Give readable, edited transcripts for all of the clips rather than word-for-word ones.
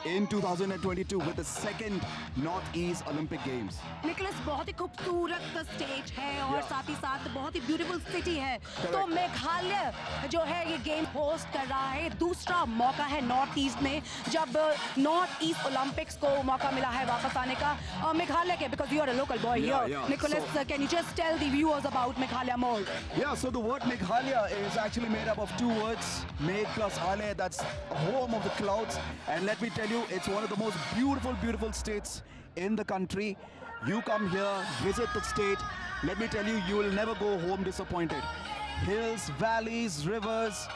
in 2022 with the second Northeast Olympic Games. Nicholas, बहुत ही खूबसूरत स्टेज है और साथ ही साथ बहुत ही ब्यूटीफुल सिटी है। तो मेघालय जो है ये गेम होस्ट कर रहा है। दूसरा मौका है नॉर्थ ईस्ट में, जब नॉर्थ ईस्ट ओलंपिक्स को मौका मिला है वापस आने का मेघालय के, because you are a local boy here. Nicholas, can you just tell the viewers about Meghalaya more? Yeah, so the word Meghalaya is actually made up of two words, Meg plus Ale, that's home of the clouds. And let me tell you, it's one of the most beautiful states in the country. You come here, visit the state. Let me tell you, you will never go home disappointed. Hills, valleys, rivers,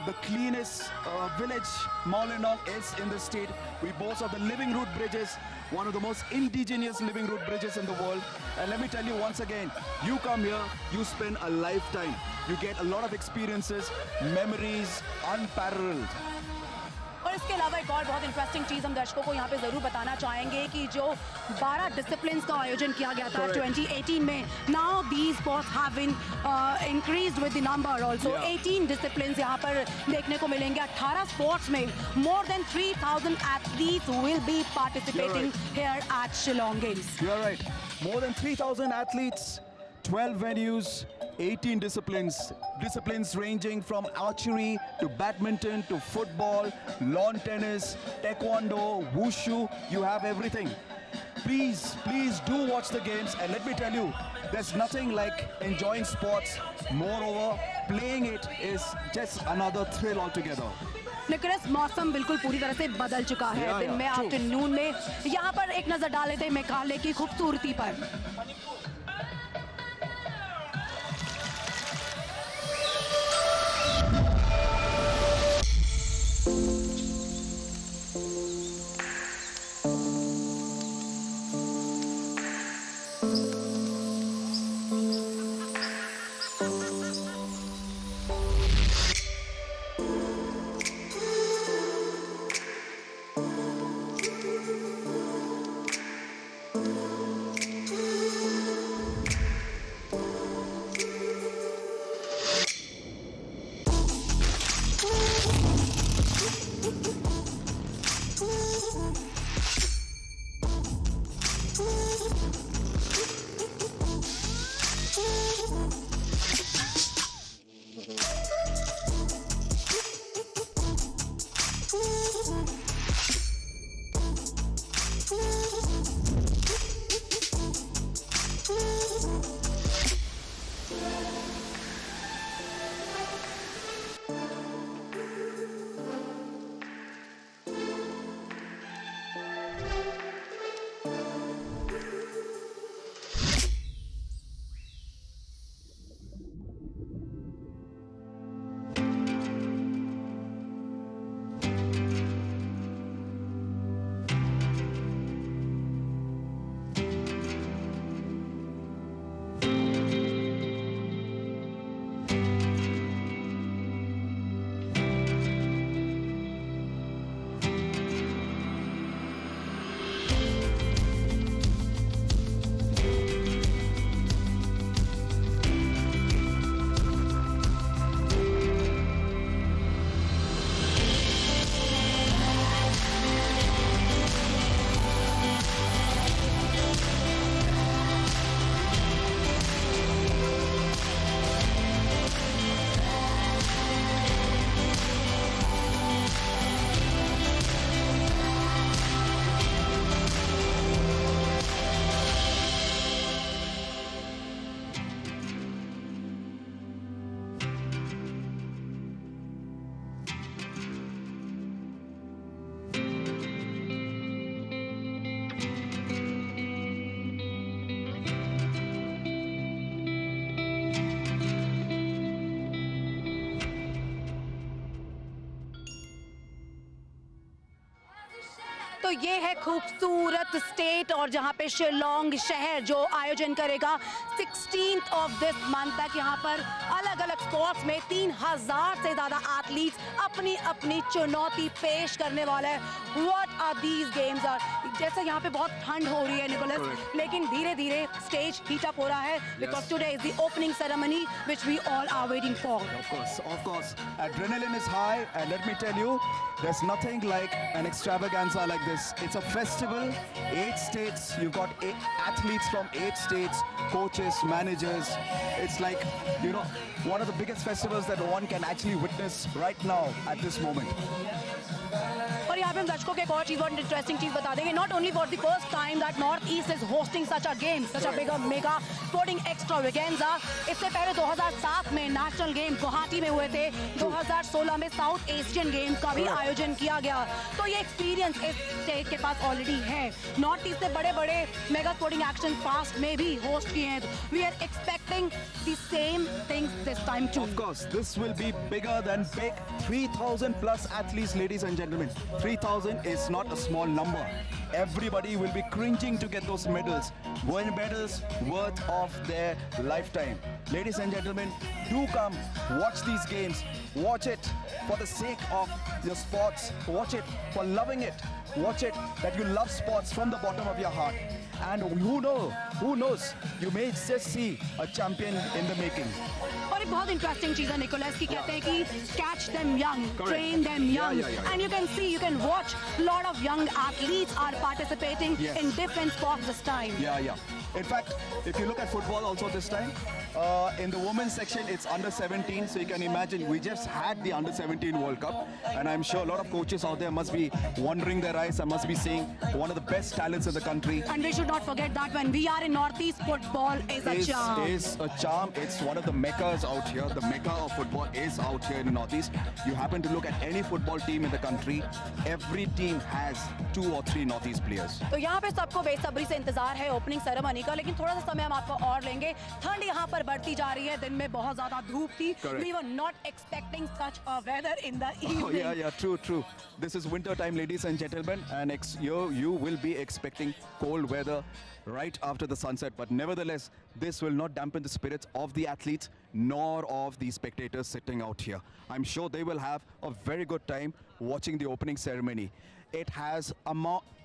the cleanest village, Molinong, is in the state. We boast of the living root bridges, one of the most indigenous living root bridges in the world. And let me tell you once again, you come here, you spend a lifetime. You get a lot of experiences, memories, unparalleled. और इसके अलावा एक और बहुत interesting चीज़ हम दर्शकों को यहाँ पे ज़रूर बताना चाहेंगे कि जो 12 डिसिप्लिन्स का आयोजन किया गया था 2018 में, now these sports have been increased with the number also. 18 disciplines यहाँ पर देखने को मिलेंगे। 18 स्पोर्ट्स में more than 3000 athletes will be participating here at Shillong games. You're right. More than 3000 athletes, 12 venues, 18 disciplines ranging from archery to badminton to football, lawn tennis, taekwondo, wushu, you have everything. Please do watch the games, and let me tell you, there's nothing like enjoying sports. Moreover, playing it is just another thrill altogether. Nicholas, मौसम बिल्कुल पूरी तरह से बदल चुका है। दिन में, आफ्टरनून में, यहाँ पर एक नजर डाल लेते हैं मेघालय की खूबसूरती पर। तो ये है खूबसूरत स्टेट और जहाँ पे शिलोंग शहर जो आयोजन करेगा 16th of this month तक यहाँ पर अलग अलग स्पोर्ट्स में 3000 से ज़्यादा एथलीट्स अपनी अपनी चुनौती पेश करने वाले हैं. What are these games are? जैसे यहाँ पे बहुत ठंड हो रही है निकोलस, लेकिन धीरे धीरे स्टेज हीट अप हो रहा है because today is the opening ceremony which we all are waiting for. Of course. Adrenaline is high, and let me tell you, there's nothing like an extravaganza like this. It's a festival, 8 states, you've got 8 athletes from 8 states, coaches, managers. It's like, you know, one of the biggest festivals that one can actually witness right now at this moment. और यहाँ पे हम दर्शकों को एक और चीज बहुत इंटरेस्टिंग चीज बता देंगे. Not only for the first time that Northeast is hosting such a game, such a big mega sporting extravaganza. इससे पहले 2007 में नेशनल गेम गुवाहाटी में हुए थे. 2016 में साउथ एशियन गेम्स का भी आयोजन किया गया. तो ये एक्सपीरियंस इस स्टेट के पास ऑलरेडी है. नॉर्थ ईस्ट से बड़े-बड़े मेगा स्पोर्टिंग एक्शन पास्ट में भी होस्ट किए हैं. We are expecting the same things this time too. Of course, this will be bigger than big. 3,000 plus athletes, ladies and gentlemen. 3,000 is not a small number. Everybody will be cringing to get those medals. Win medals worth of their lifetime. Ladies and gentlemen, do come, watch these games. Watch it for the sake of your sports. Watch it for loving it. Watch it that you love sports from the bottom of your heart. And who knows, you may just see a champion in the making. और एक बहुत interesting चीज है Nicholas की कहते हैं कि catch them young, train them young, and you can watch lot of young athletes are participating in different sports this time. Yeah. In fact, if you look at football also this time, in the women's section it's under 17, so you can imagine we just had the under 17 World Cup, and I'm sure a lot of coaches out there must be wondering their eyes and must be seeing one of the best talents in the country. And we should not forget that when we are in Northeast, football is a charm. Is a charm. It's one of the meccas out here. The mecca of football is out here in the Northeast. You happen to look at any football team in the country, every team has 2 or 3 Northeast players. तो यहाँ पे सबको बेसब्री से इंतजार है opening ceremony का, लेकिन थोड़ा सा समय हम आपको और लेंगे. ठंड यहाँ पर बढ़ती जा रही है. दिन में बहुत ज्यादा धूप थी. We were not expecting such a weather in the evening. Oh, yeah, true. This is winter time, ladies and gentlemen, and you will be expecting cold weather right after the sunset. But nevertheless, this will not dampen the spirits of the athletes nor of the spectators sitting out here. I'm sure they will have a very good time watching the opening ceremony. It has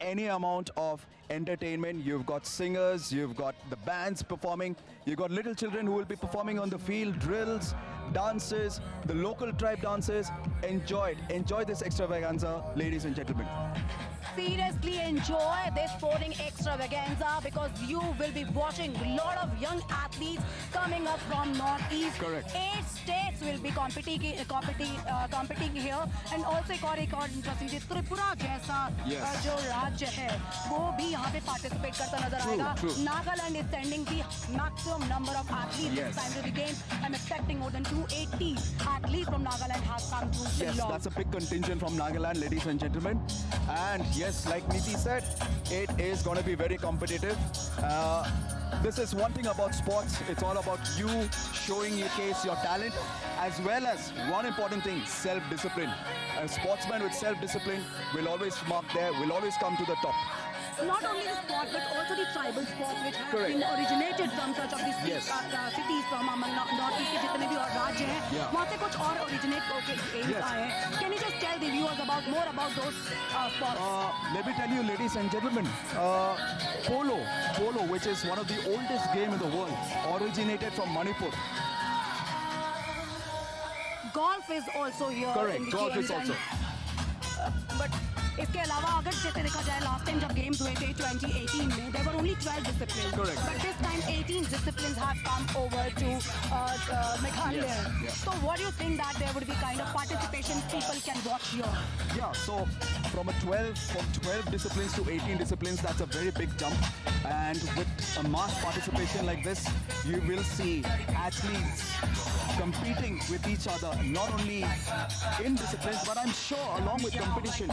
any amount of entertainment. You've got singers, you've got the bands performing, you've got little children who will be performing on the field, drills, dances, the local tribe dances. Enjoy this extravaganza, ladies and gentlemen. Seriously enjoy this sporting extravaganza because you will be watching a lot of young athletes coming up from Northeast. Correct. 8 states will be competing here, and also एक और interesting चीज त्रिपुरा जैसा जो राज्य है वो भी यहाँ पे participate करता नजर आएगा. Nagaland is sending the maximum number of athletes this time to the game. I'm expecting more than 280 athletes from Nagaland has come to Shillong. Yes, that's a big contingent from Nagaland, ladies and gentlemen. And yes, like Niti said, it is going to be very competitive. This is one thing about sports. It's all about you showing your talent, as well as one important thing, self-discipline. A sportsman with self-discipline will always will always come to the top. Not only the sport, but also the tribal sports which have been originated from such of these cities from Northeast के जितने भी और राज्य हैं, वहाँ से कुछ और originate होके games आए हैं. Can you just tell the viewers more about those sports? Let me tell you, ladies and gentlemen, polo, which is one of the oldest game in the world, originated from Manipur. Golf is also here. Correct, golf is also. But इसके अलावा अगर जैसे देखा जाए last time जब games हुए थे 2018 में there were only 12 disciplines. Correct. But this time 18 disciplines have come over to Meghalaya. So what do you think that there would be kind of participation people can watch here? Yeah, so from 12 disciplines to 18 disciplines, that's a very big jump. And with a mass participation like this, you will see athletes competing with each other, not only in disciplines, but I'm sure along with competition,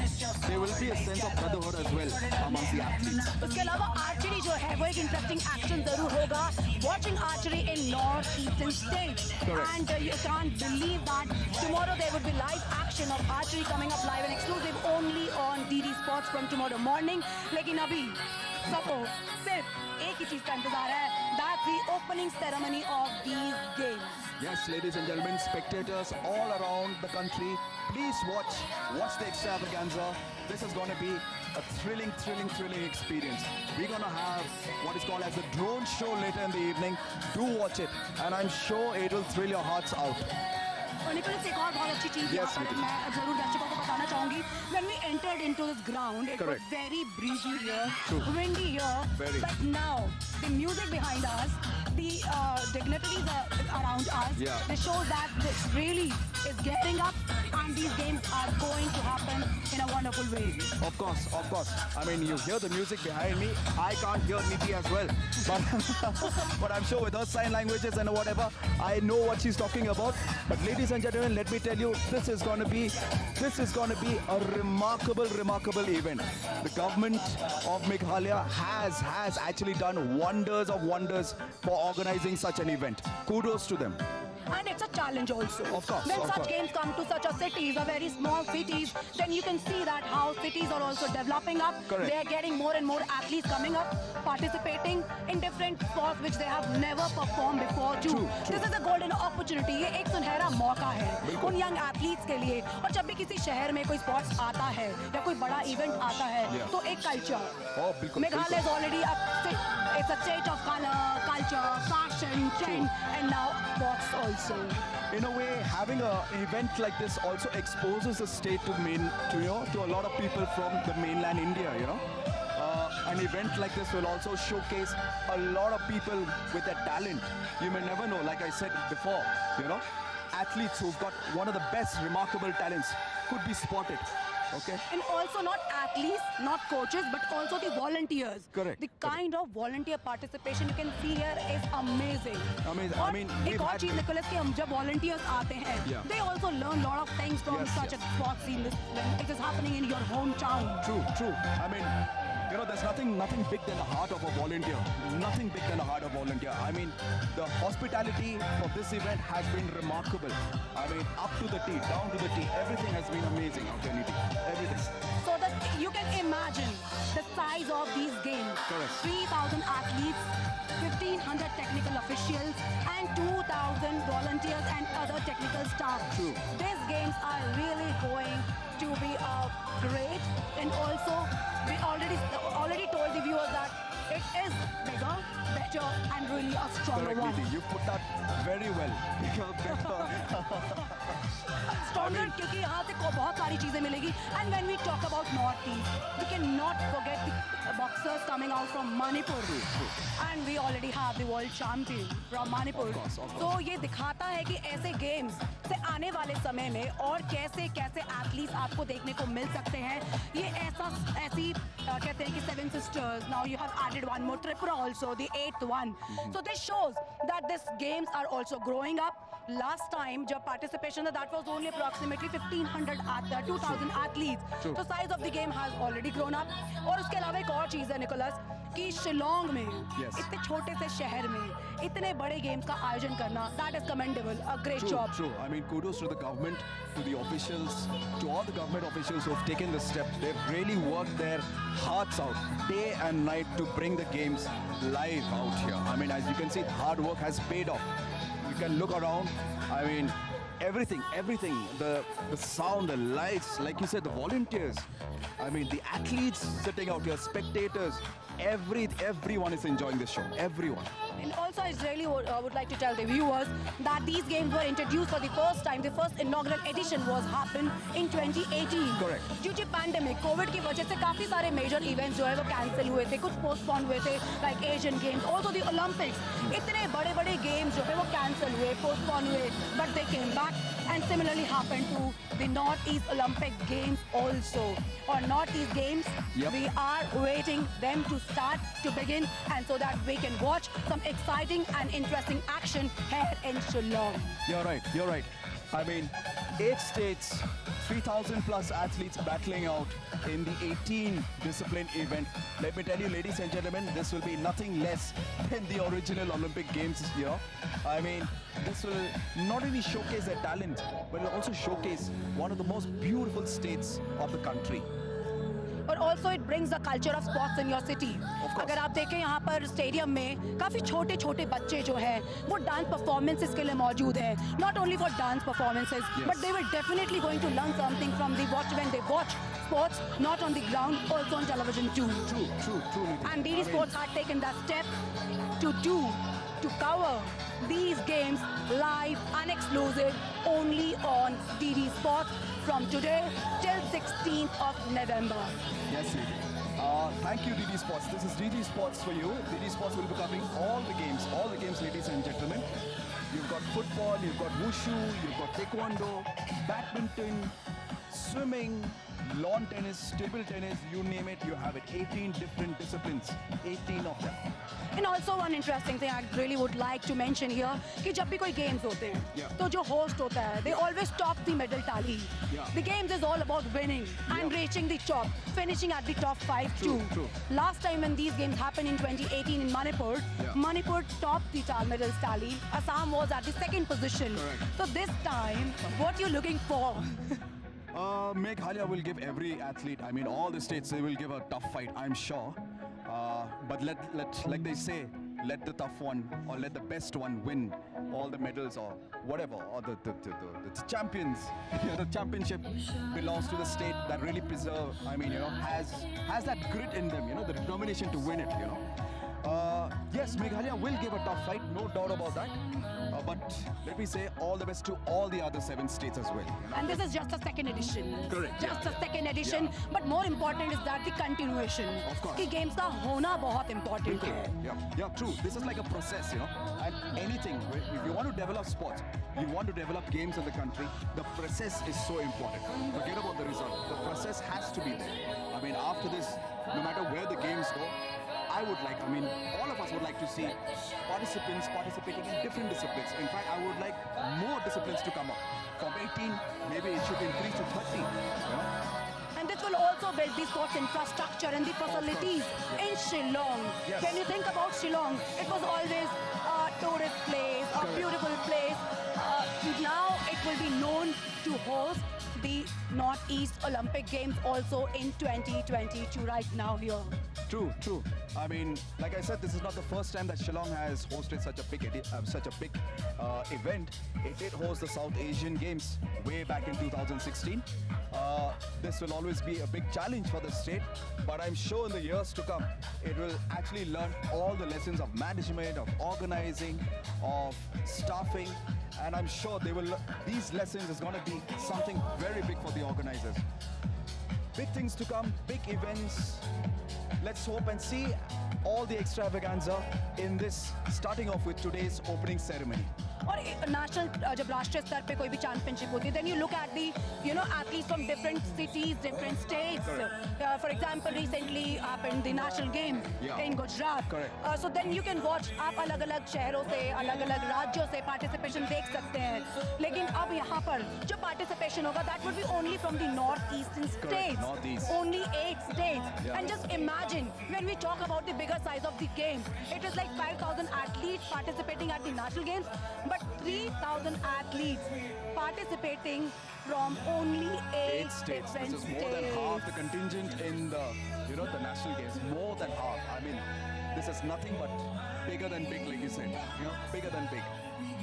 there will be a sense of brotherhood as well amongst the athletes. उसके अलावा archery जो है वो एक interesting action जरूर होगा. Watching archery in Northeastern states. Correct. And you can't believe that tomorrow tomorrow there would be live action of archery coming up live and exclusive only on DD Sports from tomorrow morning. लेकिन अभी सबको सिर्फ एक ही चीज का इंतजार है. That's the opening ceremony of these games. Yes, ladies and gentlemen, spectators all around the country, please watch the extravaganza. This is going to be a thrilling experience. We're going to have what is called as a drone show later in the evening. Do watch it, and I'm sure it will thrill your hearts out. और Nicholas एक और बहुत अच्छी चीज यहाँ पर मैं जरूर दर्शकों को बताना चाहूंगी. When we entered into this ground, it was very breezy here, windy here, but now the music behind us, the dignitaries around us, they show that this really is getting up, and these games are going to happen in a wonderful way. Of course. I mean, you hear the music behind me. I can't hear Niti as well, but I'm sure with her sign languages and whatever, I know what she's talking about. But ladies and gentlemen, let me tell you, this is going to be a remarkable event. The government of Meghalaya has actually done wonders of wonders for organizing such an event. Kudos to them. And it's a challenge also. Of course. When such games come to such a cities, a very small cities, then you can see that how cities are also developing up. Correct. They are getting more and more athletes coming up, participating in different sports which they have never performed before too. This is a golden opportunity. ये एक सुनहरा मौका है उन young athletes के लिए. और जब भी किसी शहर में कोई sports आता है या कोई बड़ा event आता है, तो एक culture. Meghalaya is already it's a state of color, culture, fashion, trend, and now sports also. In a way, having an event like this also exposes the state to a lot of people from the mainland India. An event like this will also showcase a lot of people with their talent. You may never know, like I said before, athletes who've got one of the best remarkable talents could be spotted. Okay. And also not athletes, not coaches, but also the volunteers. Correct. The kind of volunteer participation you can see here is amazing. Amazing. और I mean, एक और चीज Nicholas कि हम जब volunteers आते हैं, they also learn lot of things from such a sport scene when it is happening in your hometown. True. I mean, there's nothing big than the heart of a volunteer. Nothing big than the heart of a volunteer. I mean, the hospitality of this event has been remarkable. I mean, up to the T, down to the T, everything has been amazing. Okay, Niti, everything. So that you can imagine the size of these games. Correct. 3,000 athletes, 1,500 technical officials, and 2,000 volunteers and other technical staff. True. These games are really going to be great, and also we already told the viewers that it is bigger, better, and really a stronger one. Niti, you put that very well. Bigger, better. Stronger क्योंकि यहाँ से बहुत सारी चीजें मिलेगी. And when we talk about Northeast, we cannot forget the boxers coming out from Manipur. True. And we already have the world champion from Manipur. Of course. तो ये दिखाता है कि ऐसे गेम्स से आने वाले समय में और कैसे एथलीट्स आपको देखने को मिल सकते हैं. ये ऐसी कहते हैं कि 7 sisters. Now you have added one more, Tripura also, the 8th one. So this shows that these games are also growing up. Last time जब participation था, that was only approximately 2,000 athletes. So size of the game has already grown up. और उसके अलावा एक और चीज़ है Nicholas कि शिलोंग में इतने छोटे से शहर में इतने बड़े गेम्स का आयोजन करना, that is commendable, a great job. True. I mean, kudos to the government, to the officials, to all the government officials who have taken the step. They've really worked their hearts out day and night to bring the games live out here. I mean, as you can see, hard work has paid off. You can look around. I mean, everything, the sound, the lights, like you said, the volunteers. I mean, the athletes sitting out here, spectators, everyone is enjoying this show. Everyone. And also, I really would like to tell the viewers that these games were introduced for the first time. The first inaugural edition was happened in 2018. Correct. Due to pandemic, COVID की वजह से काफी सारे major events जो है वो cancel हुए थे, कुछ postpone हुए थे, like Asian Games, also the Olympics. इतने बड़े games जो है वो cancel हुए, postpone हुए, but they came back. And similarly happened to the Northeast Olympic Games also. Or Northeast Games, we are waiting them to start to begin, and so that we can watch some exciting and interesting action here in Shillong. You're right. I mean, 8 states, 3,000 plus athletes battling out in the 18 discipline event. Let me tell you, ladies and gentlemen, this will be nothing less than the original Olympic Games here. I mean, this will not only showcase their talent, but it will also showcase one of the most beautiful states of the country. और also it brings the culture of sports in your city. अगर आप देखें यहाँ पर stadium में काफ़ी छोटे छोटे बच्चे जो हैं वो डांस परफॉर्मेंसेस के लिए मौजूद हैं. Not only for dance performances but they will definitely going to learn something from the watch when they watch sports not on the ground, also on television too. True. And DD Sports had taken that step to cover these games live and exclusive only on DD Sports from today till 16th of November. Yes, indeed. Thank you, DD Sports. This is DD Sports for you. DD Sports will be covering all the games, ladies and gentlemen. You've got football, you've got wushu, you've got taekwondo, badminton, swimming, lawn tennis, table tennis, you name it, you have it. 18 different disciplines, 18 of them. And also one interesting thing I really would like to mention here कि जब भी कोई games होते हैं तो जो host होता है they always top the medal tally. The games is all about winning and reaching the top, finishing at the top 5 too. Last time when these games happened in 2018 in Manipur, Manipur topped the medals tally. Assam was at the second position. So this time, what you looking for? Meghalaya will give every athlete, I mean all the states, they will give a tough fight, I'm sure. But let like they say, let the tough one or let the best one win all the medals or whatever, or the champions. The championship belongs to the state that really has that grit in them, the determination to win it, Yes, Meghalaya will give a tough fight, no doubt about that. But let me say all the best to all the other 7 states as well. And this is just the second edition. Correct. Just the second edition. But more important is that the continuation. Of course. कि games का होना बहुत important है. Yeah, true. This is like a process, And anything, if you want to develop sports, you want to develop games in the country, the process is so important. Forget about the result. The process has to be there. I mean, after this, no matter where the games go, all of us would like to see participants participating in different disciplines. In fact, I would like more disciplines to come up. From 18, maybe it should increase to 30. And this will also build the sports infrastructure and the facilities in Shillong. Yes. When you think about Shillong, it was always a tourist place, a beautiful place. Now it will be known to host the Northeast Olympic Games also in 2022 right now here. True. I mean, like I said, this is not the first time that Shillong has hosted such a big event. It did host the South Asian Games way back in 2016. This will always be a big challenge for the state, but I'm sure in the years to come, it will actually learn all the lessons of management, of organizing, of staffing, and I'm sure these lessons is going to be something very big for the organizers. Big things to come, big events. Let's hope and see all the extravaganza in this, starting off with today's opening ceremony. और national जब राष्ट्रीय स्तर पे कोई भी championship होती है then you look at the athletes from different cities, different states. For example, recently happened the national game in Gujarat. So then you can watch, आप अलग-अलग शहरों से, अलग-अलग राज्यों से participation देख सकते हैं. लेकिन अब यहाँ पर जो participation होगा that would be only from the northeastern states. Only 8 states. And just imagine when we talk about the bigger size of the game, it is like 5,000 athletes participating at the national games. But 3,000 athletes participating from only 8 states. different This is more than half the contingent in the national games. More than half. I mean, this is nothing but bigger than big, like you said. Bigger than big.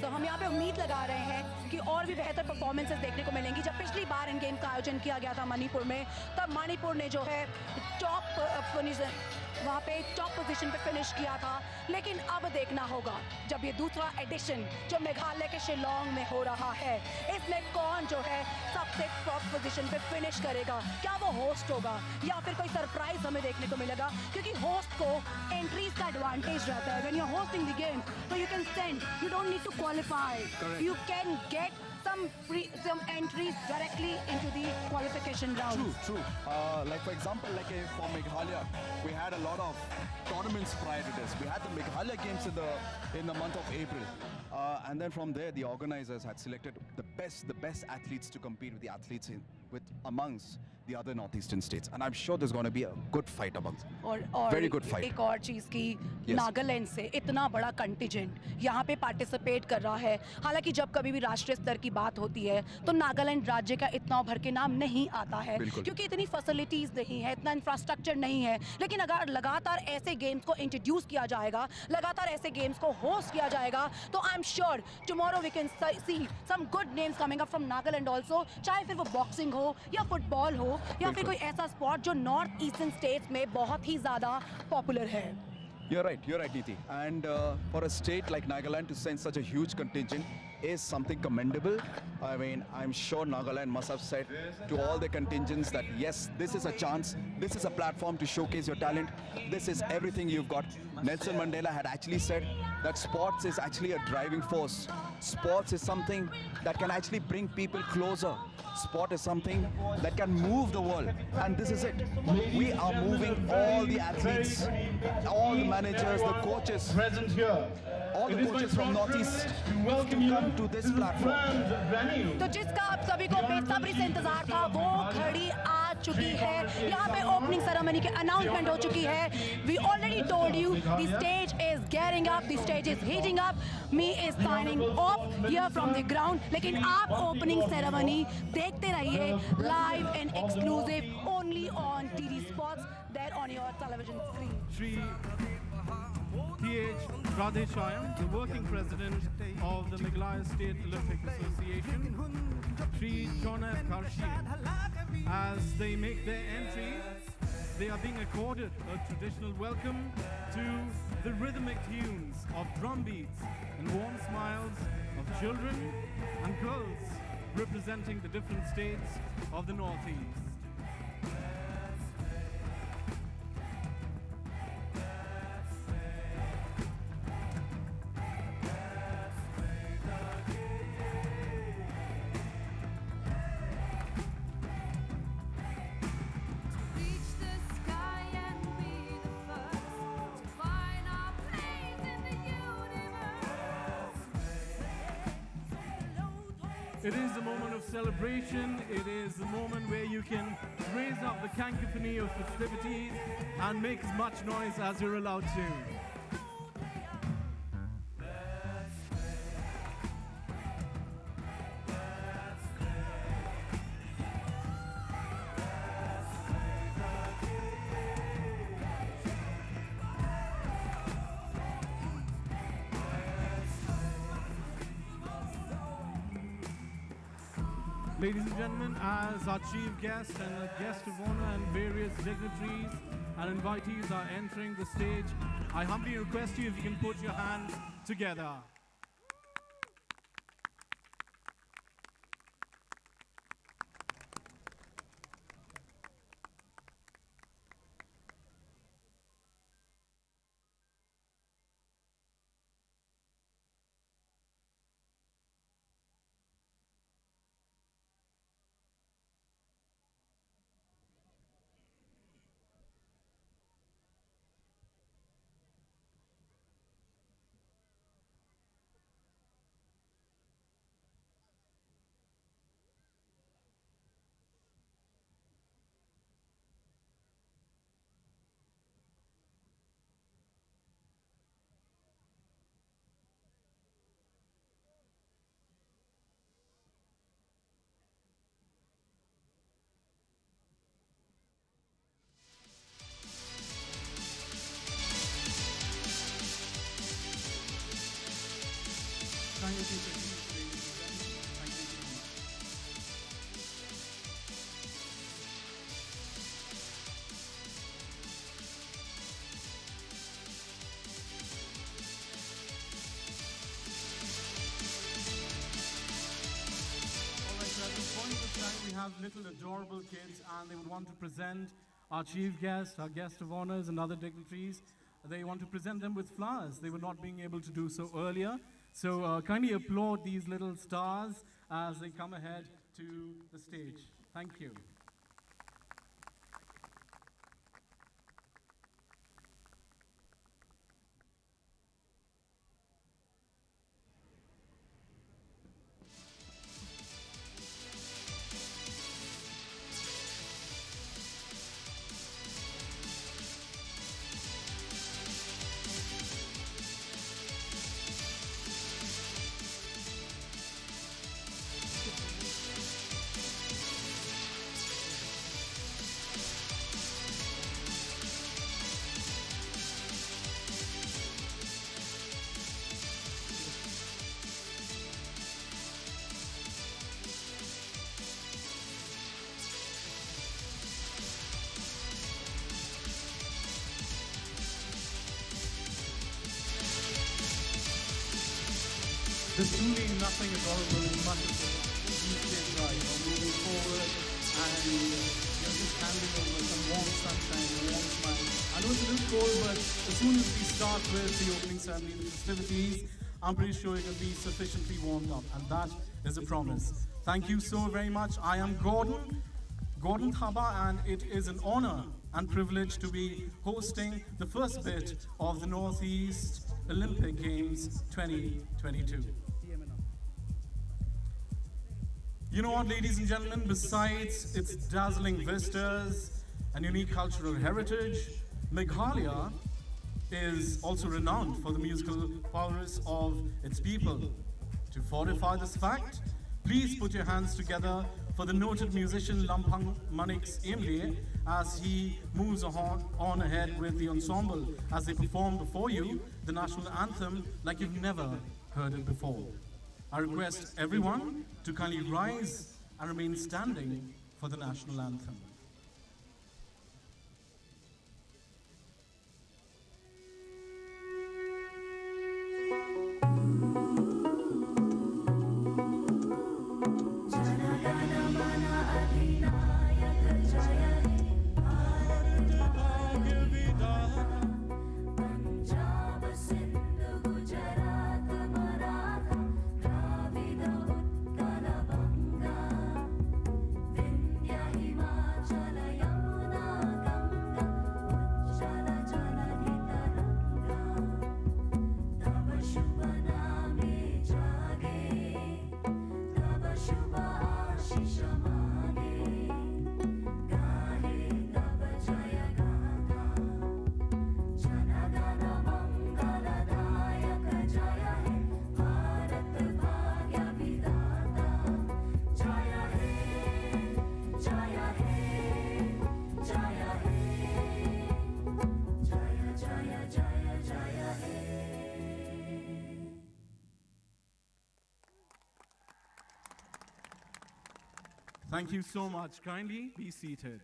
तो हम यहाँ पे उम्मीद लगा रहे हैं कि और भी बेहतर परफॉर्मेंसेस देखने को मिलेंगी. जब पिछली बार इन गेम का आयोजन किया गया था मणिपुर में, तब मणिपुर ने जो है वहाँ पे टॉप पोजीशन पे फिनिश किया था. लेकिन अब देखना होगा जब ये दूसरा एडिशन जो मेघालय के शिलोंग में हो रहा है, इसमें कौन जो है सबसे टॉप पोजीशन पे फिनिश करेगा. क्या वो होस्ट होगा या फिर कोई सरप्राइज हमें देखने को मिलेगा, क्योंकि होस्ट को एंट्रीज का एडवांटेज रहता है. When you are hosting the game, so you can send, you don't need to qualify. You can get some entries directly into the qualification round. True. Like for example, for Meghalaya, we had a lot of tournaments prior to this. We had the Meghalaya games in the month of April, and then from there, the organizers had selected the best athletes to compete with the athletes amongst the other Northeastern states, and I'm sure there's going to be a good fight amongst. और very good fight. एक और चीज की Yes. Nagaland से इतना बड़ा contingent यहाँ पे पार्टिसिपेट कर रहा है। हालांकि जब कभी भी राष्ट्रीय स्तर की बात होती है तो नागालैंड राज्य का इतना भर के नाम नहीं आता है, क्योंकि इतनी फैसिलिटीज नहीं है, इतना इंफ्रास्ट्रक्चर नहीं है। लेकिन अगर लगातार ऐसे गेम्स को इंट्रोड्यूस किया जाएगा, लगातार ऐसे गेम्स को होस्ट किया जाएगा, तो I am sure tomorrow we can see some good names coming up from Nagaland also, चाहे फिर वो बॉक्सिंग हो या फुटबॉल हो या फिर कोई ऐसा स्पोर्ट जो नॉर्थ ईस्टर्न स्टेट्स में बहुत ही ज्यादा पॉपुलर है। You're right, Neeti. And for a state like Nagaland to send such a huge contingent is something commendable. I mean, I'm sure Nagaland must have said to all the contingents that yes, this is a chance, this is a platform to showcase your talent, this is everything you've got. Nelson Mandela had actually said that sports is actually a driving force. Sports is something that can actually bring people closer. Sport is something that can move the world, and this is it. We are moving all the athletes, all the managers, the coaches, present here. all the coaches from Northeast to come to this platform. तो जिसका आप सभी को बेसब्री से इंतजार था वो घड़ी आ चुकी है। यहाँ पे ओपनिंग सेरेमनी की अनाउंसमेंट हो चुकी है। We already told you the stage is gearing up, the stage is heating up. Me is signing off here from the ground. लेकिन आप ओपनिंग सेरेमनी देखते रहिए live and exclusive only on DD Sports there on your television screen. Shri T.H. Radheshayam, the working president of the Meghalaya State Olympic Association, Shri John F. Karshi. As they make their entry, they are being accorded a traditional welcome to the rhythmic tunes of drum beats and warm smiles of children and girls representing the different states of the Northeast. It is a moment of celebration. It is a moment where you can raise up the cacophony of festivities and make as much noise as you're allowed to. Ladies and gentlemen, as our chief guest and a guest of honor and various dignitaries and invitees are entering the stage, I humbly request you if you can put your hands together. We have little adorable kids and they would want to present our chief guest, our guest of honors and other dignitaries. They want to present them with flowers. They were not being able to do so earlier. So kindly applaud these little stars as they come ahead to the stage. Thank you. There's truly nothing adorable in much of these days, right? Moving forward and just handing over some warm sunshine, a warm smile. I know it's a little cold, but as soon as we start with the opening ceremony, the festivities, I'm pretty sure it will be sufficiently warmed up, and that is a promise. Thank you so very much. I am Gordon Thaba, and it is an honor and privilege to be hosting the first bit of the Northeast Olympic Games 2022. You know what, ladies and gentlemen, besides its dazzling vistas and unique cultural heritage, Meghalaya is also renowned for the musical prowess of its people. To fortify this fact, please put your hands together for the noted musician Lamphang Manix Emle as he moves on ahead with the ensemble as they perform before you the national anthem like you've never heard it before. I request everyone to kindly rise and remain standing for the national anthem. Thank you so much. Kindly be seated.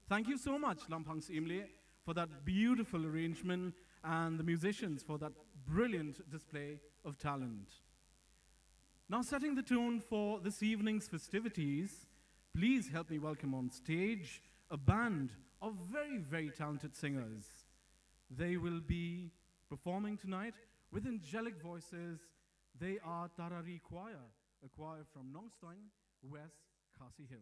Thank you so much, Lamphang Emle, for that beautiful arrangement and the musicians for that brilliant display of talent. Now, setting the tone for this evening's festivities, please help me welcome on stage a band of very, very talented singers. They will be performing tonight with angelic voices. They are Tarari Choir, a choir from Nongstoin, West Khasi Hills.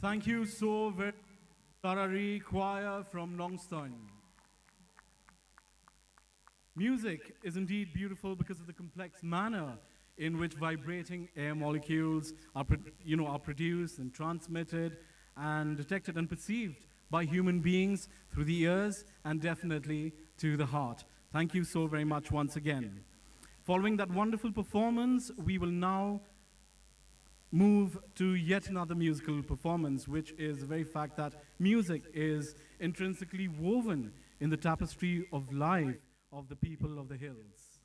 Thank you so very much, Tarari Choir from Northeastern. Music is indeed beautiful because of the complex manner in which vibrating air molecules are produced and transmitted and detected and perceived by human beings through the ears and definitely to the heart. Thank you so very much once again. Following that wonderful performance, we will now move to yet another musical performance, which is the very fact that music is intrinsically woven in the tapestry of life of the people of the hills.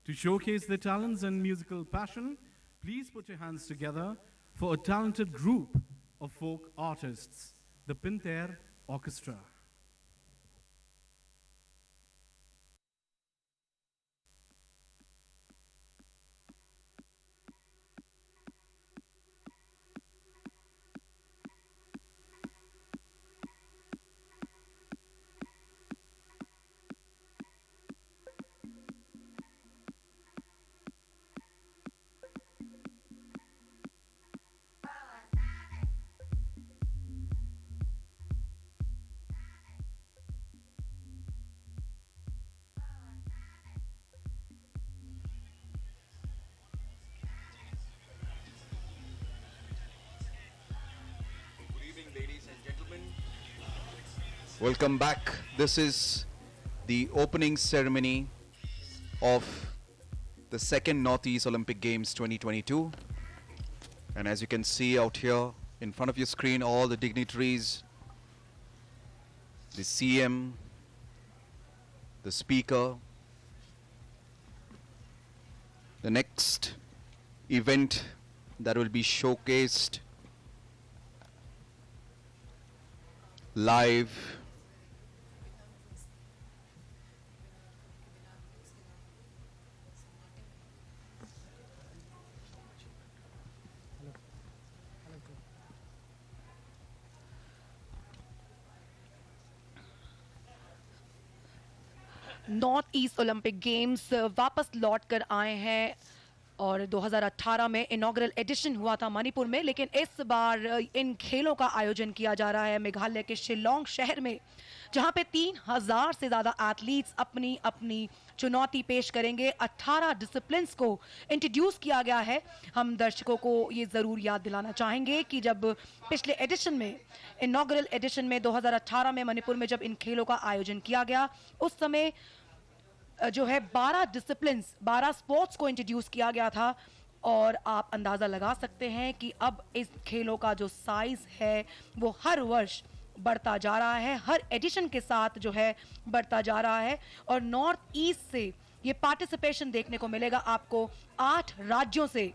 To showcase their talents and musical passion, please put your hands together for a talented group of folk artists, the Pinter Orchestra. Welcome back. This is the opening ceremony of the second Northeast Olympic Games 2022. And as you can see out here in front of your screen, all the dignitaries, the CM, the speaker. The next event that will be showcased live north east Olympic games वापस लौट कर आए हैं और 2018 में inaugural addition हुआ था मणिपुर में, लेकिन इस बार इन खेलों का आयोजन किया जा रहा है मेघालय के शिलोंग शहर में, जहां पे 3000 से ज़्यादा एथलीट्स अपनी अपनी चुनौती पेश करेंगे। 18 डिसिप्लिन्स को इंट्रोड्यूस किया गया है। हम दर्शकों को ये ज़रूर याद दिलाना चाहेंगे कि जब पिछले एडिशन में, इनॉग्रल एडिशन में 2018 में मणिपुर में जब इन खेलों का आयोजन किया गया, उस समय जो है 12 डिसिप्लिन्स, 12 स्पोर्ट्स को इंट्रोड्यूस किया गया था। और आप अंदाज़ा लगा सकते हैं कि अब इस खेलों का जो साइज़ है वो हर वर्ष बढ़ता जा रहा है, हर एडिशन के साथ जो है बढ़ता जा रहा है। और नॉर्थ ईस्ट से ये पार्टिसिपेशन देखने को मिलेगा आपको 8 राज्यों से।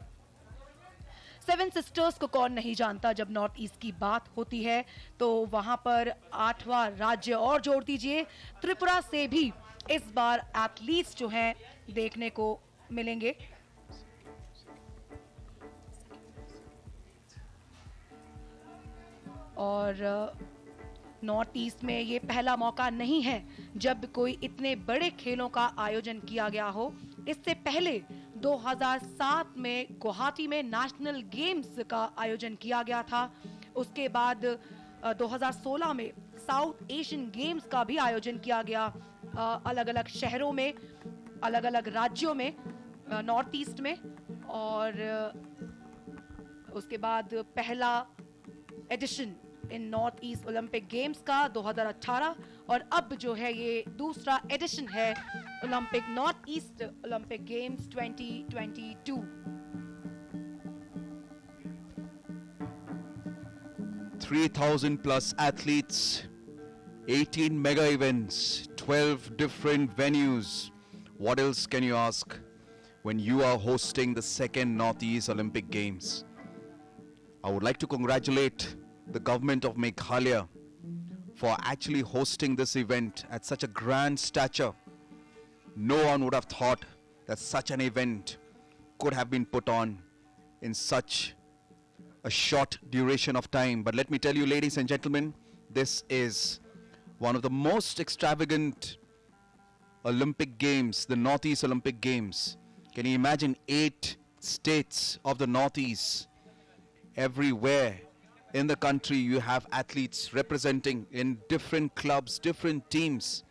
7 सिस्टर्स को कौन नहीं जानता, जब नॉर्थ ईस्ट की बात होती है तो वहाँ पर 8वां राज्य और जोड़ दीजिए, त्रिपुरा से भी इस बार एथलीट्स जो हैं देखने को मिलेंगे। और नॉर्थ ईस्ट में ये पहला मौका नहीं है जब कोई इतने बड़े खेलों का आयोजन किया गया हो। इससे पहले 2007 में गुवाहाटी में नेशनल गेम्स का आयोजन किया गया था। उसके बाद 2016 में साउथ एशियन गेम्स का भी आयोजन किया गया, अलग अलग शहरों में, अलग अलग राज्यों में नॉर्थ ईस्ट में। और उसके बाद पहला addition in north east Olympic games का 2018, और अब जो है ये दूसरा एडिशन है Olympic north east Olympic games 2022। 3,000 plus athletes, 18 mega events, 12 different venues. What else can you ask when you are hosting the second Northeast Olympic Games? I would like to congratulate the government of Meghalaya for actually hosting this event at such a grand stature. No one would have thought that such an event could have been put on in such a short duration of time. But let me tell you, ladies and gentlemen, this is one of the most extravagant Olympic Games, the Northeast Olympic Games. Can you imagine 8 states of the Northeast? Everywhere in the country. You have athletes representing in different clubs, different teams.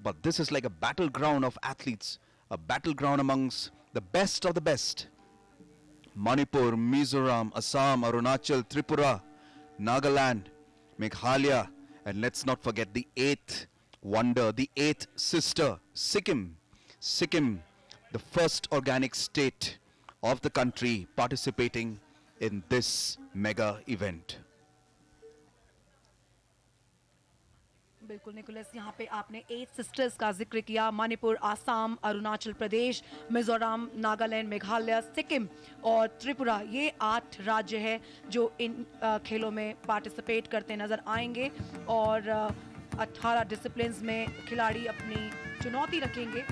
But this is like a battleground of athletes, a battleground amongst the best of the best. Manipur, Mizoram, Assam, Arunachal, Tripura, Nagaland, Meghalaya, and let's not forget the eighth wonder, the eighth sister, Sikkim. Sikkim, the first organic state of the country participating in this mega event. बिल्कुल Nicholas, यहाँ पे आपने 8 sisters का जिक्र किया। मणिपुर, आसाम, अरुणाचल प्रदेश, मिजोरम, नागालैंड, मेघालय, सिक्किम और त्रिपुरा, ये 8 राज्य हैं जो इन खेलों में पार्टिसिपेट करते नजर आएंगे और 18 डिसिप्लिन्स में खिलाड़ी अपनी चुनौती रखेंगे।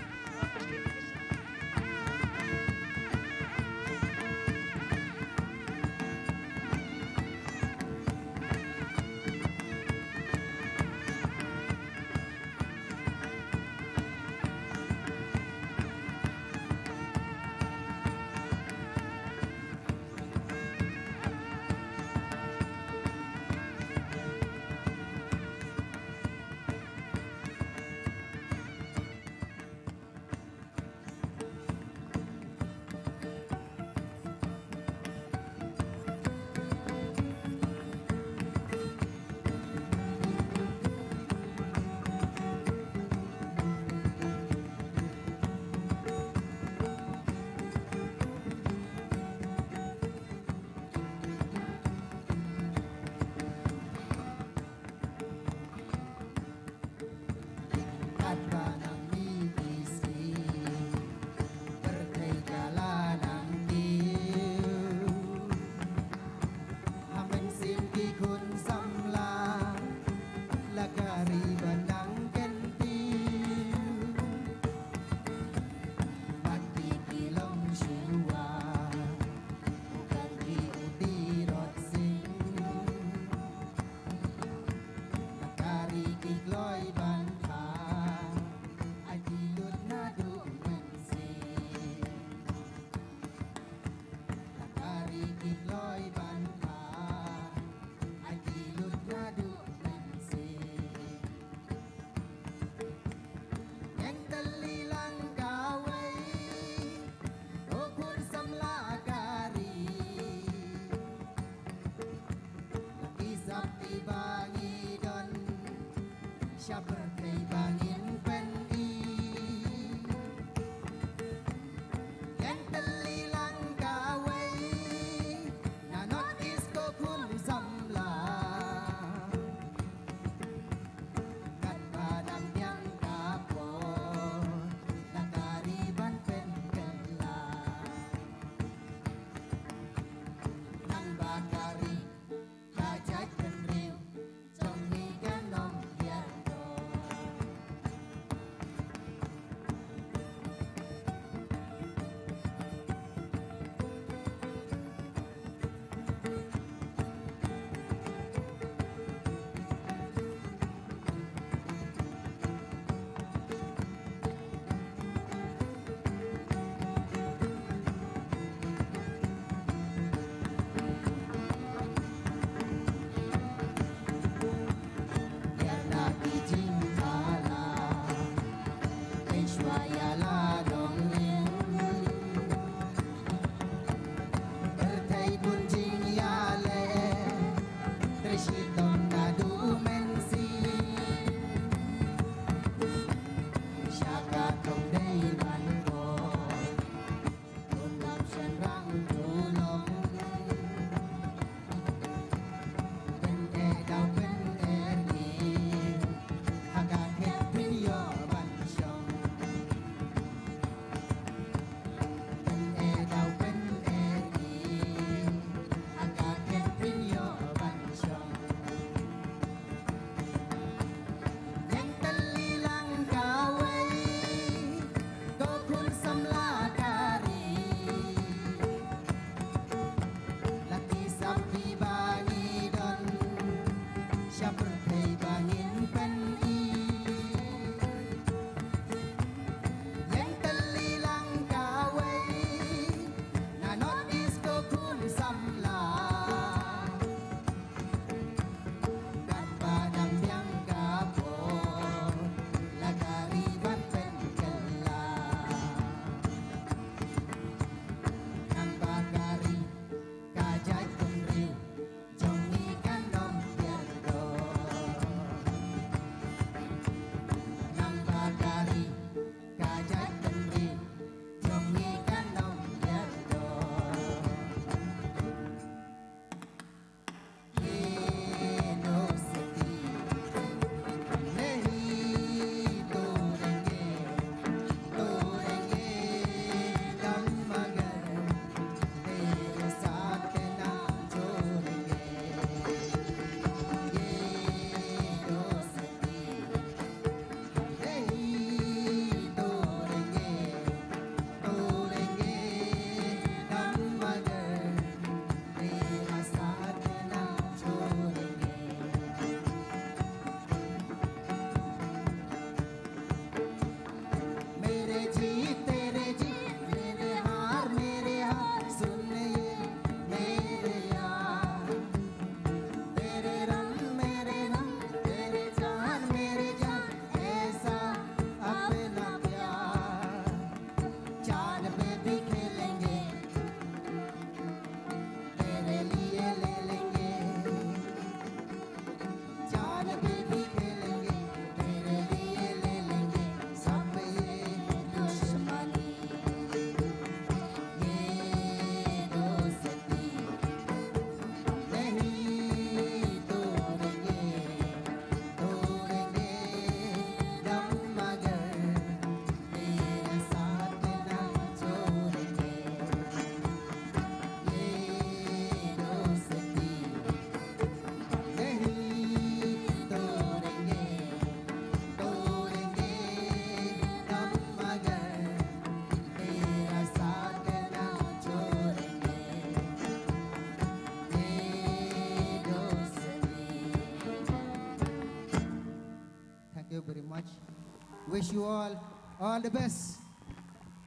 wish you all the best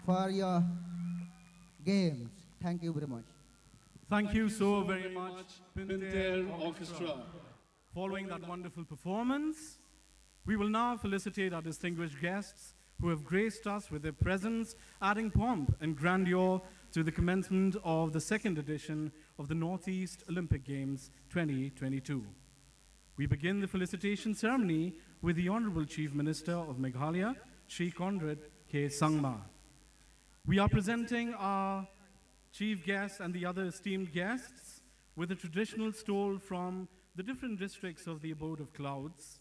for your games. Thank you very much. Thank you so very much, Pinter Orchestra. Following that wonderful performance, we will now felicitate our distinguished guests who have graced us with their presence, adding pomp and grandeur to the commencement of the second edition of the Northeast Olympic Games 2022. We begin the felicitation ceremony with the Honorable Chief Minister of Meghalaya, Shri Conrad K. Sangma. We are presenting our chief guests and the other esteemed guests with a traditional stole from the different districts of the Abode of Clouds,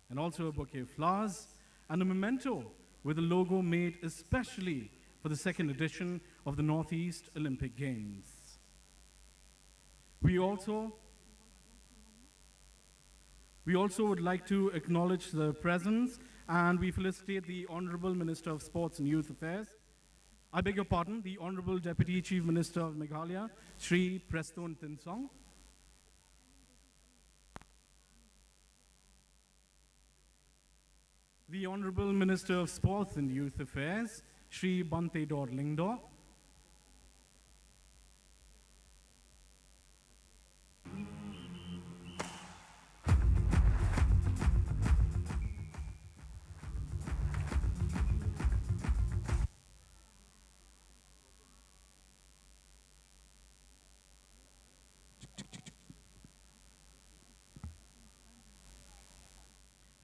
and also a bouquet of flowers and a memento with a logo made especially for the second edition of the Northeast Olympic Games. We also would like to acknowledge the presence, and we felicitate the Honorable Minister of Sports and Youth Affairs. I beg your pardon, the Honorable Deputy Chief Minister of Meghalaya, Shri Preston Tinsong. The Honorable Minister of Sports and Youth Affairs, Shri Bante Dor Lingdo.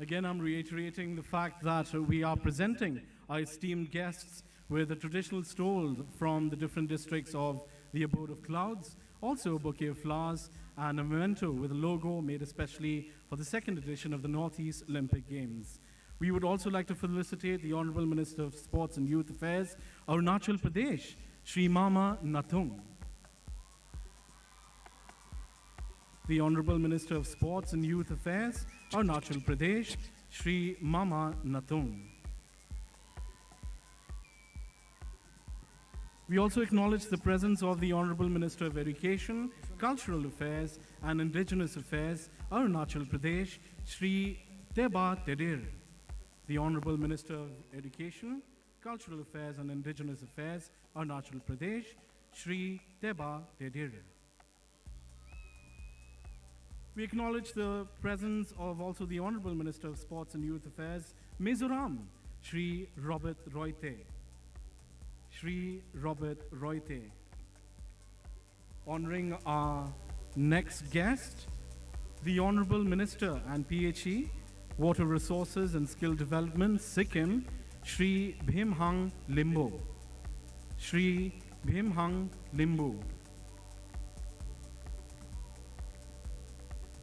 Again, I'm reiterating the fact that we are presenting our esteemed guests with a traditional stole from the different districts of the Abode of Clouds, also a bouquet of flowers and a memento with a logo made especially for the second edition of the Northeast Olympic Games. We would also like to felicitate the Honorable Minister of Sports and Youth Affairs, Arunachal Pradesh, Shri Mama Natung. The Honorable Minister of Sports and Youth Affairs, Arunachal Pradesh, Shri Mama Natung. We also acknowledge the presence of the Honorable Minister of Education, Cultural Affairs and Indigenous Affairs, Arunachal Pradesh, Shri Teba Tedir. The Honorable Minister of Education, Cultural Affairs and Indigenous Affairs, Arunachal Pradesh, Shri Teba Tedir. We acknowledge the presence of also the Honorable Minister of Sports and Youth Affairs, Mizoram, Shri Robert Roite. Shri Robert Roite. Honoring our next guest, the Honorable Minister and PHE, Water Resources and Skill Development, Sikkim, Shri Bhimhang Limbo. Shri Bhimhang Limbo.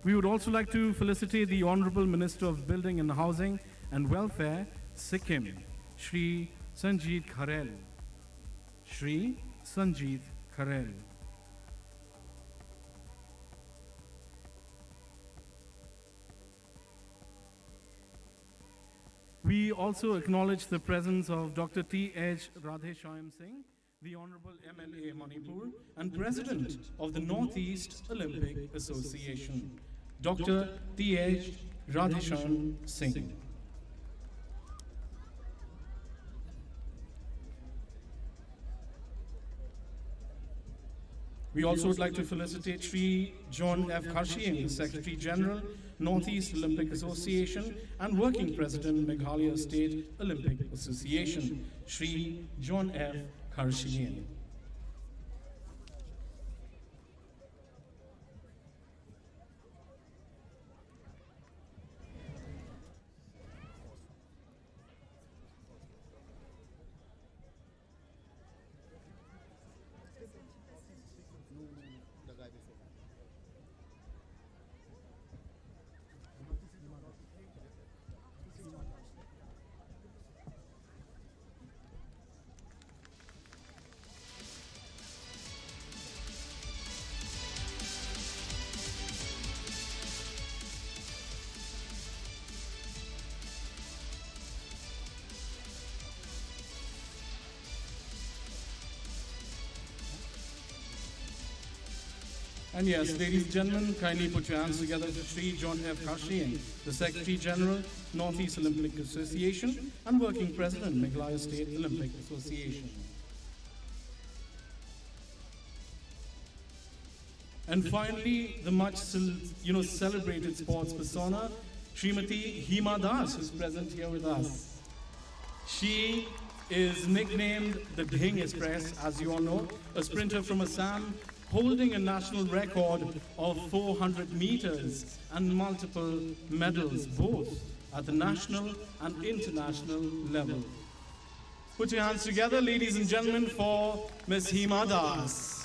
We would also like to felicitate the Honorable Minister of Building and Housing and Welfare, Sikkim, Shri Sanjeet Kharel. Shri Sanjeet Kharel. We also acknowledge the presence of Dr. T.H. Radheshyam Singh, the Honorable MLA Manipur and President of the Northeast Olympic Association, Dr. T.H. Radheshyam Singh. We also would like to felicitate Shri John F. Karshian, the Secretary General, Northeast Olympic Association and Working President, Meghalaya State Olympic Association, Shri John F. Karshian. And yes, ladies and gentlemen, kindly put your hands together for Sri John F. Karshian, the Secretary General, Northeast Olympic Association, and Working President, Meghalaya State Olympic Association. And finally, the much celebrated sports persona, Srimati Hima Das, who's present here with us. She is nicknamed the Dhing Express, as you all know, a sprinter from Assam, holding a national record of 400 meters and multiple medals, both at the national and international level. Put your hands together, ladies and gentlemen, for Ms. Hima Das.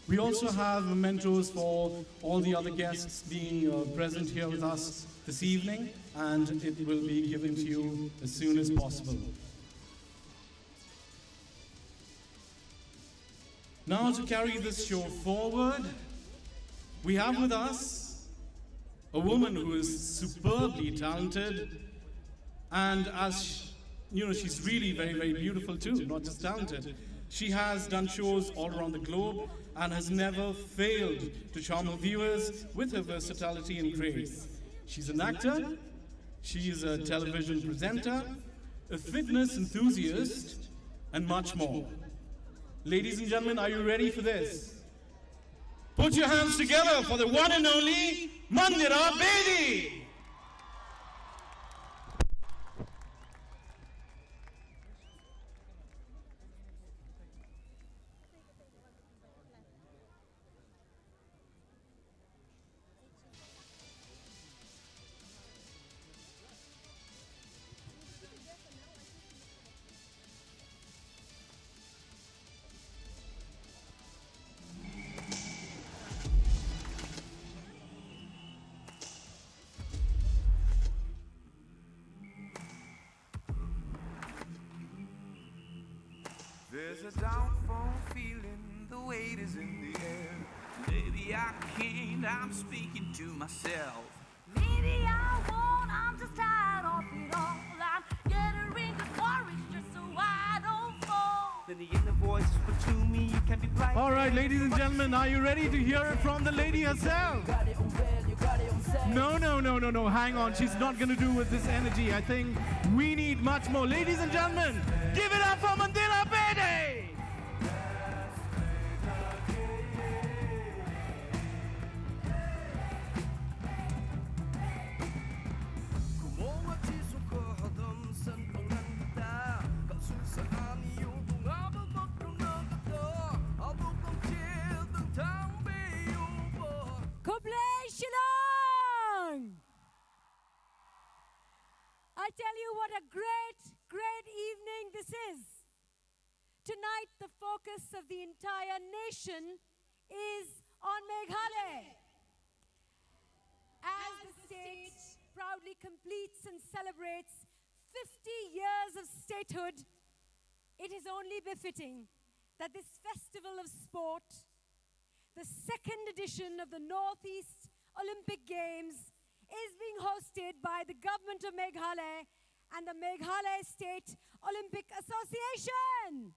We also have mementos for all the other guests being present here with us this evening, and it will be given to you as soon as possible. Now, to carry this show forward, we have with us a woman who is superbly talented, and as you know, she's really very, very beautiful too, not just talented. She has done shows all around the globe and has never failed to charm her viewers with her versatility and grace. She's an actor, she is a television presenter, a fitness enthusiast, and much more. Ladies and gentlemen, are you ready for this? Put your hands together for the one and only Mandira Bedi! There's a downfall feeling, the weight is in the air. Maybe I can't, I'm speaking to myself. Maybe I won't, I'm just tired of it all. I'm gathering the courage just so I don't fall. Then the inner voice whisper to me, you can't be blind. All right, ladies and gentlemen, are you ready to hear it from the lady herself? No, hang on. She's not going to do with this energy. I think we need much more. Ladies and gentlemen, give it up for Mandira Bedi! Shillong! I tell you what a great evening this is. Tonight the focus of the entire nation is on Meghalaya. As the state proudly completes and celebrates 50 years of statehood, it is only befitting that this festival of sport, the second edition of the Northeast Olympic Games, is being hosted by the government of Meghalaya and the Meghalaya State Olympic Association.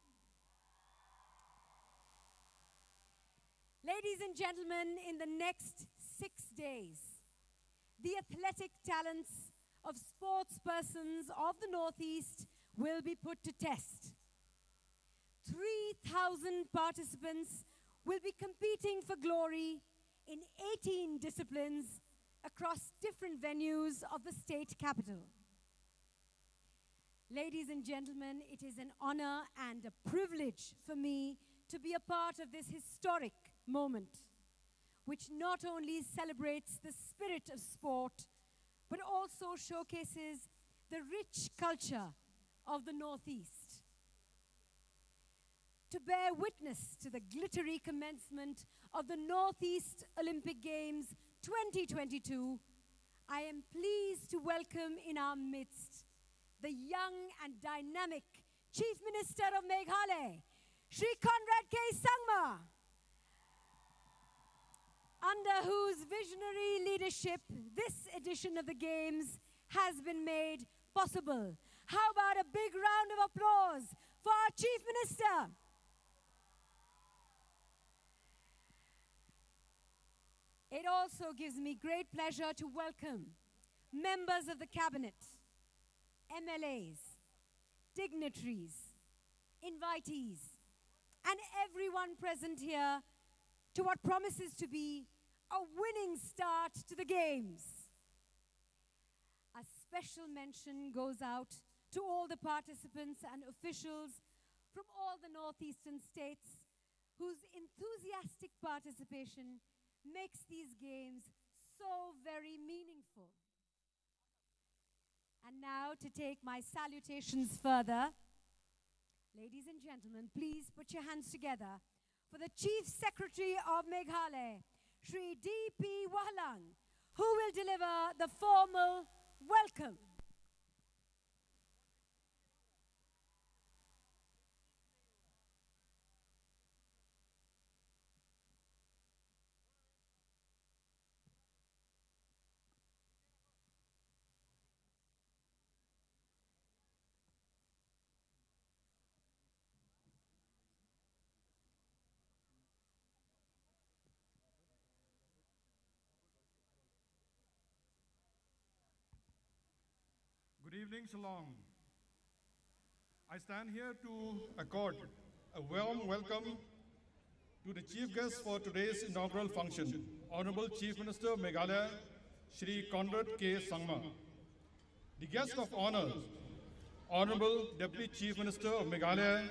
Ladies and gentlemen, in the next 6 days, the athletic talents of sports persons of the Northeast will be put to test. 3,000 participants will be competing for glory in 18 disciplines across different venues of the state capital. Ladies and gentlemen, it is an honor and a privilege for me to be a part of this historic moment, which not only celebrates the spirit of sport, but also showcases the rich culture of the Northeast. To bear witness to the glittery commencement of the Northeast Olympic Games 2022, I am pleased to welcome in our midst the young and dynamic Chief Minister of Meghalaya, Shri Conrad K. Sangma. under whose visionary leadership this edition of the Games has been made possible. How about a big round of applause for our Chief Minister? It also gives me great pleasure to welcome members of the Cabinet, MLAs, dignitaries, invitees, and everyone present here to what promises to be a winning start to the Games. A special mention goes out to all the participants and officials from all the Northeastern states whose enthusiastic participation makes these Games so very meaningful. And now to take my salutations further, ladies and gentlemen, please put your hands together for the Chief Secretary of Meghalaya, Shri D.P. Wahlang, who will deliver the formal welcome. Good evening, Shillong. I stand here to accord a warm welcome to the chief guest for today's inaugural function, Honorable Chief Minister of Meghalaya, Shri Conrad K. Sangma. The guest of honor, Honorable Deputy Chief Minister of Meghalaya,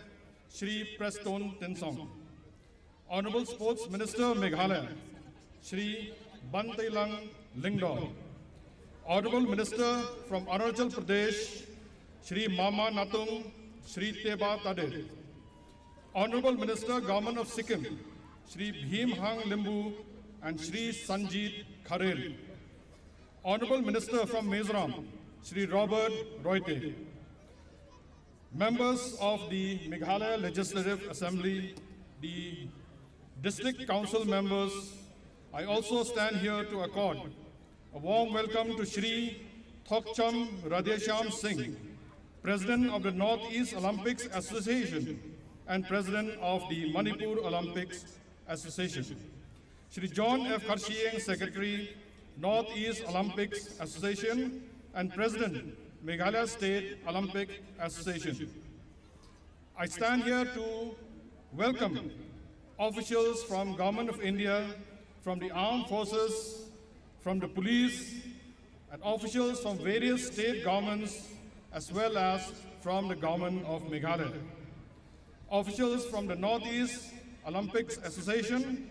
Shri Preston Tinsong. Honorable Sports Minister of Meghalaya, Shri Bantailang Lingdor. Honorable Minister from Arunachal Pradesh, Shri Mama Natung, Shri Teba Tade. Honorable Minister, Government of Sikkim, Shri Bhim Hang Limbu and Shri Sanjeet Kharel. Honorable Minister from Mizoram, Shri Robert Royte. Members of the Meghalaya Legislative Assembly, the District Council members, I also stand here to accord a warm welcome to Shri Thokcham Radhesham Singh, President of the Northeast Olympics Association and President of the Manipur Olympics Association. Shri John F. Karshieng, Secretary, Northeast Olympics Association and President, Meghalaya State Olympic Association. I stand here to welcome officials from Government of India, from the Armed Forces, from the police, and officials from various state governments, as well as from the government of Meghalaya. Officials from the Northeast Olympics Association,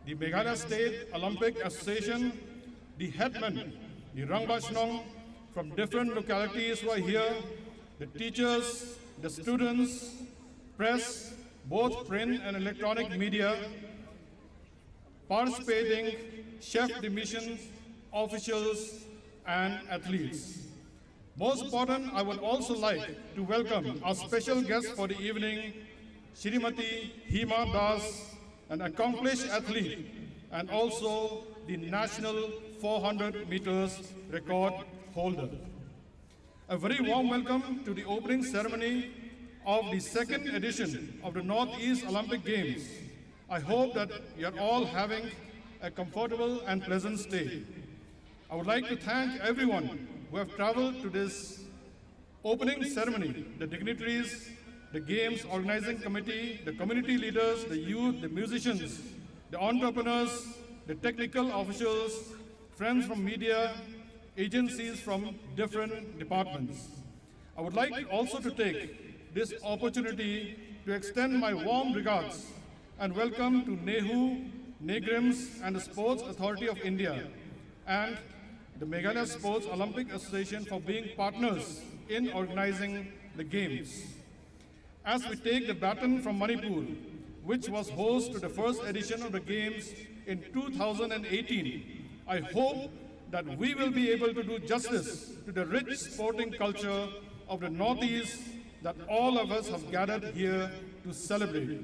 the Meghalaya State Olympic Association, the headmen, the Rangbachnong from different localities who are here, the teachers, the students, press, both print and electronic media, participating chef de mission officials and athletes. Most important, I would also like to welcome our special guest for the evening, Shrimati Hima Das, an accomplished athlete and also the national 400 meters record holder. A very warm welcome to the opening ceremony of the second edition of the Northeast Olympic Games. I hope that you're all having a comfortable and pleasant stay. I would like to thank everyone who have traveled to this opening ceremony, the dignitaries, the Games Organizing Committee, the community leaders, the youth, the musicians, the entrepreneurs, the technical officials, friends from media, agencies from different departments. I would like also to take this opportunity to extend my warm regards and welcome to NEHU, NEGRIMS, and the Sports Authority of India, and the Meghalaya Sports Olympic Association for being partners in organizing the Games. As we take the baton from Manipur, which was host to the first edition of the Games in 2018, I hope that we will be able to do justice to the rich sporting culture of the Northeast that all of us have gathered here to celebrate.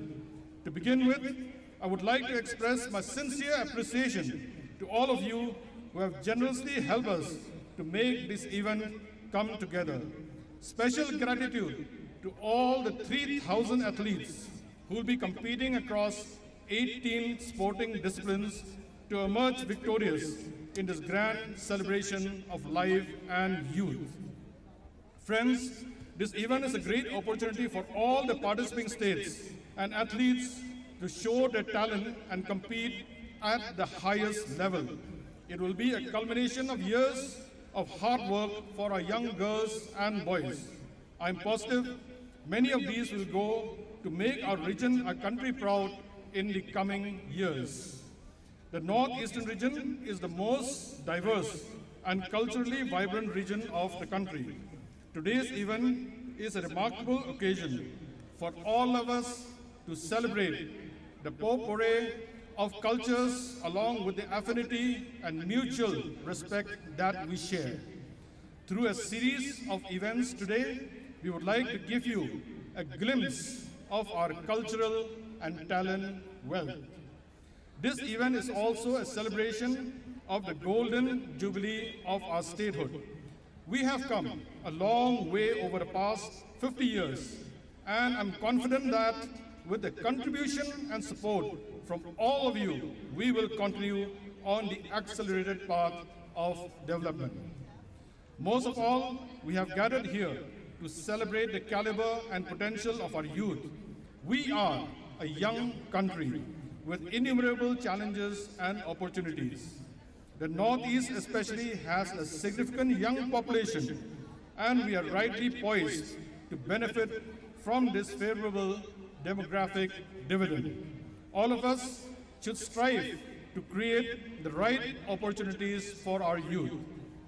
To begin with, I would like to express my sincere appreciation to all of you who have generously helped us to make this event come together. Special gratitude to all the 3,000 athletes who will be competing across 18 sporting disciplines to emerge victorious in this grand celebration of life and youth. Friends, this event is a great opportunity for all the participating states and athletes to show their talent and compete at the highest level. It will be a culmination of years of hard work for our young girls and boys. I'm positive many of these will go to make our region, our country proud in the coming years. The Northeastern region is the most diverse and culturally vibrant region of the country. Today's event is a remarkable occasion for all of us to celebrate the potpourri of cultures along with the affinity and mutual respect that we share. Through a series of events today, we would like to give you a glimpse of our cultural and talent wealth. This event is also a celebration of the golden jubilee of our statehood. We have come a long way over the past 50 years, and I'm confident that with the contribution and support from all of you, we will continue on the accelerated path of development. Most of all, we have gathered here to celebrate the caliber and potential of our youth. We are a young country with innumerable challenges and opportunities. The Northeast especially has a significant young population, and we are rightly poised to benefit from this favorable demographic dividend. All of us should strive to create the right opportunities for our youth.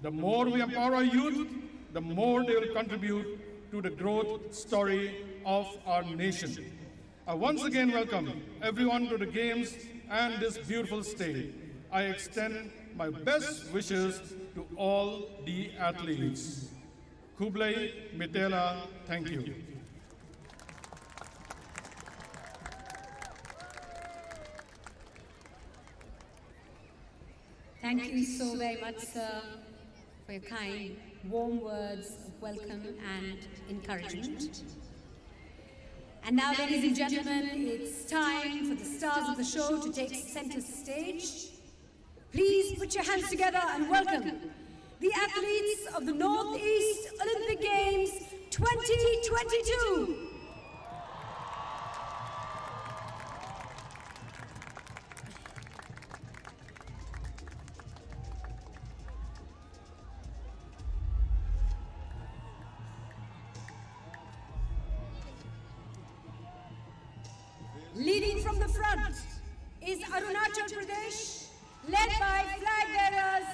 The more we empower our youth, the more they will contribute to the growth story of our nation. I once again welcome everyone to the Games and this beautiful state. I extend my best wishes to all the athletes. Kublai Mitela, thank you. Thank you so very much, sir, for your kind, warm words of welcome and encouragement. And now, ladies and gentlemen, it's time for the stars of the show to take center stage. Please put your hands together and welcome the athletes of the Northeast Olympic Games 2022. Leading from the front is Arunachal Pradesh, led by flag bearers,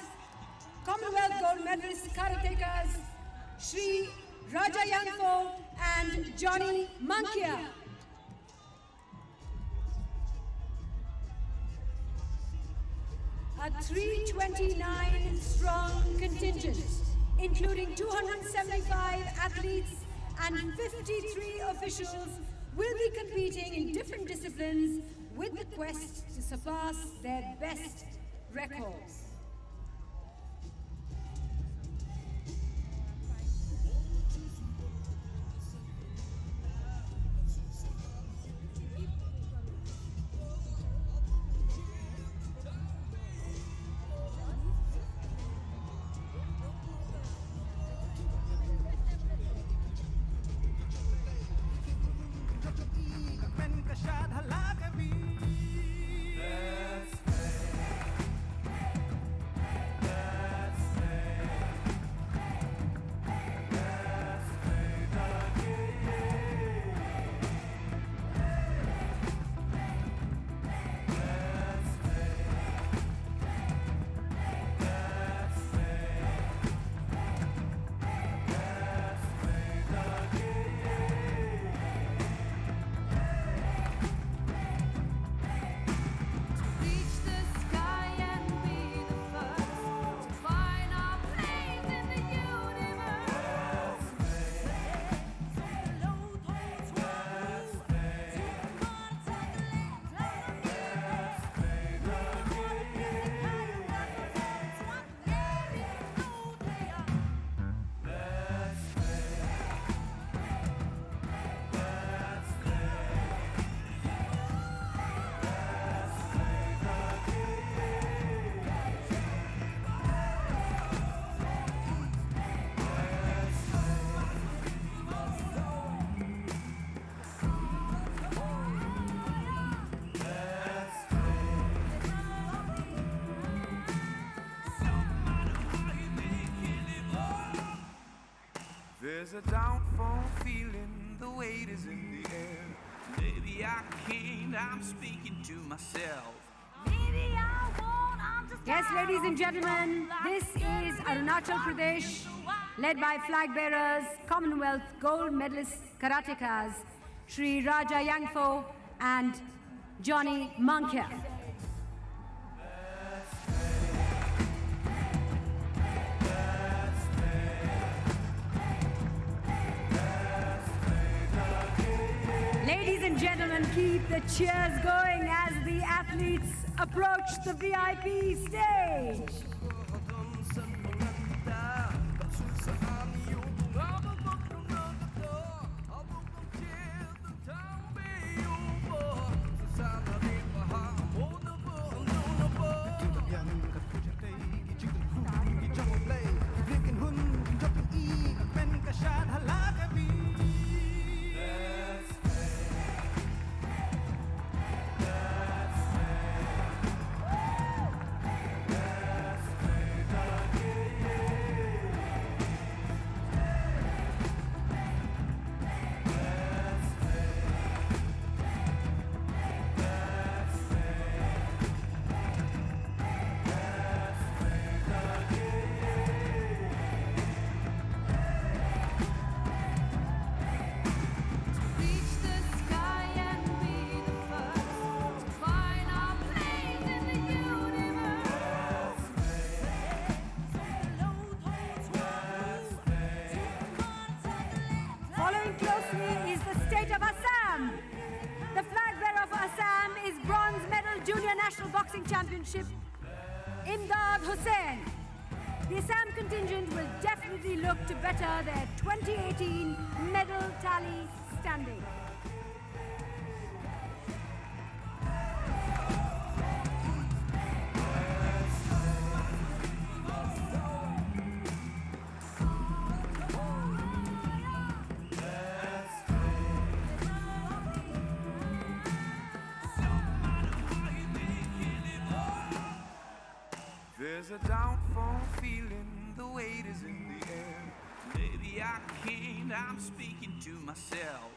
Commonwealth gold medalist karatekas, Shri Raja Yangfo and Johnny Mankia. A 329 strong contingent, including 275 athletes and 53 officials, will be competing in different disciplines with the quest to surpass their best records. There's a downfall feeling, the weight is in the air. Maybe I can't, I'm speaking to myself. Maybe I won't, I'm just Yes, tired ladies and of gentlemen, this is Arunachal Pradesh, led by flag bearers, Commonwealth gold medalist karatekas, Sri Raja Yangfo and Johnny Mankia. Ladies and gentlemen, keep the cheers going as the athletes approach the VIP stage. Following closely is the state of Assam. The flag bearer for Assam is bronze medal junior national boxing championship, Imdad Hussain. The Assam contingent will definitely look to better their 2018 medal tally standing. There's a downfall feeling, the weight is in the air. Maybe I can't, I'm speaking to myself.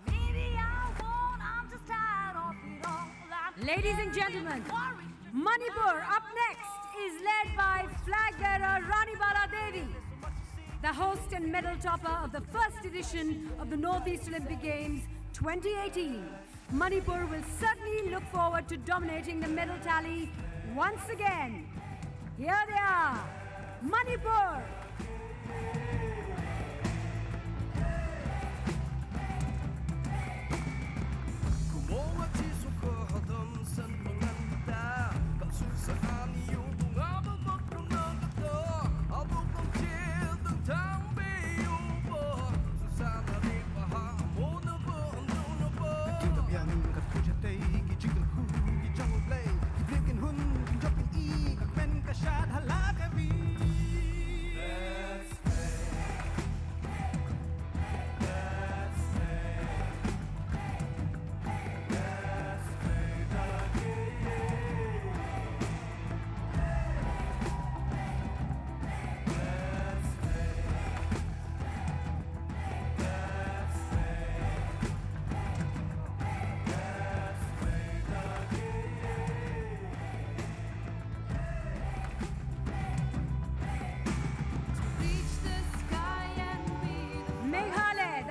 Maybe I won't, I'm just tired of it all. Ladies and gentlemen, Manipur up next is led by flag bearer Rani Bala Devi, the host and medal topper of the first edition of the Northeast Olympic Games 2018. Manipur will certainly look forward to dominating the medal tally once again. Here they are, Manipur.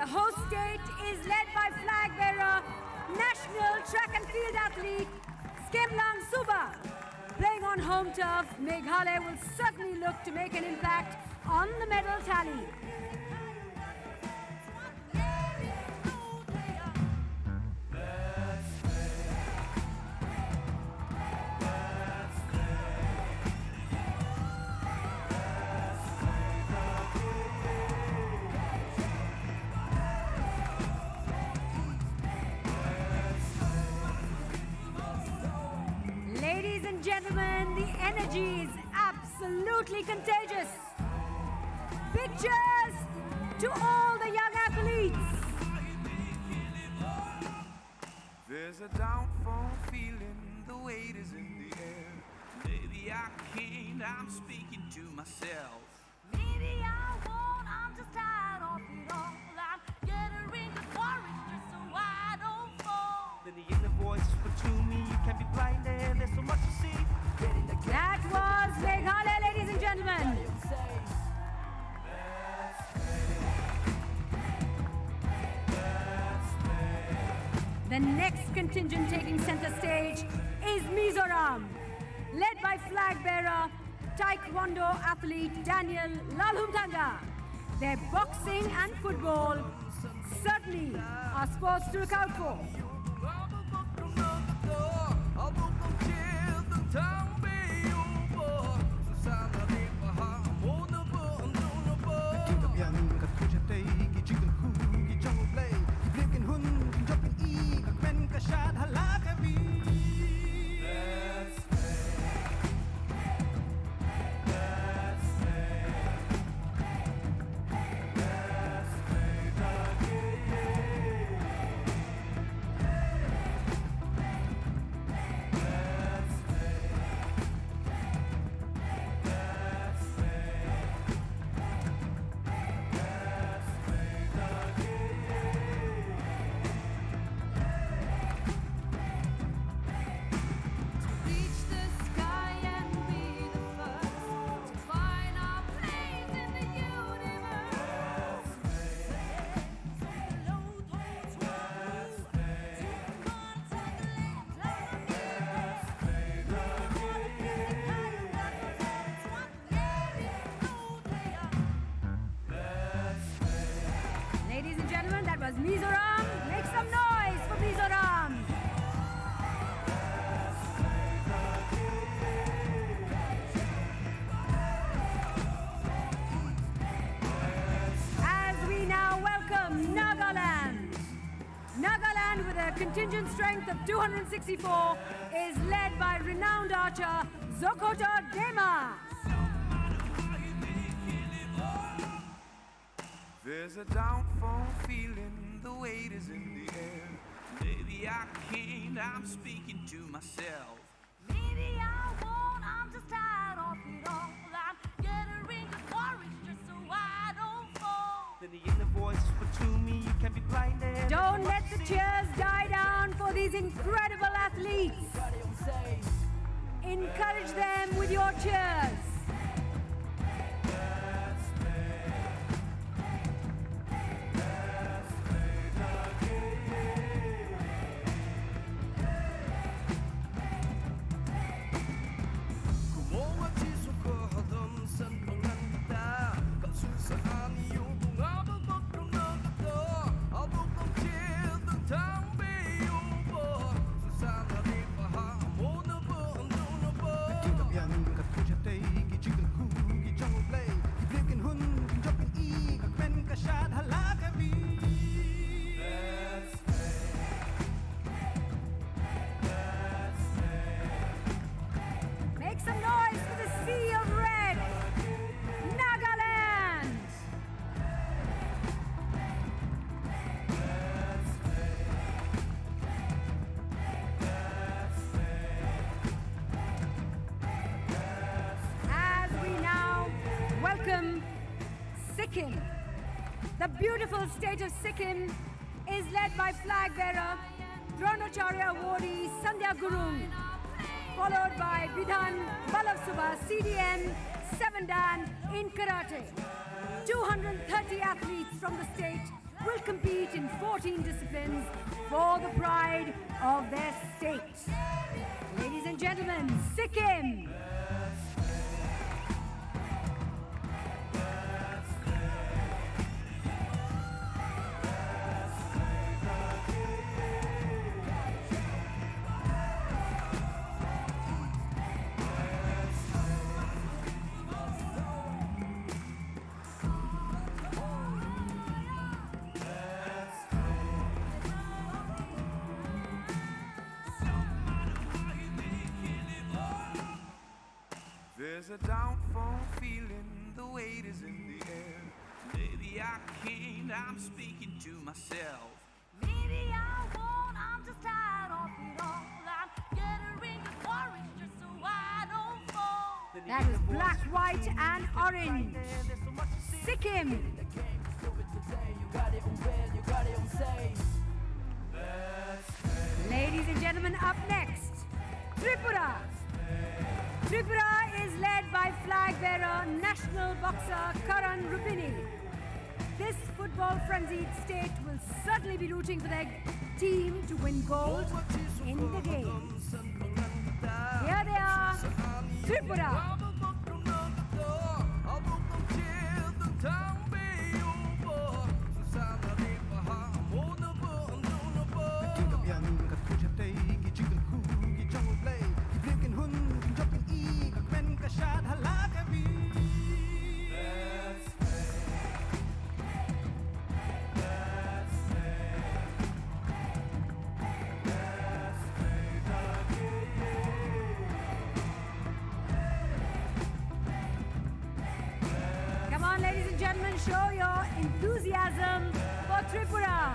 The host state is led by flag bearer, national track and field athlete, Skimlang Suba. Playing on home turf, Meghalaya will certainly look to make an impact on the medal tally. Ladies and gentlemen, the energy is absolutely contagious. Big cheers to all the young athletes. There's a downfall feeling, the weight is in the air. Maybe I can't, I'm speaking to myself. Maybe I won't, I'm just tired of it can be blinded. There's so much to see. That was Meghalaya, ladies and gentlemen. The next contingent taking center stage is Mizoram, led by flag bearer, Taekwondo athlete Daniel Lalhumthanga. Their boxing and football certainly are sports to look out for. Ladies and gentlemen, that was Mizoram. Make some noise for Mizoram. As we now welcome Nagaland. Nagaland, with a contingent strength of 264, is led by renowned archer Zokota Dema. There's a downfall feeling, the weight is in the air. Maybe I can't, I'm speaking to myself. Maybe I won't, I'm just tired of it all. I'm gathering the courage just so I don't fall. Then the inner voice whisper to me, you can be blinded. Don't let the cheers die down for these incredible athletes. Encourage them with your cheers. Make some noise for the Sea of Red, Nagaland! As we now welcome Sikkim. The beautiful state of Sikkim is led by flag bearer, Dronacharya awardee Sandhya Gurung, followed by Bidhan Balavsubha CDN 7 Dan in karate. 230 athletes from the state will compete in 14 disciplines for the pride of their state. Ladies and gentlemen, Sikkim. There's a downfall feeling, the weight is in the air. Maybe I can't, I'm speaking to myself. Maybe I won't, I'm just tired of it all. I'm gathering the courage just so I don't fall. That is black, white, and orange. Sikkim. Ladies and gentlemen, up next, Tripura. Tripura is led by flag bearer, national boxer Karan Rupini. This football frenzied state will certainly be rooting for their team to win gold in the games. Here they are, Tripura. Come on, ladies and gentlemen, show your enthusiasm for Tripura.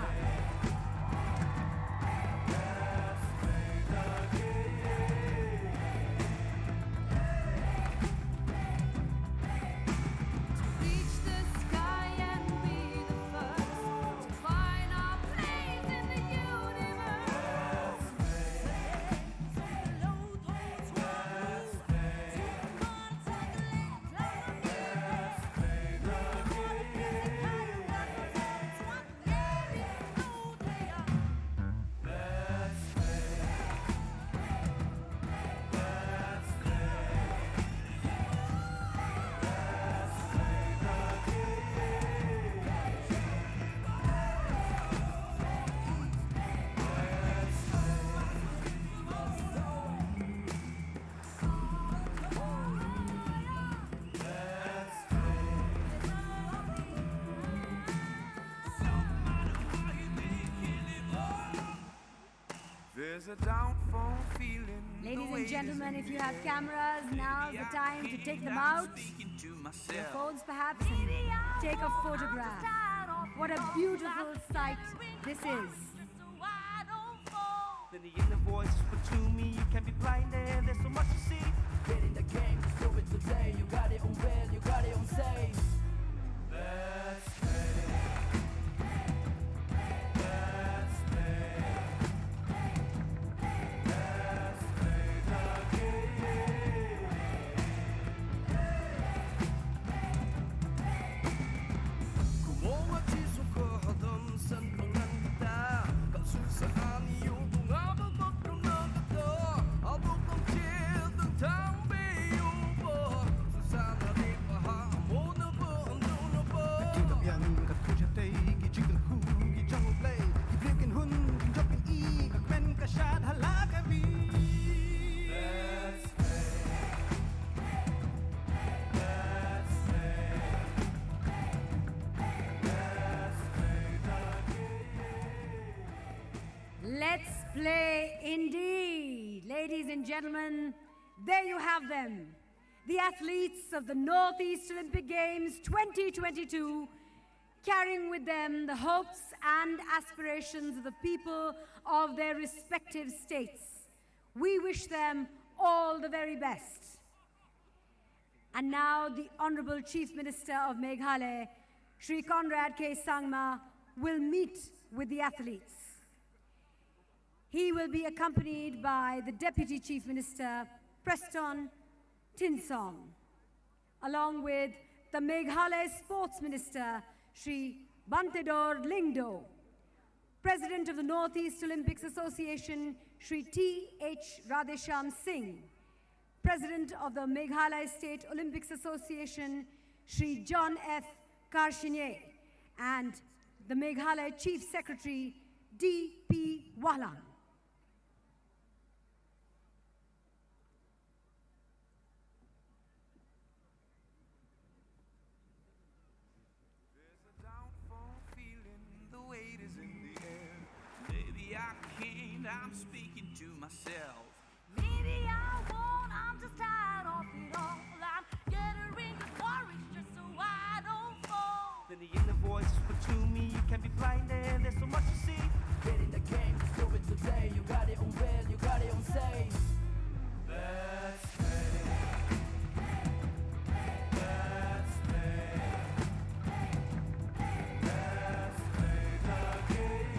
There's a downfall feeling. Ladies and gentlemen, if you have cameras, now's the time to take them out. Your phones perhaps, and take a photograph. What a beautiful sight this is. Then the inner voice whisper to me, you can't be blinded, there's so much to see. Get in the game, do it today. You got it on will, you got it on safe. Let's play. Let's play. Let's play the game. Kumawa chiso kahadam san panganta. Kasusan yung bunga bagong nagata. Abog ang chill ng tambi yung ba. Susana di paha mo na ba ando na ba. Yan kat kujatay gijigal ku gijang play giblikin hun gijopin I kakmen kashad halakabi. Let's play. Let's play. Let's play the game. Let's play indeed. Ladies and gentlemen, there you have them. The athletes of the Northeast Olympic Games 2022, carrying with them the hopes and aspirations of the people of their respective states. We wish them all the very best. And now the Honorable Chief Minister of Meghalaya, Shri Conrad K. Sangma, will meet with the athletes. He will be accompanied by the Deputy Chief Minister, Preston Tinsong, along with the Meghalaya Sports Minister, Shri Bantedor Lingdo, President of the Northeast Olympics Association, Shri T.H. Radhesham Singh, President of the Meghalaya State Olympics Association, Shri John F. Karshinye, and the Meghalaya Chief Secretary, D.P. Wahlan. There's a downfall feeling, the weight is in the air. Maybe I can't, I'm speaking to myself. Maybe I won't, I'm just tired of it all. I'm gathering the courage just so I don't fall. Then the inner voice whisper to me, you can't be blinded, there's so much to see. Get in the game, do it today. You got it on will, you got it on safe. Let's play. Let's play. Let's play the game.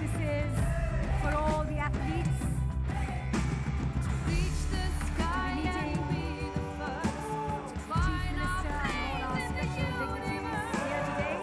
this is for all the athletes. Reach the sky and Meeting be the first to Chief find our Minister and all our place in the special dignitaries here today.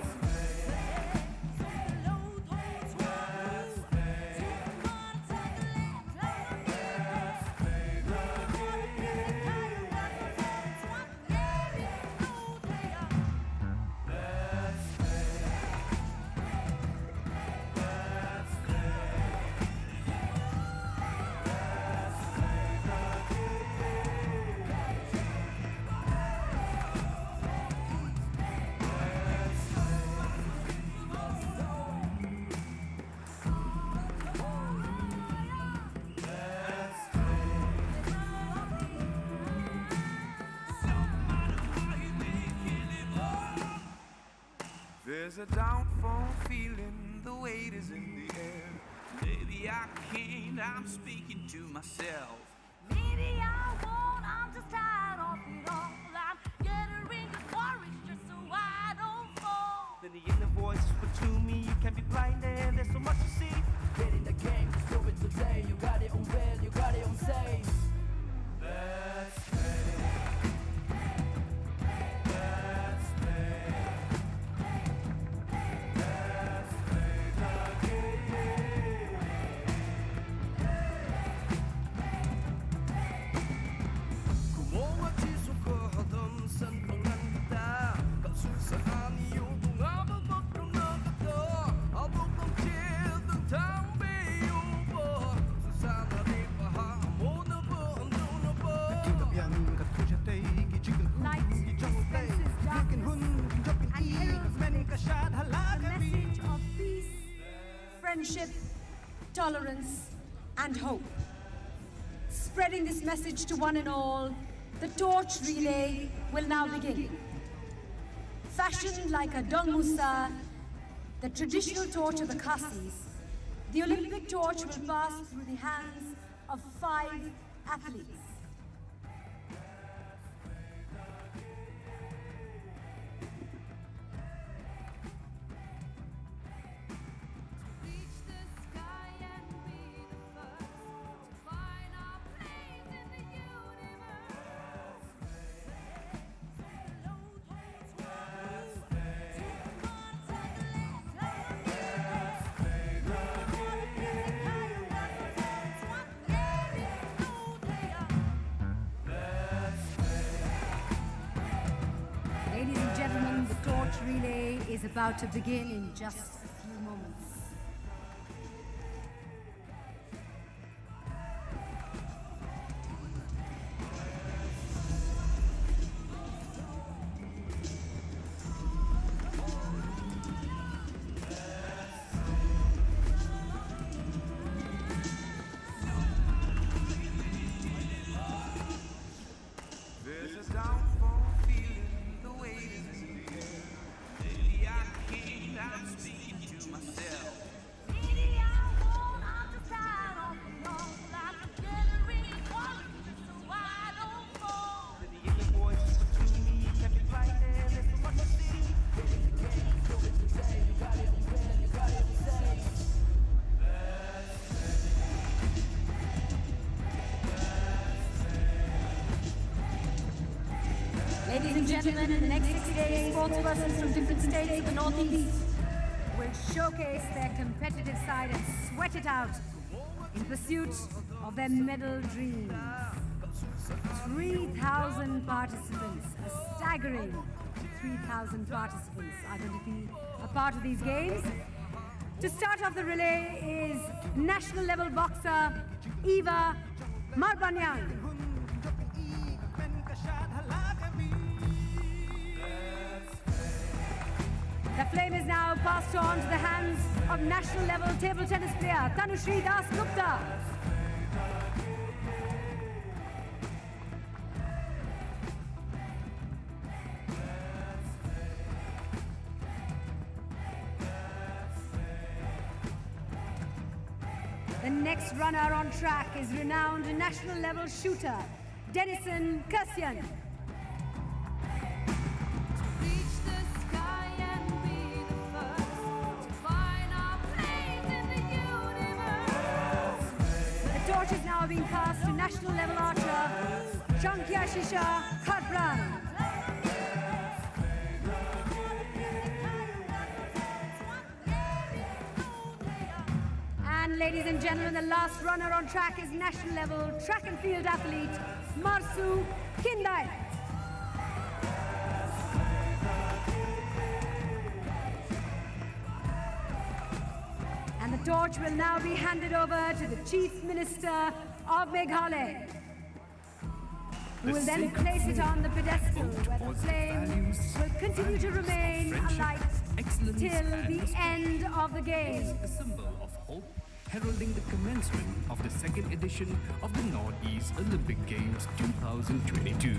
There's a downfall feeling, the weight is in the air. Maybe I can't, I'm speaking to myself. Maybe I won't, I'm just tired of it all. I'm gathering the courage just so I don't fall. Then the inner voice whisper to me, you can't be blinded, there's so much to see. Get in the game, just do it today. You got it on will, you got it on say. Let's play. Let's play. Let's play the game. Kumawa chiso ko hadam san pangan kita. Kasusa niyo bunga babak na kata. Abok ng chill ng tambayo ba. Susana di paha mo na ba ando na ba. Light dispenses darkness and heralds the message of peace, friendship, tolerance, and hope. Spreading this message to one and all, the torch relay will now begin. Fashioned like a Dongmusa, the traditional torch of the Khasis, the Olympic torch will pass through the hands of 5 athletes. Reach the sky and be the first to find our place in the universe. Ladies and gentlemen, the torch relay is about to begin in just a few moments. There's a downfall feeling, the weight is in the air. Maybe I can't, I'm speaking to myself. Maybe I won't, I'm just tired of it all. I'm gathering courage just so I don't fall. Then the inner voice whisper to me, you can't be blinded, there's so much to see. Ladies and gentlemen, in the next 60 days, sportspersons from different states of the Northeast will showcase their competitive side and sweat it out in pursuit of their medal dreams. 3,000 participants, a staggering 3,000 participants are going to be a part of these games. To start off the relay is national level boxer Eva Marbanyang. The flame is now passed on to the hands of national level table tennis player Tanushri Das Gupta. The next runner on track is renowned national level shooter Denison Kassian. Reach the sky and be the first to find our place in the universe. now being passed to national level archer Shisha Khatran. And ladies and gentlemen, the last runner on track is national level track and field athlete Marsu Kindai. And the torch will now be handed over to the Chief Minister of Meghalaya, who will then place it on the pedestal where the flame will continue to remain alight till the end of the game. A symbol of hope, heralding the commencement of the second edition of the Northeast Olympic Games 2022.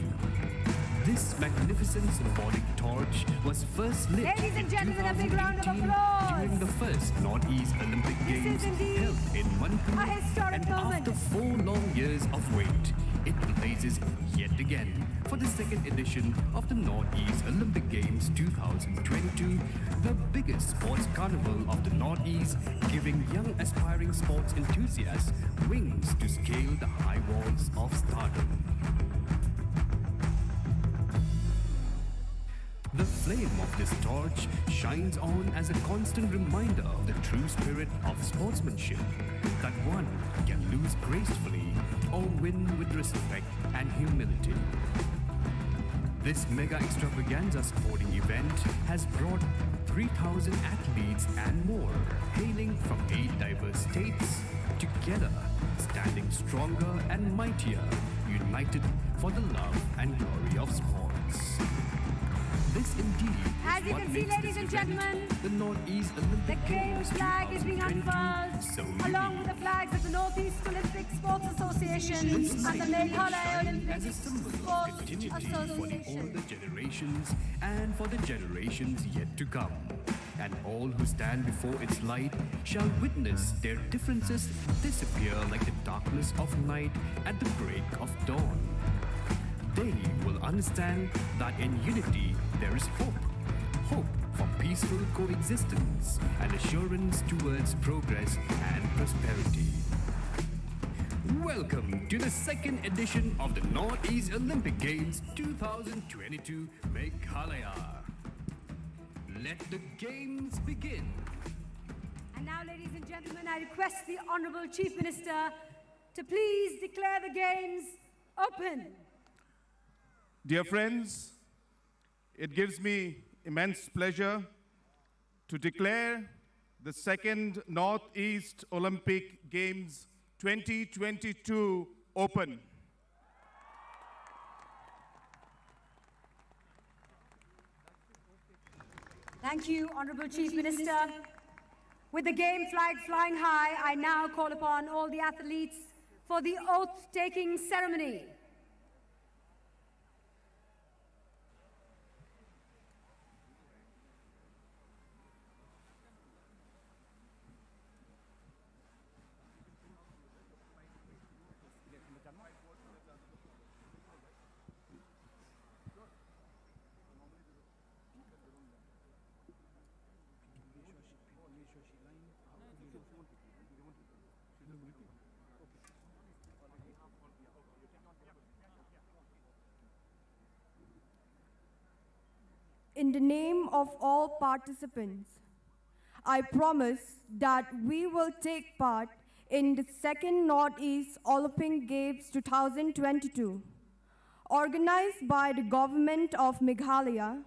This magnificent symbolic torch was first lit Ladies and gentlemen, a big round of 2018 applause. during the first Northeast Olympic This Games is indeed held in Manipur, a historic and moment. after 4 long years of wait, it blazes yet again for the second edition of the Northeast Olympic Games 2022, the biggest sports carnival of the Northeast, giving young aspiring sports enthusiasts wings to scale the high walls of stardom. The flame of this torch shines on as a constant reminder of the true spirit of sportsmanship, that one can lose gracefully or win with respect and humility. This mega extravaganza sporting event has brought 3,000 athletes and more, hailing from 8 diverse states, together, standing stronger and mightier, united for the love and glory of sports. This indeed As is you what can see, makes ladies this and event gentlemen, the Northeast Olympic the Games Games flag is being 2022 unfurled so along unique. with the flags of the Northeast Olympic Sports Association and the Meghalaya Olympic As a symbol of Sports continuity for the Association. older generations and for the generations yet to come. And all who stand before its light shall witness their differences disappear like the darkness of night at the break of dawn. They will understand that in unity there is hope. Hope for peaceful coexistence and assurance towards progress and prosperity. Welcome to the second edition of the Northeast Olympic Games 2022 Meghalaya. Let the games begin. And now, ladies and gentlemen, I request the Honorable Chief Minister to please declare the Games open. Dear friends, it gives me immense pleasure to declare the second Northeast Olympic Games 2022 open. Thank you, Honorable Chief Minister. With the game flag flying high, I now call upon all the athletes for the oath-taking ceremony. In the name of all participants, I promise that we will take part in the second Northeast Olympic Games 2022, organized by the Government of Meghalaya,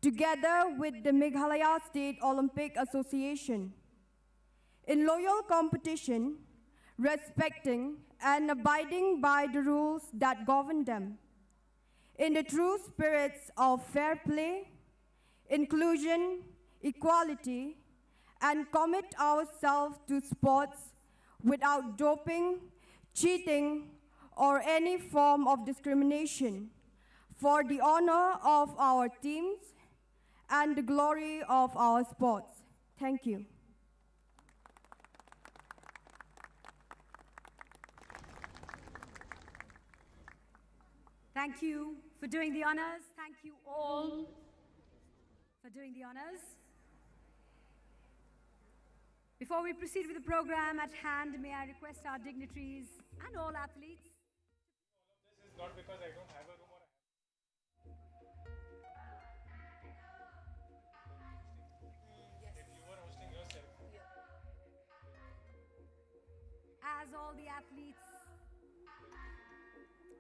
together with the Meghalaya State Olympic Association, in loyal competition, respecting and abiding by the rules that govern them, in the true spirits of fair play, inclusion, equality, and commit ourselves to sports without doping, cheating, or any form of discrimination, for the honor of our teams and the glory of our sports. Thank you. Thank you for doing the honors. Thank you all for doing the honors. Before we proceed with the program at hand, may I request our dignitaries and all athletes. This is not because I don't have a room or if you were hosting yourself. As all the athletes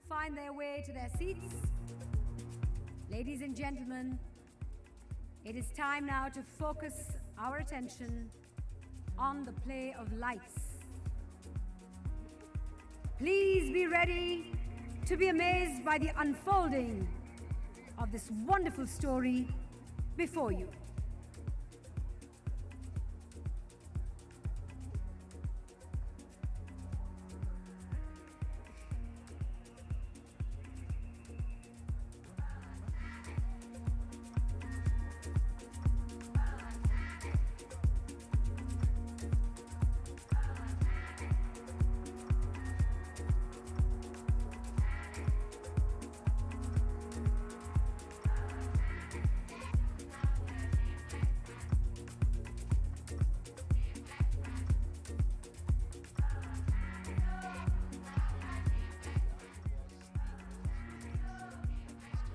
find their way to their seats, ladies and gentlemen, it is time now to focus our attention on the play of lights. Please be ready to be amazed by the unfolding of this wonderful story before you.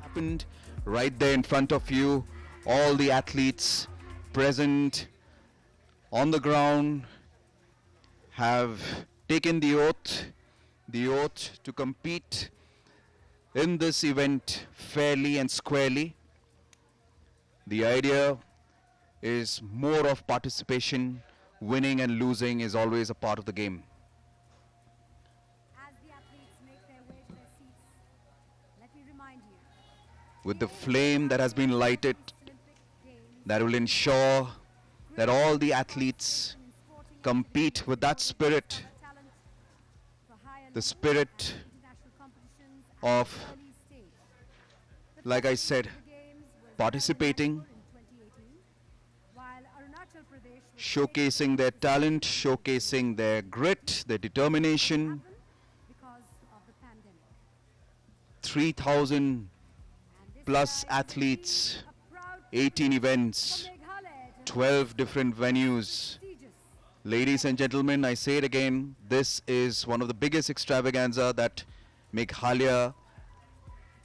Happened right there in front of you. All the athletes present on the ground have taken the oath to compete in this event fairly and squarely. The idea is more of participation. Winning and losing is always a part of the game. As the athletes make their way to their seats, let me remind you, With the flame that has been lighted, that will ensure that all the athletes compete with that spirit, the spirit of, like I said, participating, showcasing their talent, showcasing their grit, their determination. 3,000 plus athletes, 18 events, 12 different venues. Ladies and gentlemen, I say it again, this is one of the biggest extravaganza that Meghalaya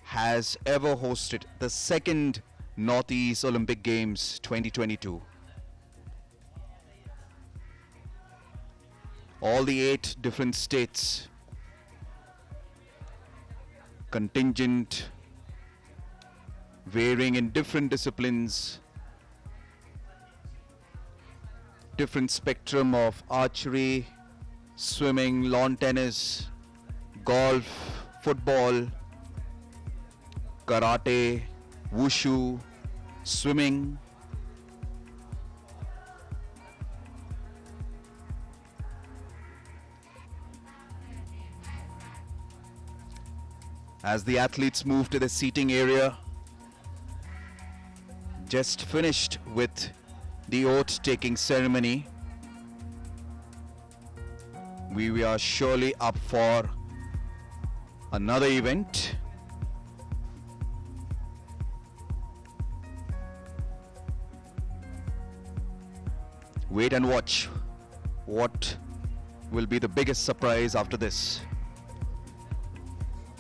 has ever hosted, the second Northeast Olympic Games 2022. All the 8 different states, contingent, varying in different disciplines, different spectrum of archery, swimming, lawn tennis, golf, football, karate, wushu, swimming. As the athletes move to the seating area, just finished with the oath-taking ceremony. We are surely up for another event. Wait and watch what will be the biggest surprise after this.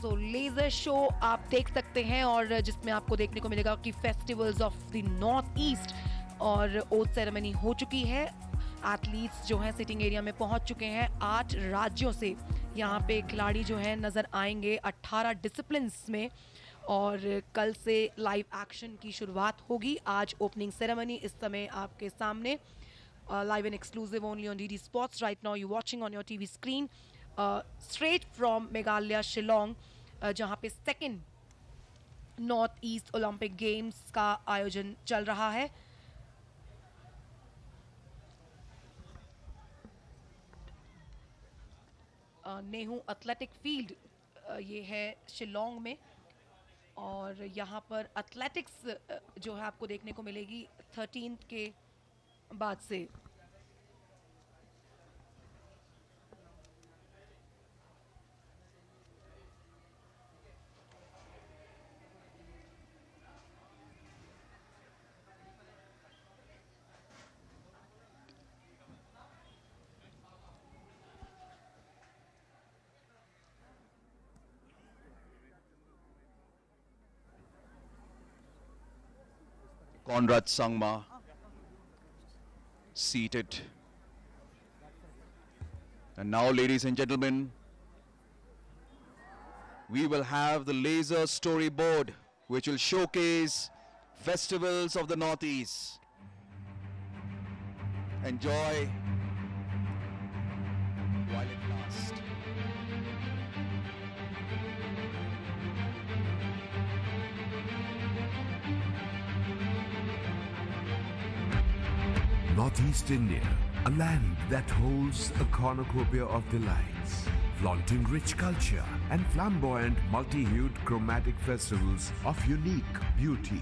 तो laser show आप देख सकते हैं और जिसमें आपको देखने को मिलेगा कि festivals of the north east और ओथ सेरेमनी हो चुकी है। एथलीट्स जो हैं सिटिंग एरिया में पहुंच चुके हैं। 8 राज्यों से यहाँ पे खिलाड़ी जो हैं नज़र आएंगे 18 डिसिप्लिन्स में और कल से लाइव एक्शन की शुरुआत होगी। आज ओपनिंग सेरेमनी इस समय आपके सामने live and exclusive only on DD Sports. Right now you're watching on your TV screen straight from Meghalaya Shillong, जहाँ पे second north east Olympic games का आयोजन चल रहा है। नेहरू एथलेटिक फील्ड ये है शिलोंग में और यहाँ पर एथलेटिक्स जो है आपको देखने को मिलेगी 13th के बाद से। Conrad Sangma seated. And now, ladies and gentlemen, we will have the laser storyboard which will showcase festivals of the Northeast. Enjoy while it lasts. Northeast India, a land that holds a cornucopia of delights, flaunting rich culture and flamboyant, multi-hued chromatic festivals of unique beauty.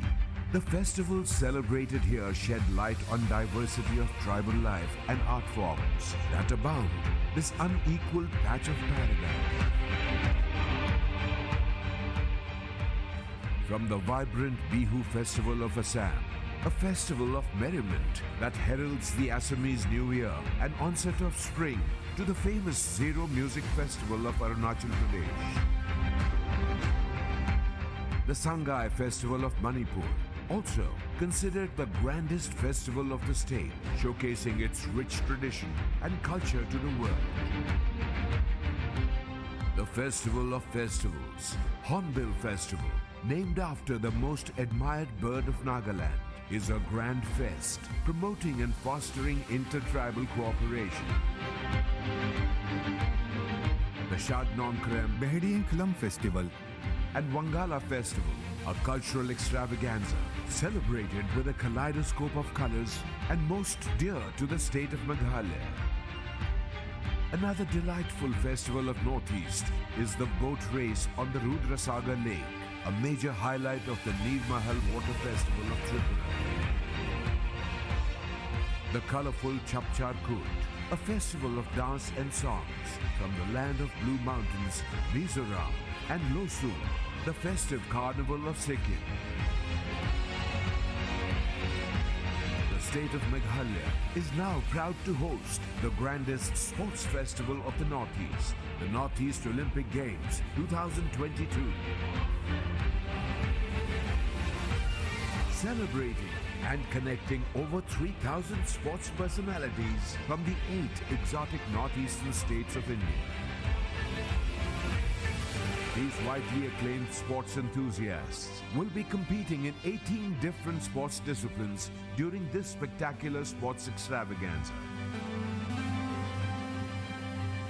The festivals celebrated here shed light on diversity of tribal life and art forms that abound this unequaled patch of paradise. From the vibrant Bihu Festival of Assam, a festival of merriment that heralds the Assamese New Year and onset of spring, to the famous Zero Music Festival of Arunachal Pradesh. The Sangai Festival of Manipur, also considered the grandest festival of the state, showcasing its rich tradition and culture to the world. The Festival of Festivals, Hornbill Festival, named after the most admired bird of Nagaland, is a grand fest promoting and fostering intertribal cooperation. The Shadnonkrem Behedian Khulam Festival and Wangala Festival, a cultural extravaganza celebrated with a kaleidoscope of colors and most dear to the state of Meghalaya. Another delightful festival of Northeast is the boat race on the Rudrasagar Lake, a major highlight of the Neer Mahal Water Festival of Tripura. The colorful Chapchar Kut, a festival of dance and songs from the land of Blue Mountains, Mizoram, and Losu, the festive carnival of Sikkim. The state of Meghalaya is now proud to host the grandest sports festival of the Northeast, the Northeast Olympic Games 2022. Celebrating and connecting over 3,000 sports personalities from the 8 exotic northeastern states of India. These widely acclaimed sports enthusiasts will be competing in 18 different sports disciplines during this spectacular sports extravaganza.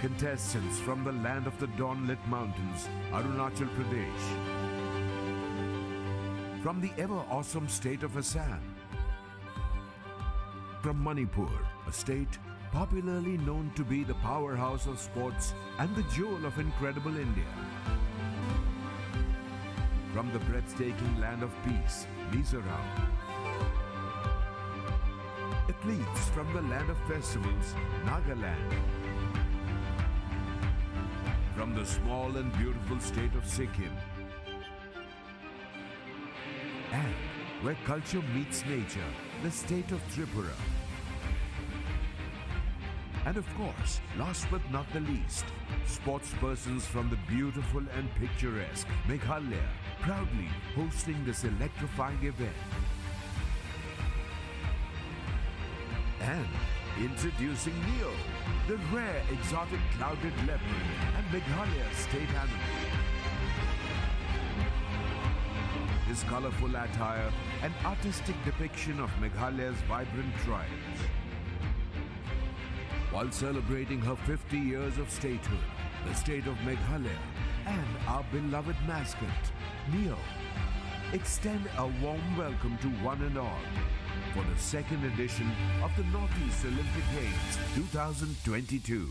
Contestants from the land of the dawn-lit mountains, Arunachal Pradesh, from the ever-awesome state of Assam, from Manipur, a state popularly known to be the powerhouse of sports and the jewel of incredible India, from the breathtaking land of peace, Mizoram, athletes from the land of festivals, Nagaland, from the small and beautiful state of Sikkim, and where culture meets nature, the state of Tripura. And of course, last but not the least, sportspersons from the beautiful and picturesque Meghalaya, proudly hosting this electrifying event. And introducing Neo, the rare exotic clouded leopard and Meghalaya's state animal. His colorful attire and artistic depiction of Meghalaya's vibrant tribes. While celebrating her 50 years of statehood, the state of Meghalaya and our beloved mascot, Neo, extend a warm welcome to one and all for the second edition of the Northeast Olympic Games 2022.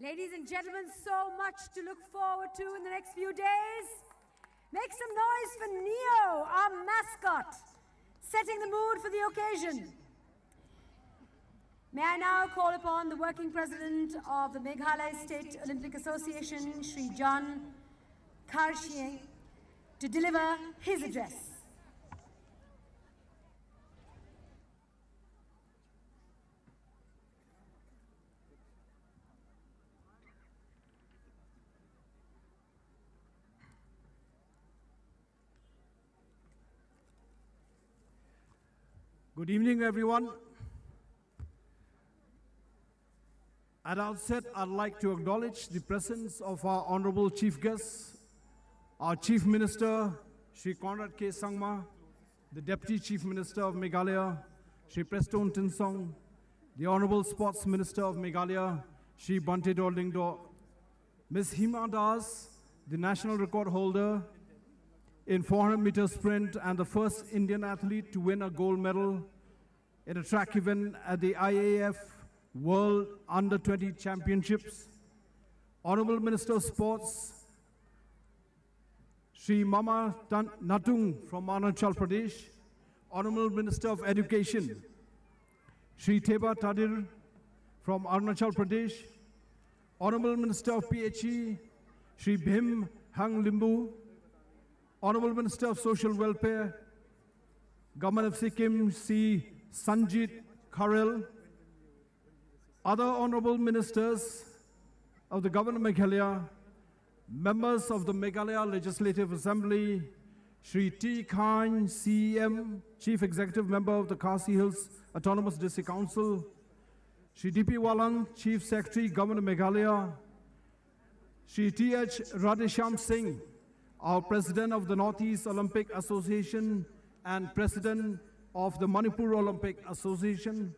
Ladies and gentlemen, so much to look forward to in the next few days. Make some noise for Neo, our mascot, setting the mood for the occasion. May I now call upon the working president of the Meghalaya State Olympic Association, Shri John Karshieng, to deliver his address. Good evening, everyone. At outset, I'd like to acknowledge the presence of our honorable chief guests, our Chief Minister, Shri Conrad K. Sangma, the Deputy Chief Minister of Meghalaya, Shri Preston Tinsong, the Honorable Sports Minister of Meghalaya, Shri Bante Lingdo, Ms. Hima Das, the national record holder in 400-meter sprint and the first Indian athlete to win a gold medal in a track event at the IAF World Under-20 Championships. Honorable Minister of Sports, Shri Mama Natung from Arunachal Pradesh. Honorable Minister of Education, Shri Teba Tadir from Arunachal Pradesh. Honorable Minister of PHE, Shri Bhim Hang Limbu. Honorable Minister of Social Welfare, Government of Sikkim, Shri Sanjit Kharel. Other honorable ministers of the Government of Meghalaya, members of the Meghalaya Legislative Assembly, Shri T. Khan, CEM, Chief Executive Member of the Khasi Hills Autonomous District Council, Shri D.P. Walang, Chief Secretary, Government of Meghalaya, Shri T.H. Radhesham Singh, our President of the Northeast Olympic Association and President of the Manipur Olympic Association,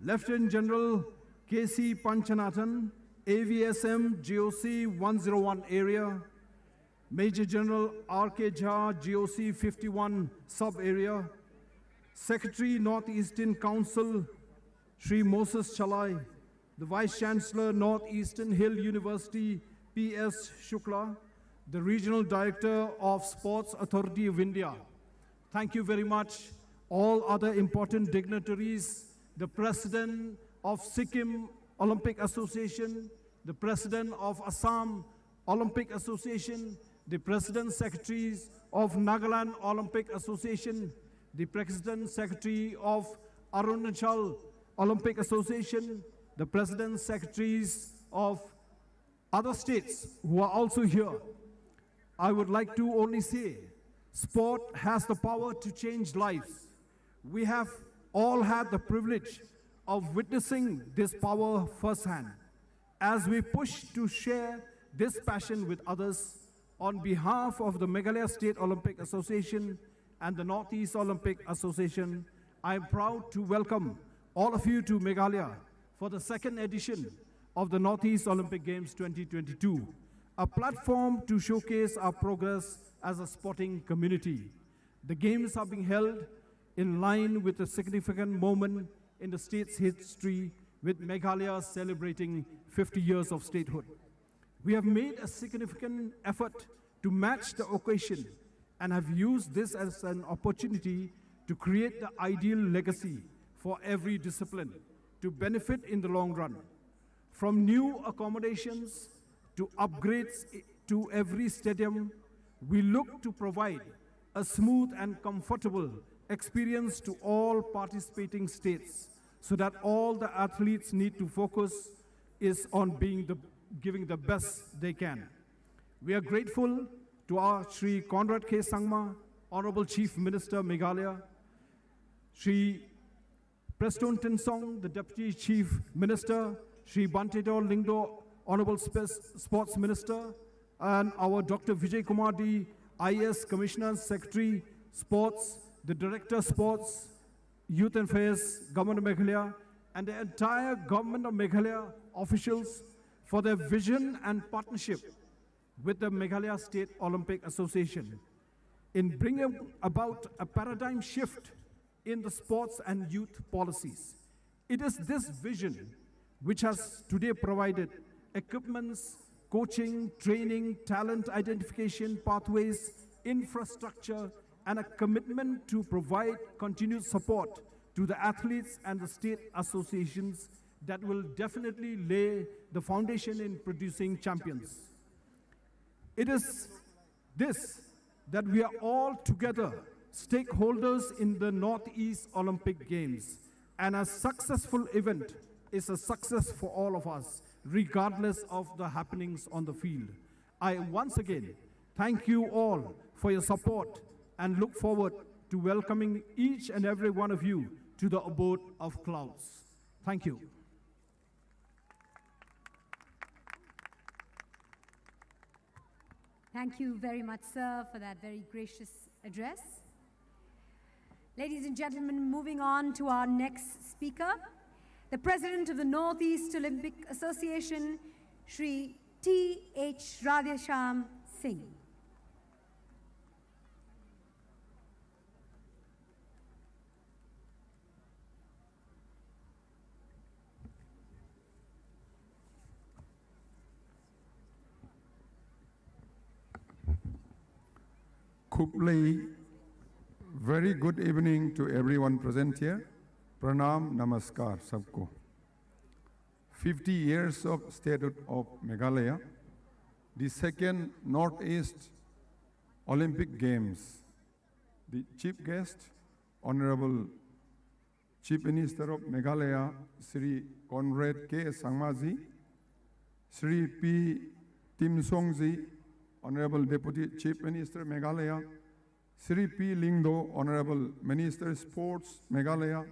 Lieutenant General K.C. Panchanathan, AVSM GOC 101 area, Major General R.K. Jha, GOC 51 sub-area, Secretary Northeastern Council, Shri Moses Chalai, the Vice Chancellor Northeastern Hill University, P.S. Shukla, the Regional Director of Sports Authority of India. Thank you very much. All other important dignitaries, the President of Sikkim Olympic Association, the President of Assam Olympic Association, the President Secretaries of Nagaland Olympic Association, the President Secretary of Arunachal Olympic Association, the President Secretaries of other states who are also here. I would like to only say, sport has the power to change lives. We have all had the privilege of witnessing this power firsthand. As we push to share this passion with others, on behalf of the Meghalaya State Olympic Association and the Northeast Olympic Association, I am proud to welcome all of you to Meghalaya for the second edition of the Northeast Olympic Games 2022, a platform to showcase our progress as a sporting community. The Games are being held in line with a significant moment in the state's history, with Meghalaya celebrating 50 years of statehood. We have made a significant effort to match the occasion and have used this as an opportunity to create the ideal legacy for every discipline to benefit in the long run. From new accommodations to upgrades to every stadium, we look to provide a smooth and comfortable experience to all participating states, so that all the athletes need to focus is on giving the best they can. We are grateful to our Shri Conrad K. Sangma, Honorable Chief Minister Meghalaya, Shri Preston Tinsong, the Deputy Chief Minister, Shri Bante Lingdo, Honorable Sports Minister, and our Dr. Vijay Kumar D, IAS Commissioner, Secretary, Sports, the Director Sports, Youth and Affairs, Government of Meghalaya, and the entire Government of Meghalaya officials for their vision and partnership with the Meghalaya State Olympic Association in bringing about a paradigm shift in the sports and youth policies. It is this vision which has today provided equipments, coaching, training, talent identification, pathways, infrastructure, and a commitment to provide continued support to the athletes and the state associations that will definitely lay the foundation in producing champions. It is this that we are all together stakeholders in the Northeast Olympic Games, and a successful event is a success for all of us, regardless of the happenings on the field. I once again thank you all for your support and look forward to welcoming each and every one of you to the abode of clouds. Thank you. Thank you very much, sir, for that very gracious address. Ladies and gentlemen, moving on to our next speaker, the President of the Northeast Olympic Association, Shri T.H. Radhesham Singh. Kuplai, very good evening to everyone present here. Pranam, namaskar, sabko. 50 years of statehood of Meghalaya, the second Northeast Olympic Games. The chief guest, Honorable Chief Minister of Meghalaya, Sri Conrad K. Sangmaji, Sri P. Tim Songji, Honorable Deputy Chief Minister Meghalaya, Sri P. Lingdo, Honorable Minister Sports Meghalaya,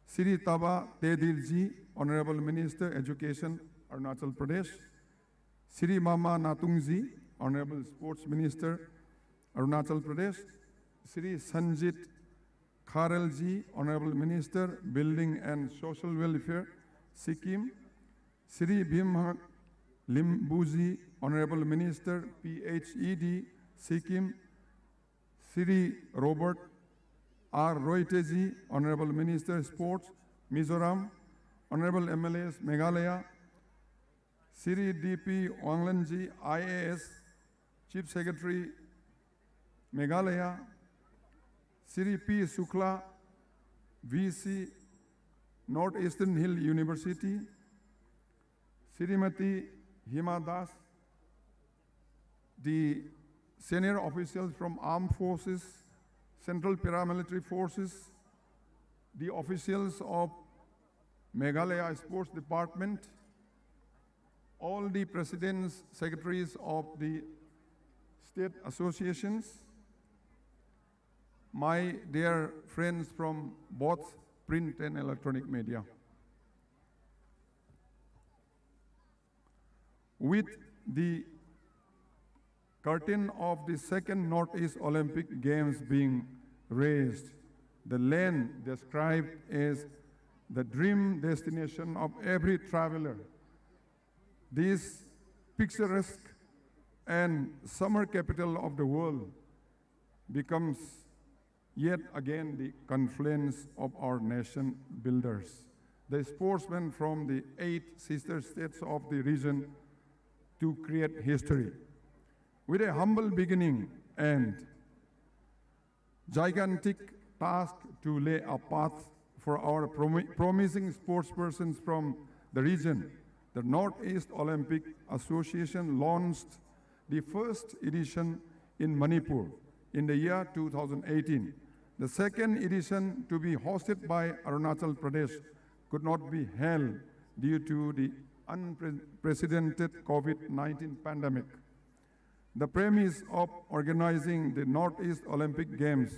Sri Taba Tedirji, Honorable Minister Education Arunachal Pradesh, Sri Mama Natungji, Honorable Sports Minister Arunachal Pradesh, Sri Sanjit Kharelji, Honorable Minister Building and Social Welfare, Sikkim, Sri Bhimha Limbuji, Honorable Minister, PHED, Sikkim, Sri Robert R. Royteji, Honorable Minister, Sports, Mizoram, Honorable MLAs, Meghalaya, Sri D.P. Wanglanji, IAS, Chief Secretary, Meghalaya, Sri P. Sukla, VC, Northeastern Hill University, Srimati Hima Das, the senior officials from Armed Forces, Central Paramilitary Forces, the officials of Meghalaya Sports Department, all the presidents, secretaries of the state associations, my dear friends from both print and electronic media. With the curtain of the second Northeast Olympic Games being raised, the land described as the dream destination of every traveler, this picturesque and summer capital of the world becomes yet again the confluence of our nation builders, the sportsmen from the 8 sister states of the region to create history. With a humble beginning and gigantic task to lay a path for our promising sportspersons from the region, the Northeast Olympic Association launched the first edition in Manipur in the year 2018. The second edition, to be hosted by Arunachal Pradesh, could not be held due to the unprecedented COVID-19 pandemic. The premise of organizing the Northeast Olympic Games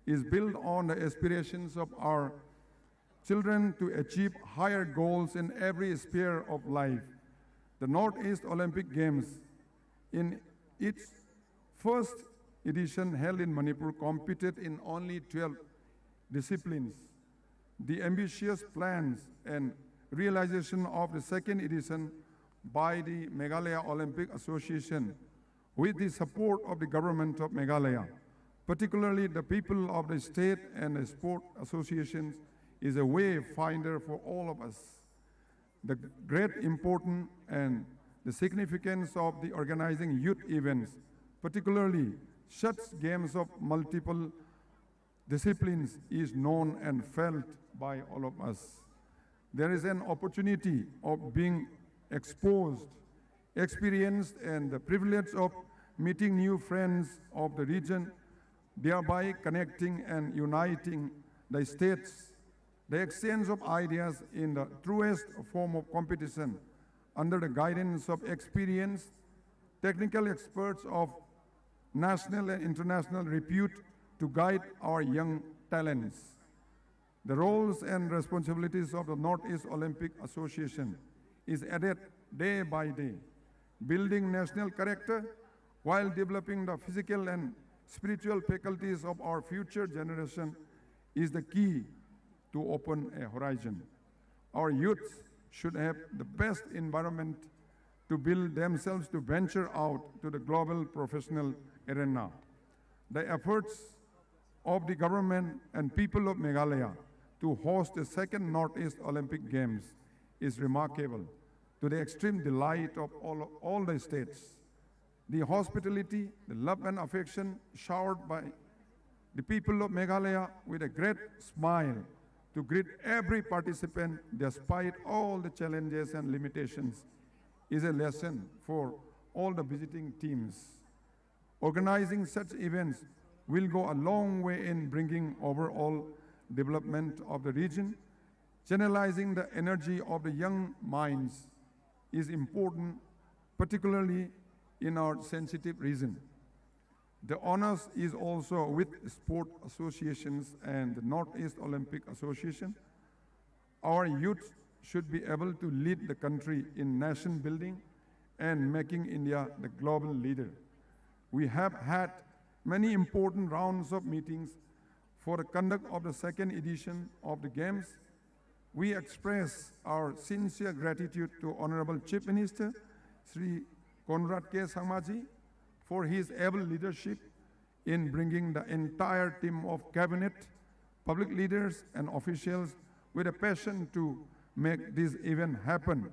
is built on the aspirations of our children to achieve higher goals in every sphere of life. The Northeast Olympic Games, in its first edition held in Manipur, competed in only 12 disciplines. The ambitious plans and realization of the second edition by the Meghalaya Olympic Association, with the support of the government of Meghalaya, particularly the people of the state and the sport associations, is a wayfinder for all of us. The great importance and the significance of the organizing youth events, particularly such games of multiple disciplines, is known and felt by all of us. There is an opportunity of being exposed, experienced, and the privilege of meeting new friends of the region, thereby connecting and uniting the states. The exchange of ideas in the truest form of competition under the guidance of experienced technical experts of national and international repute to guide our young talents. The roles and responsibilities of the Northeast Olympic Association is added day by day, building national character while developing the physical and spiritual faculties of our future generation is the key to open a horizon. Our youth should have the best environment to build themselves to venture out to the global professional arena. The efforts of the government and people of Meghalaya to host the second Northeast Olympic Games is remarkable, to the extreme delight of all the states. The hospitality, the love and affection showered by the people of Meghalaya with a great smile to greet every participant despite all the challenges and limitations is a lesson for all the visiting teams. Organizing such events will go a long way in bringing overall development of the region. Channelizing the energy of the young minds is important, particularly in our sensitive region. The honors is also with sport associations and the Northeast Olympic Association. Our youth should be able to lead the country in nation building and making India the global leader. We have had many important rounds of meetings for the conduct of the second edition of the Games. We express our sincere gratitude to Honorable Chief Minister, Sri Conrad K. Sangmaji, for his able leadership in bringing the entire team of cabinet, public leaders and officials with a passion to make this event happen.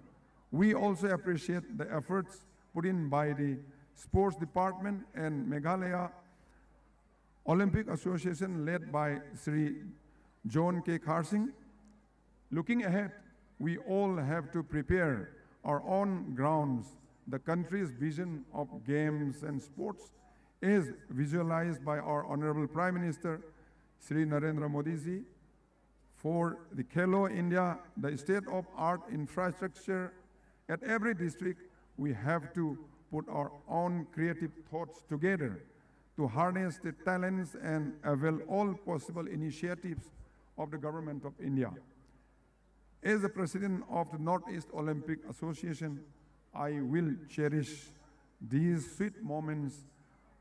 We also appreciate the efforts put in by the Sports Department and Meghalaya Olympic Association led by Sri John K. Karsing. Looking ahead, we all have to prepare our own grounds. The country's vision of games and sports is visualized by our Honorable Prime Minister, Sri Narendra Modi ji. For the Khelo India, the state-of-art infrastructure at every district, we have to put our own creative thoughts together to harness the talents and avail all possible initiatives of the Government of India. As the President of the Northeast Olympic Association, I will cherish these sweet moments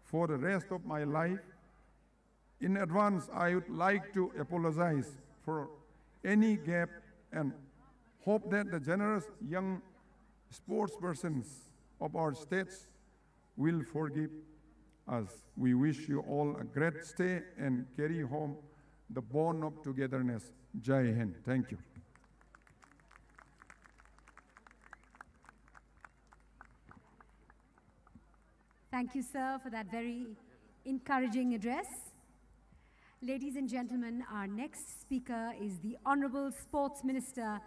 for the rest of my life. In advance, I would like to apologize for any gap and hope that the generous young sportspersons of our states will forgive us. We wish you all a great stay and carry home the bond of togetherness. Jai Hind. Thank you. Thank you, sir, for that very encouraging address. Ladies and gentlemen, our next speaker is the Honorable Sports Minister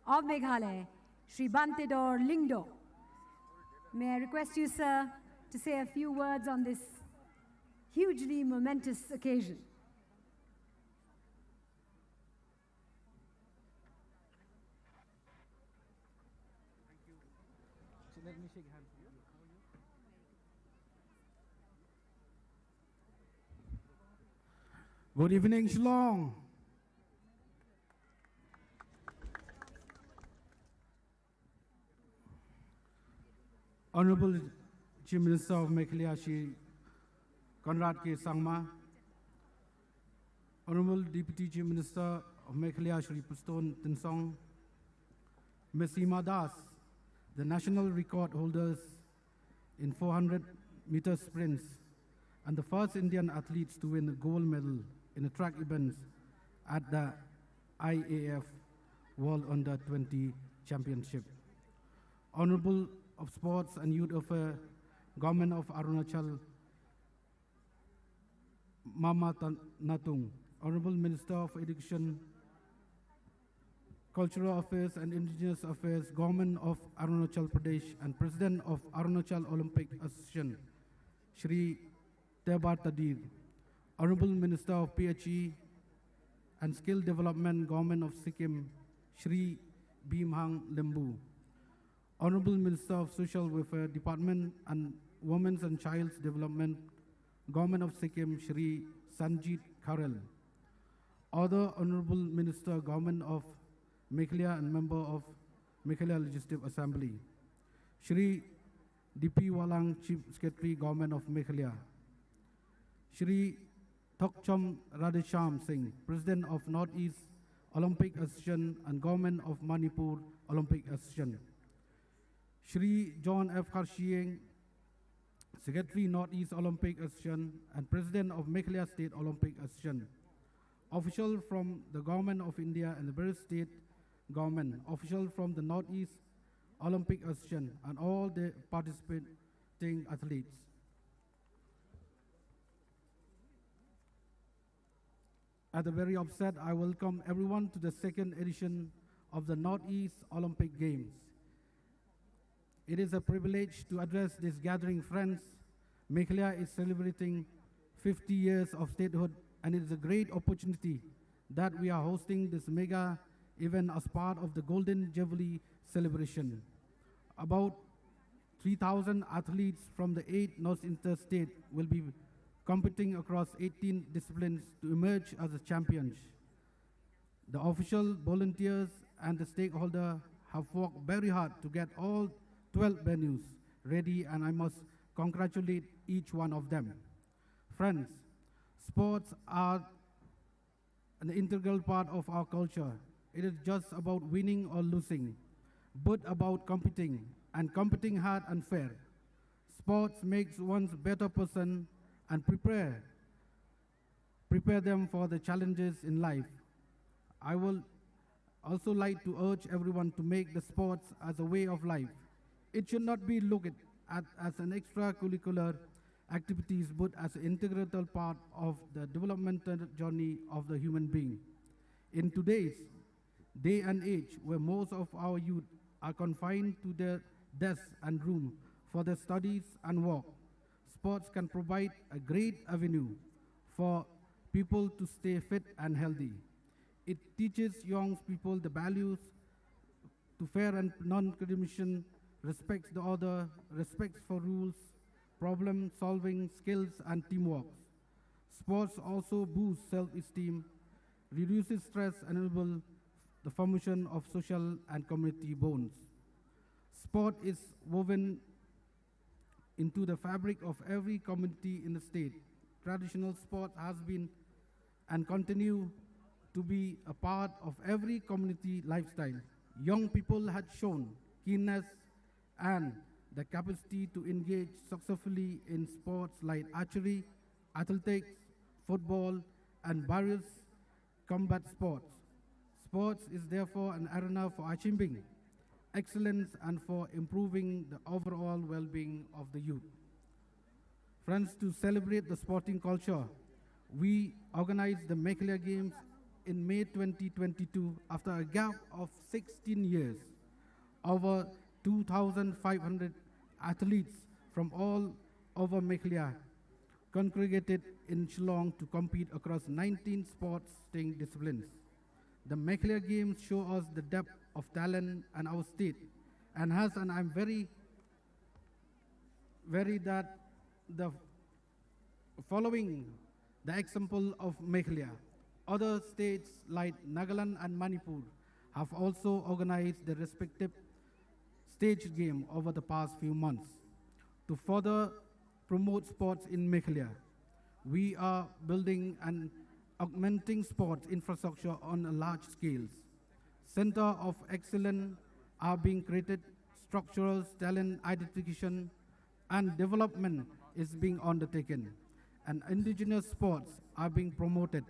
of Meghalaya, Shri Bantedor Lingdo. May I request you, sir, to say a few words on this hugely momentous occasion. Let me shake hands. Good evening, Shillong. Honorable Chief Minister of Meghalaya, Shri Conrad K. Sangma, Honorable Deputy Chief Minister of Meghalaya, Shri Puston Tinsong, Ms. Seema Das, the national record holders in 400-meter sprints, and the first Indian athletes to win a gold medal in the track events at the IAF World Under-20 Championship. Honorable of Sports and Youth Affairs, Government of Arunachal, Mama Natung, Honorable Minister of Education, Cultural Affairs and Indigenous Affairs, Government of Arunachal Pradesh, and President of Arunachal Olympic Association, Shri Tebar Tadir, Honorable Minister of PHE and Skill Development, Government of Sikkim, Shri Bhimhang Lembu, Honorable Minister of Social Welfare Department and Women's and Child's Development, Government of Sikkim, Shri Sanjit Kharel. Other Honorable Minister, Government of Meghalaya and Member of Meghalaya Legislative Assembly. Shri D.P. Walang, Chief Secretary, Government of Meghalaya. Shri Thokcham Radhesham Singh, President of Northeast Olympic Association and Government of Manipur Olympic Association. Shri John F. Karshieng, Secretary Northeast Olympic Association and President of Meghalaya State Olympic Association. Official from the Government of India and the various state government, official from the Northeast Olympic Association and all the participating athletes. At the very outset, I welcome everyone to the second edition of the Northeast Olympic Games. It is a privilege to address this gathering, friends. Meghalaya is celebrating 50 years of statehood, and it is a great opportunity that we are hosting this mega event as part of the Golden Jubilee celebration. About 3,000 athletes from the 8 Northeastern states will be competing across 18 disciplines to emerge as the champions. The official, volunteers, and the stakeholders have worked very hard to get all 12 venues ready, and I must congratulate each one of them. Friends, sports are an integral part of our culture. It is just about winning or losing, but about competing, and competing hard and fair. Sports makes one a better person and prepare them for the challenges in life. I will also like to urge everyone to make the sports as a way of life. It should not be looked at as an extracurricular activities, but as an integral part of the developmental journey of the human being. In today's day and age, where most of our youth are confined to their desks and room for their studies and work, sports can provide a great avenue for people to stay fit and healthy. It teaches young people the values to fair and non-discrimination, respects the other, respects for rules, problem-solving skills, and teamwork. Sports also boost self-esteem, reduces stress, and enable the formation of social and community bonds. Sport is woven into the fabric of every community in the state. Traditional sport has been and continue to be a part of every community lifestyle. Young people had shown keenness and the capacity to engage successfully in sports like archery, athletics, football, and various combat sports. Sports is therefore an arena for achieving excellence and for improving the overall well-being of the youth. Friends, to celebrate the sporting culture, we organized the Meghalaya Games in May 2022 after a gap of 16 years. Over 2,500 athletes from all over Meghalaya congregated in Shillong to compete across 19 sporting disciplines. The Meghalaya Games show us the depth of talent in our state, and I'm very that the following the example of Meghalaya. Other states like Nagaland and Manipur have also organized their respective stage game over the past few months. To further promote sports in Meghalaya, we are building and augmenting sports infrastructure on a large scale. Center of Excellence are being created, structural talent identification and development is being undertaken, and indigenous sports are being promoted.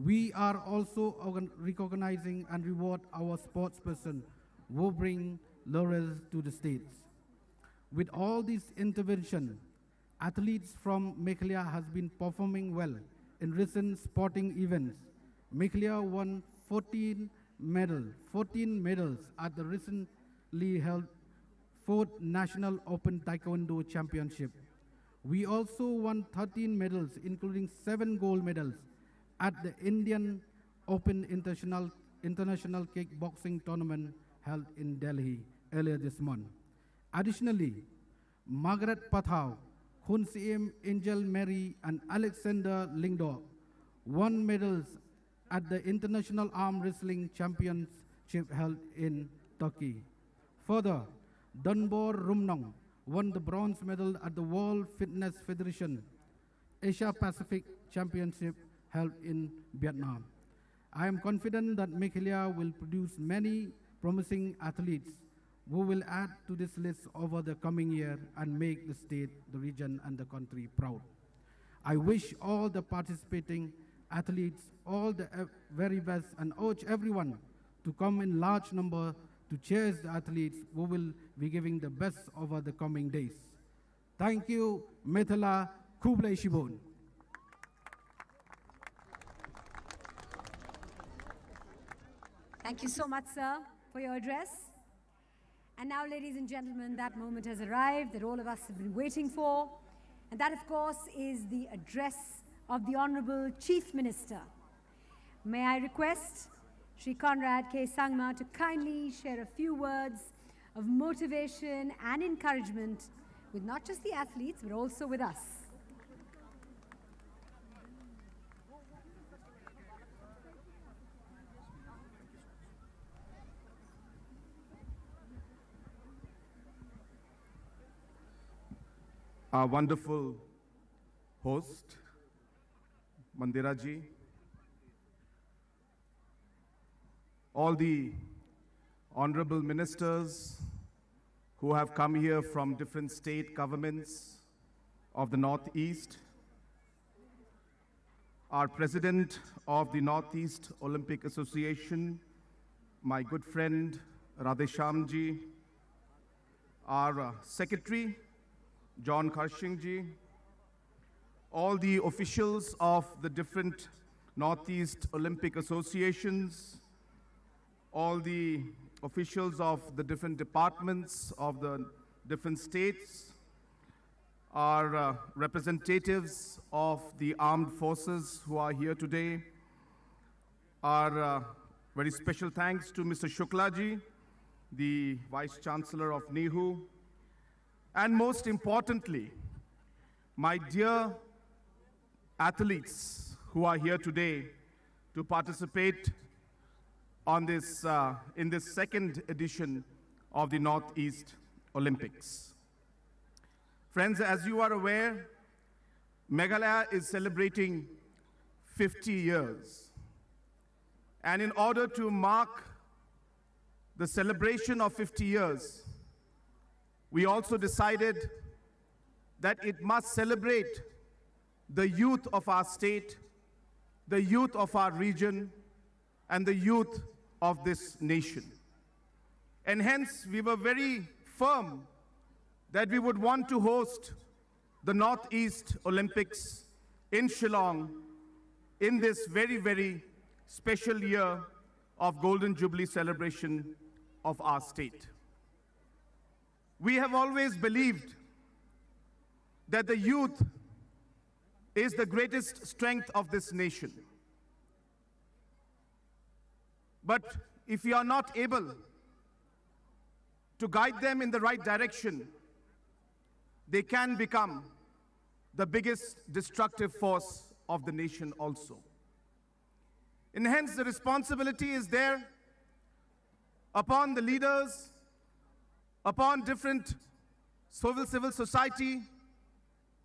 We are also recognizing and reward our sportspersons who bring laurels to the states. With all this intervention, athletes from Meghalaya has been performing well in recent sporting events. Meghalaya won 14 medals at the recently held 4th National Open Taekwondo Championship. We also won 13 medals, including 7 gold medals at the Indian Open International Kickboxing Tournament held in Delhi earlier this month. Additionally, Margaret Pathau Hun Siem, Angel Mary, and Alexander Lingdor won medals at the International Arm Wrestling Championship held in Turkey. Further, Dunbor Rumnong won the bronze medal at the World Fitness Federation Asia Pacific Championship held in Vietnam. I am confident that Meghalaya will produce many promising athletes who will add to this list over the coming year and make the state, the region, and the country proud. I wish all the participating athletes all the very best and urge everyone to come in large number to cheer the athletes who will be giving the best over the coming days. Thank you, Methala Kublai Shibon. Thank you so much, sir, for your address. And now, ladies and gentlemen, that moment has arrived that all of us have been waiting for. And that, of course, is the address of the Honorable Chief Minister. May I request Shri Conrad K. Sangma to kindly share a few words of motivation and encouragement with not just the athletes, but also with us. Our wonderful host, Mandira ji, all the honorable ministers who have come here from different state governments of the Northeast, our president of the Northeast Olympic Association, my good friend Radhesham ji, our secretary, John Karshing ji, all the officials of the different Northeast Olympic Associations, all the officials of the different departments of the different states, our representatives of the armed forces who are here today, our very special thanks to Mr. Shukla ji, the Vice Chancellor of NEHU, and most importantly, my dear athletes who are here today to participate on this, in this second edition of the Northeast Olympics. Friends, as you are aware, Meghalaya is celebrating 50 years. And in order to mark the celebration of 50 years, we also decided that it must celebrate the youth of our state, the youth of our region, and the youth of this nation. And hence, we were very firm that we would want to host the Northeast Olympics in Shillong in this very, very special year of Golden Jubilee celebration of our state. We have always believed that the youth is the greatest strength of this nation. But if we are not able to guide them in the right direction, they can become the biggest destructive force of the nation also. And hence the responsibility is there upon the leaders, upon different civil society,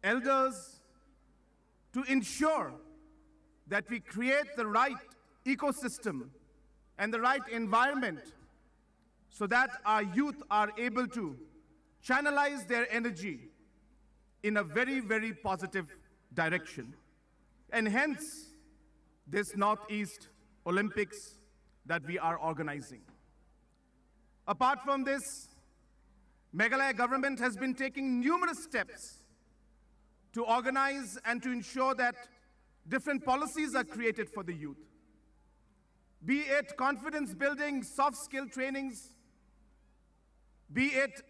elders, to ensure that we create the right ecosystem and the right environment so that our youth are able to channelize their energy in a very, very positive direction. And hence, this Northeast Olympics that we are organizing. Apart from this, Meghalaya government has been taking numerous steps to organize and to ensure that different policies are created for the youth. Be it confidence building, soft skill trainings, be it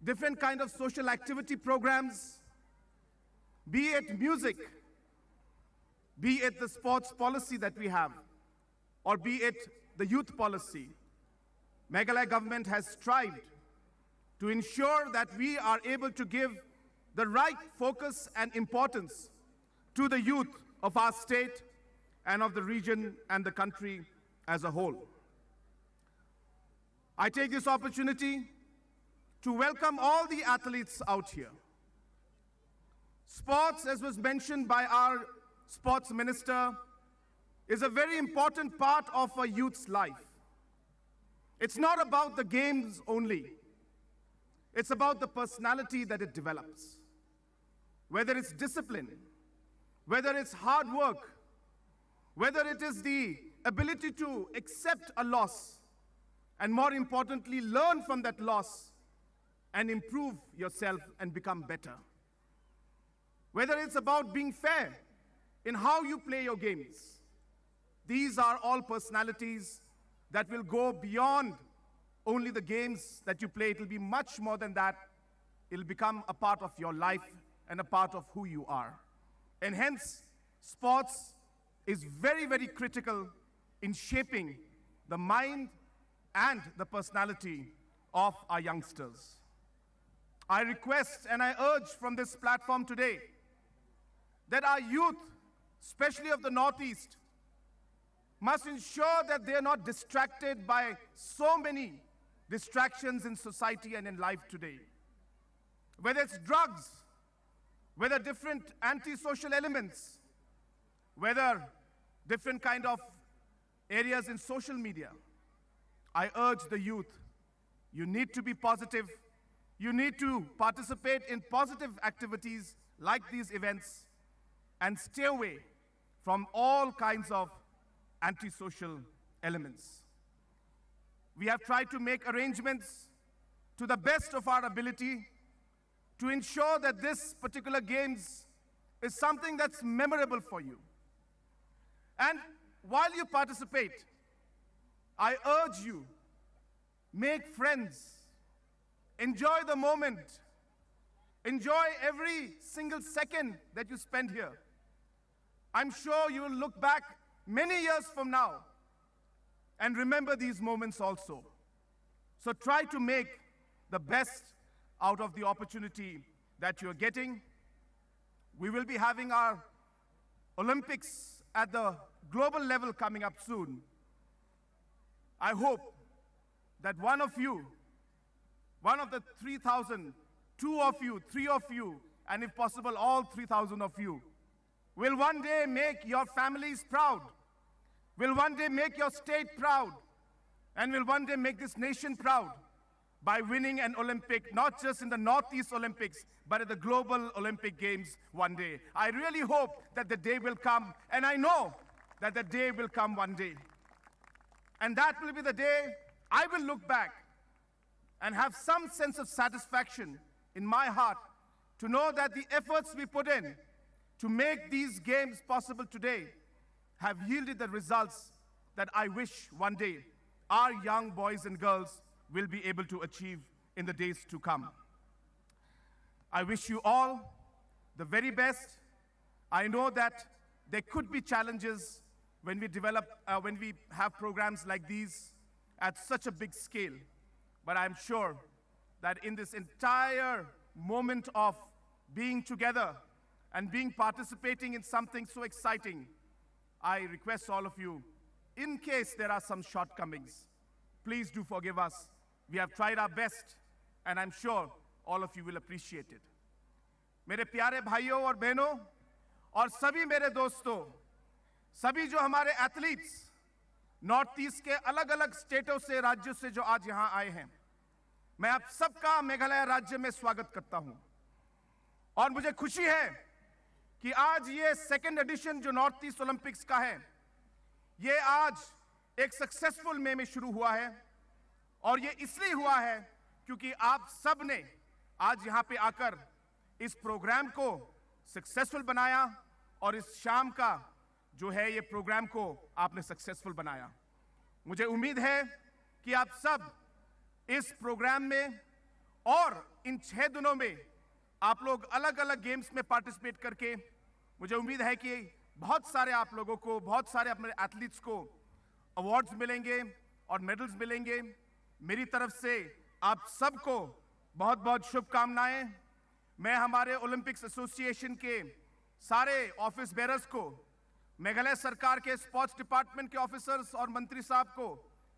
different kind of social activity programs, be it music, be it the sports policy that we have, or be it the youth policy. Meghalaya government has strived to ensure that we are able to give the right focus and importance to the youth of our state and of the region and the country as a whole. I take this opportunity to welcome all the athletes out here. Sports, as was mentioned by our sports minister, is a very important part of a youth's life. It's not about the games only. It's about the personality that it develops. Whether it's discipline, whether it's hard work, whether it is the ability to accept a loss, and more importantly, learn from that loss and improve yourself and become better. Whether it's about being fair in how you play your games. These are all personalities that will go beyond only the games that you play. It will be much more than that. It'll become a part of your life and a part of who you are. And hence, sports is very, very critical in shaping the mind and the personality of our youngsters. I request and I urge from this platform today that our youth, especially of the Northeast, must ensure that they are not distracted by so many distractions in society and in life today. Whether it's drugs, whether different antisocial elements, whether different kind of areas in social media, I urge the youth, you need to be positive. You need to participate in positive activities like these events and stay away from all kinds of antisocial elements. We have tried to make arrangements to the best of our ability to ensure that this particular games is something that's memorable for you. And while you participate, I urge you, make friends, enjoy the moment, enjoy every single second that you spend here. I'm sure you will look back many years from now and remember these moments also. So try to make the best out of the opportunity that you're getting. We will be having our Olympics at the global level coming up soon. I hope that one of you, one of the 3,000, two of you, three of you, and if possible, all 3,000 of you, will one day make your families proud, will one day make your state proud, and will one day make this nation proud by winning an Olympic, not just in the Northeast Olympics, but at the global Olympic Games one day. I really hope that the day will come, and I know that the day will come one day. And that will be the day I will look back and have some sense of satisfaction in my heart to know that the efforts we put in to make these games possible today have yielded the results that I wish one day our young boys and girls will be able to achieve in the days to come. I wish you all the very best. I know that there could be challenges when we have programs like these at such a big scale. But I'm sure that in this entire moment of being together and participating in something so exciting, I request all of you, in case there are some shortcomings, please do forgive us. We have tried our best, and I'm sure all of you will appreciate it. मेरे प्यारे भाइयों और बहनों और सभी मेरे दोस्तों, सभी जो हमारे एथलीट्स नॉर्थ ईस्ट के अलग अलग स्टेटों से, राज्यों से जो आज यहाँ आए हैं, मैं आप सबका मेघालय राज्य में स्वागत करता हूं। और मुझे खुशी है कि आज ये सेकंड एडिशन जो नॉर्थ ईस्ट ओलंपिक्स का है, ये आज एक सक्सेसफुल में शुरू हुआ है। और ये इसलिए हुआ है क्योंकि आप सब ने आज यहाँ पे आकर इस प्रोग्राम को सक्सेसफुल बनाया और इस शाम का जो है ये प्रोग्राम को आपने सक्सेसफुल बनाया। मुझे उम्मीद है कि आप सब इस प्रोग्राम में और इन 6 दिनों में आप लोग अलग अलग गेम्स में पार्टिसिपेट करके, मुझे उम्मीद है कि बहुत सारे आप लोगों को, बहुत सारे अपने एथलीट्स को अवार्ड्स मिलेंगे और मेडल्स मिलेंगे। मेरी तरफ से आप सबको बहुत बहुत शुभकामनाएं। मैं हमारे ओलंपिक्स एसोसिएशन के सारे ऑफिस बेरर्स को, मेघालय सरकार के स्पोर्ट्स डिपार्टमेंट के ऑफिसर्स और मंत्री साहब को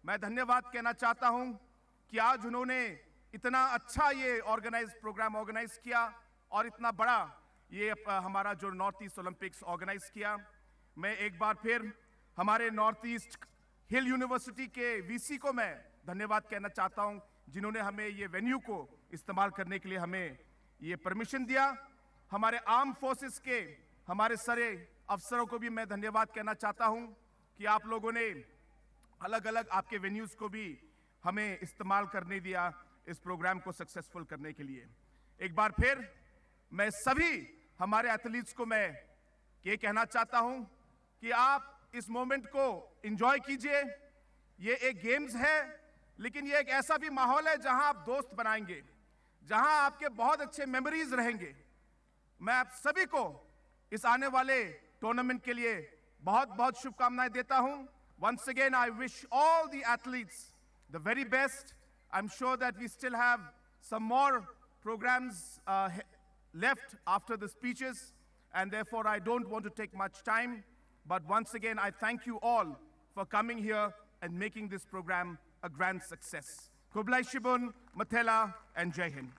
मैं धन्यवाद कहना चाहता हूं कि आज उन्होंने इतना अच्छा ये प्रोग्राम ऑर्गेनाइज किया और इतना बड़ा ये हमारा जो नॉर्थ ईस्ट ओलंपिक्स ऑर्गेनाइज किया। मैं एक बार फिर हमारे नॉर्थ ईस्ट हिल यूनिवर्सिटी के वीसी को मैं धन्यवाद कहना चाहता हूं, जिन्होंने हमें ये वेन्यू को इस्तेमाल करने के लिए हमें ये परमिशन दिया। हमारे आर्म फोर्सेस के हमारे सारे अफसरों को भी मैं धन्यवाद कहना चाहता हूं कि आप लोगों ने अलग अलग आपके वेन्यूज को भी हमें इस्तेमाल करने दिया इस प्रोग्राम को सक्सेसफुल करने के लिए। एक बार फिर मैं सभी हमारे एथलीट्स को मैं ये कहना चाहता हूं कि आप इस मोमेंट को एंजॉय कीजिए। ये एक गेम्स है, लेकिन ये एक ऐसा भी माहौल है जहां आप दोस्त बनाएंगे, जहां आपके बहुत अच्छे मेमोरीज रहेंगे। मैं आप सभी को इस आने वाले टूर्नामेंट के लिए बहुत बहुत शुभकामनाएं देता हूं। Once again, I wish all the athletes the very best. I'm sure that we still have some more programs left after the speeches, and therefore I don't want to take much time. But once again, I thank you all for coming here and making this program a grand success. Kublai Shibun, Mathela, and Jai Hind.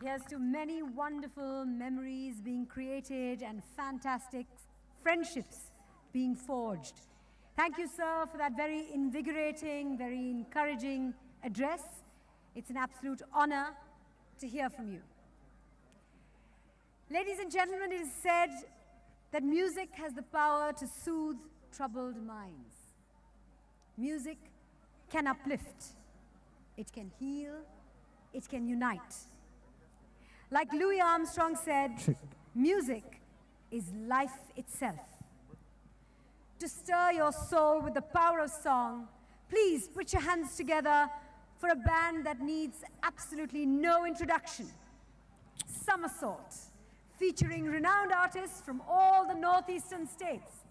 Here's to many wonderful memories being created and fantastic friendships being forged. Thank you, sir, for that very invigorating, very encouraging address. It's an absolute honor to hear from you. Ladies and gentlemen, it is said that music has the power to soothe troubled minds. Music can uplift, it can heal, it can unite. Like Louis Armstrong said, music is life itself. To stir your soul with the power of song, please put your hands together for a band that needs absolutely no introduction. Somersault, featuring renowned artists from all the Northeastern states,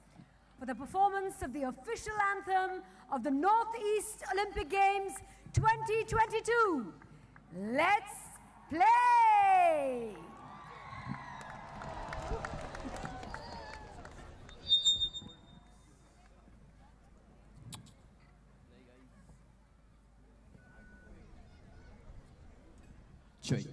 for the performance of the official anthem of the Northeast Olympic Games 2022. Let's play! Choi.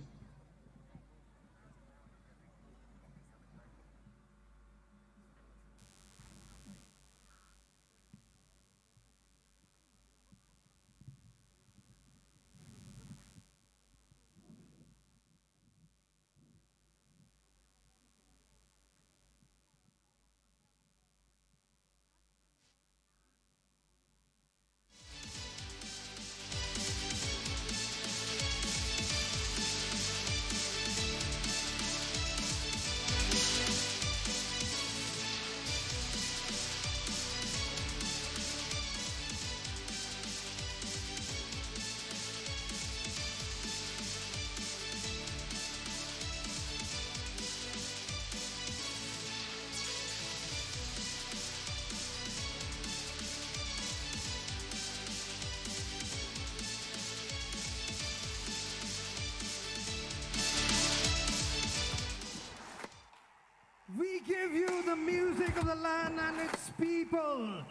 We give you the music of the land and its people.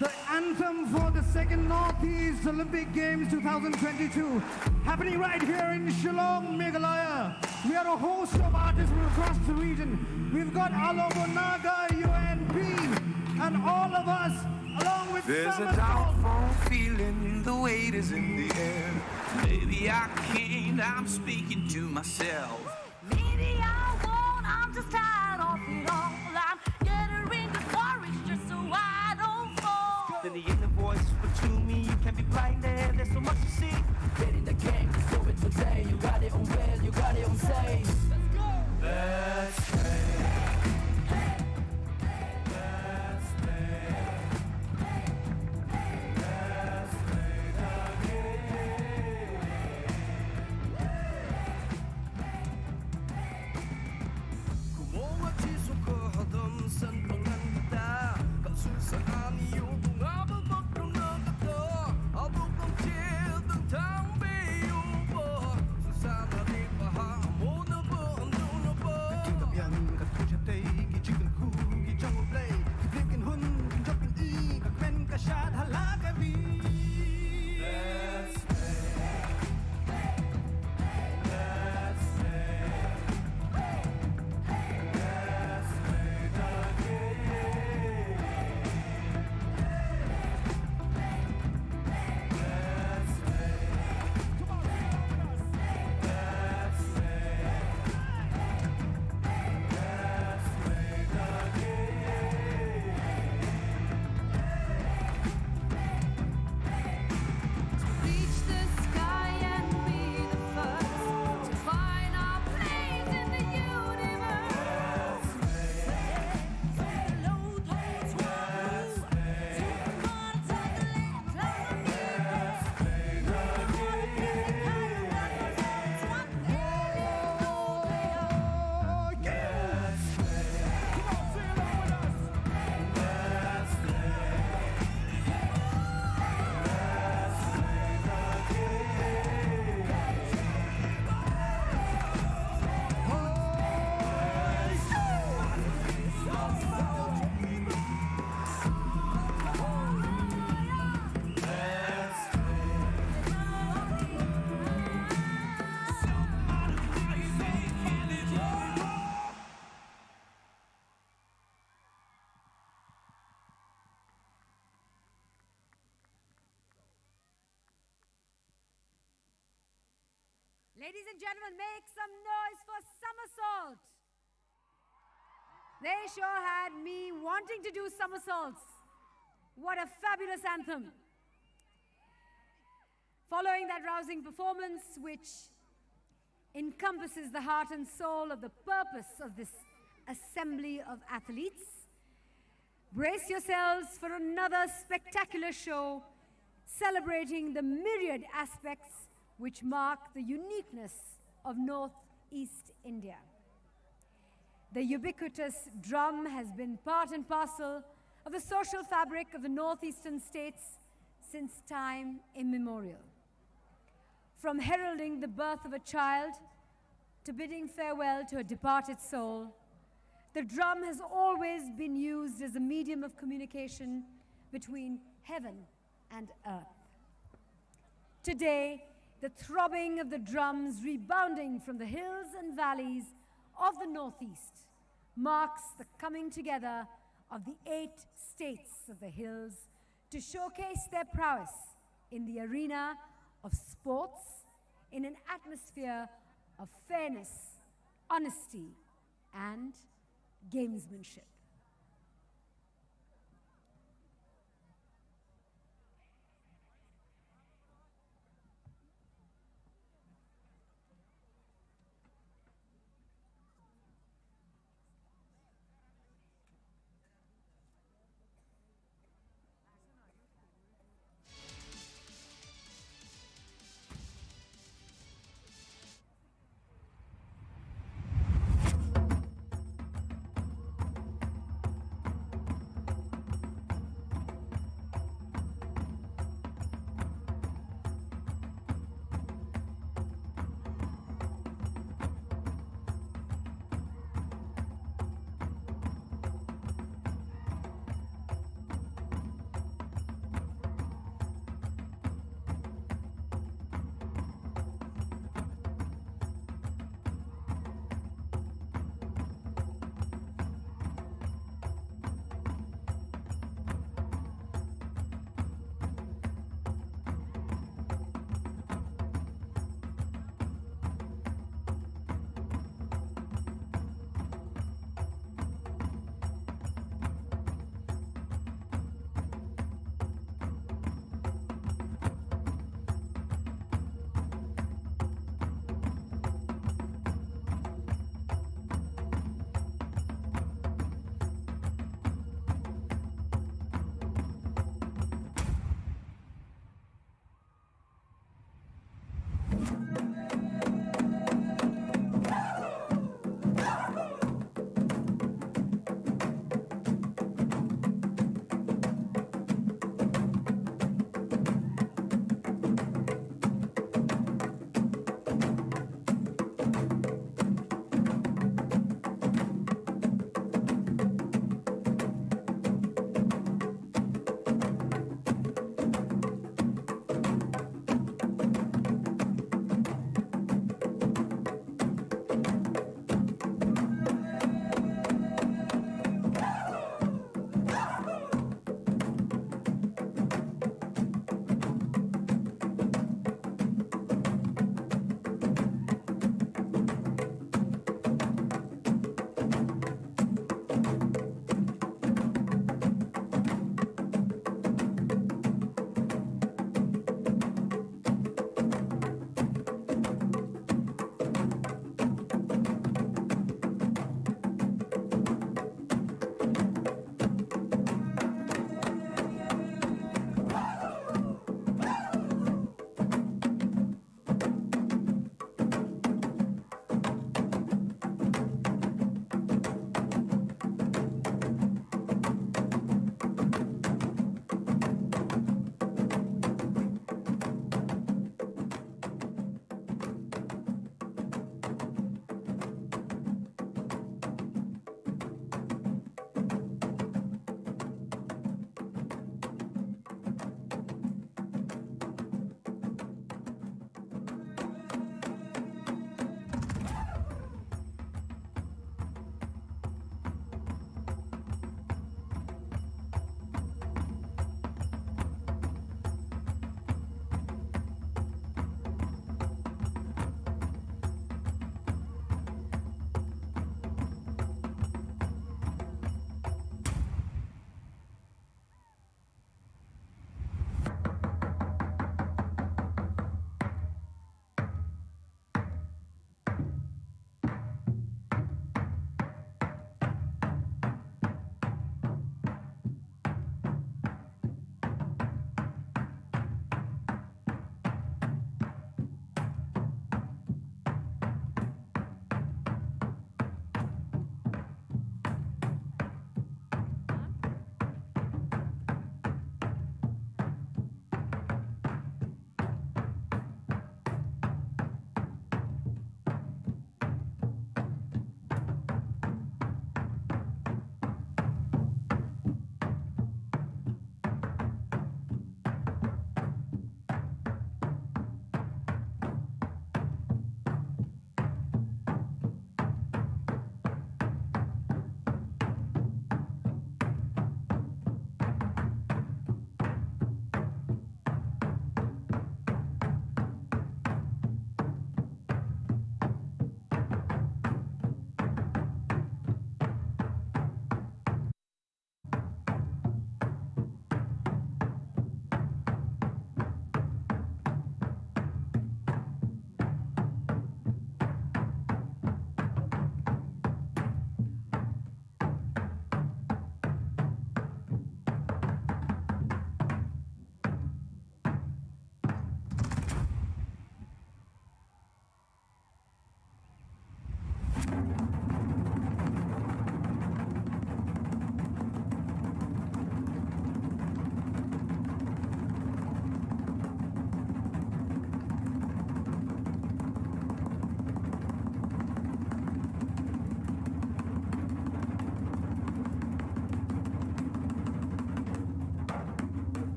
The anthem for the second Northeast Olympic Games 2022, happening right here in Shillong, Meghalaya. We are a host of artists from across the region. We've got Alobo Naga, UNP, and all of us, along with There's a doubtful feeling, the weight is in the air. Maybe I can't, I'm speaking to myself. Maybe I won't, I'm just tired of it all. I'm gathering the courage just so I don't fall. Then the inner voice whisper to me, you can't be blinded, there's so much to see. Get in the game, let's do it today. You got it on will, you got it on say. Let's go! Let's play. Ladies and gentlemen, make some noise for somersault. They sure had me wanting to do somersaults. What a fabulous anthem. Following that rousing performance, which encompasses the heart and soul of the purpose of this assembly of athletes, brace yourselves for another spectacular show celebrating the myriad aspects which mark the uniqueness of Northeast India. The ubiquitous drum has been part and parcel of the social fabric of the Northeastern states since time immemorial. From heralding the birth of a child to bidding farewell to a departed soul, the drum has always been used as a medium of communication between heaven and earth. Today, the throbbing of the drums rebounding from the hills and valleys of the Northeast marks the coming together of the 8 states of the hills to showcase their prowess in the arena of sports in an atmosphere of fairness, honesty, and gamesmanship.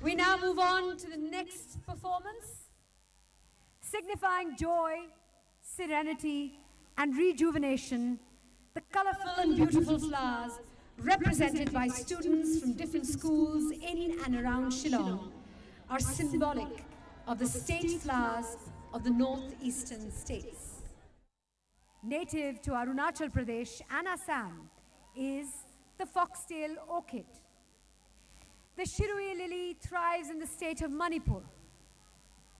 We now move on to the next performance, signifying joy, serenity, and rejuvenation. The colorful and beautiful flowers represented by students from different schools in and around Shillong are symbolic of the state flowers of the Northeastern states. Native to Arunachal Pradesh and Assam is the foxtail orchid. The Shirui lily thrives in the state of Manipur.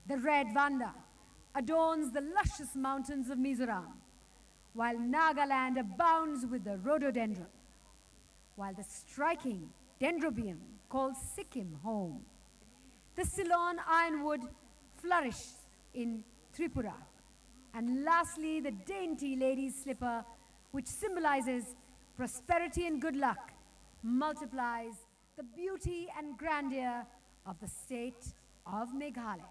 The red vanda adorns the luscious mountains of Mizoram, while Nagaland abounds with the rhododendron, while the striking dendrobium calls Sikkim home. The Ceylon ironwood flourishes in Tripura. And lastly, the dainty lady's slipper, which symbolizes prosperity and good luck, multiplies the beauty and grandeur of the state of Meghalaya.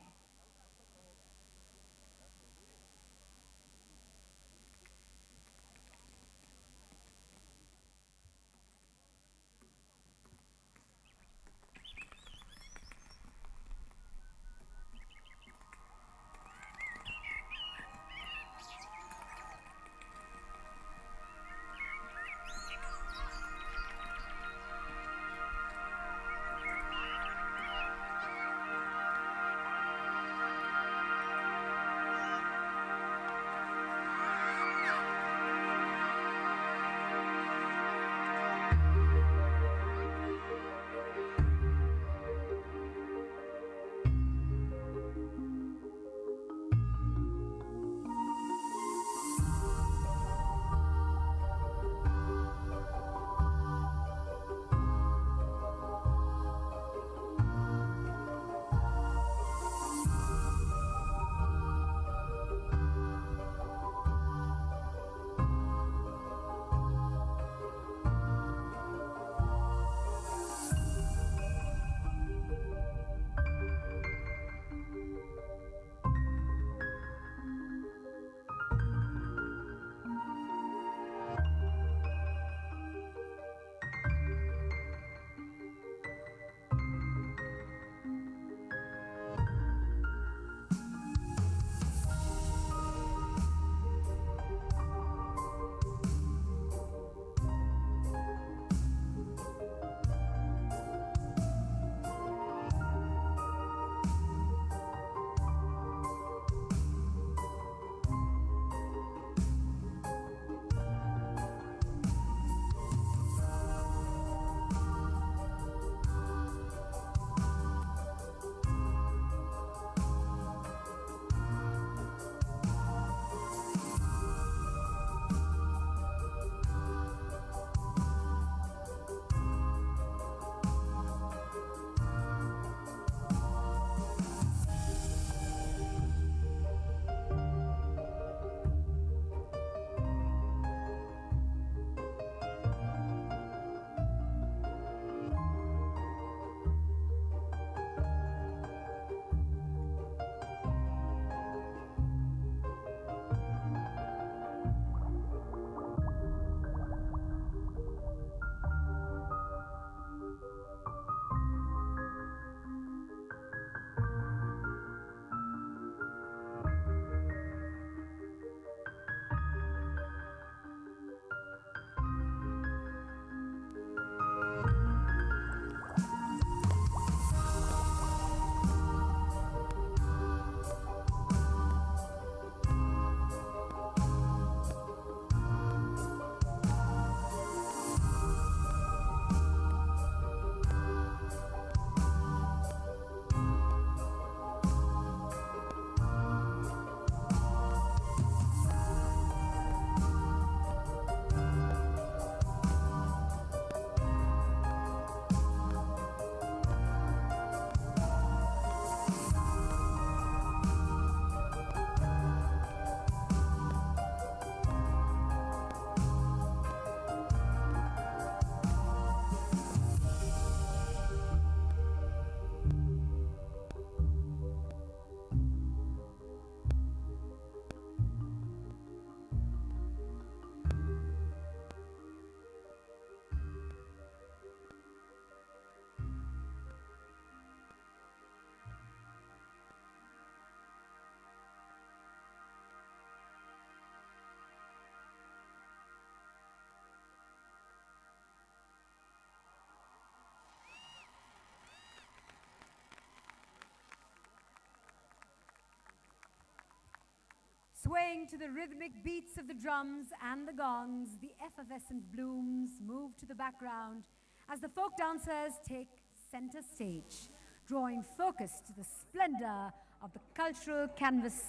Swaying to the rhythmic beats of the drums and the gongs, the effervescent blooms move to the background as the folk dancers take center stage, drawing focus to the splendor of the cultural canvas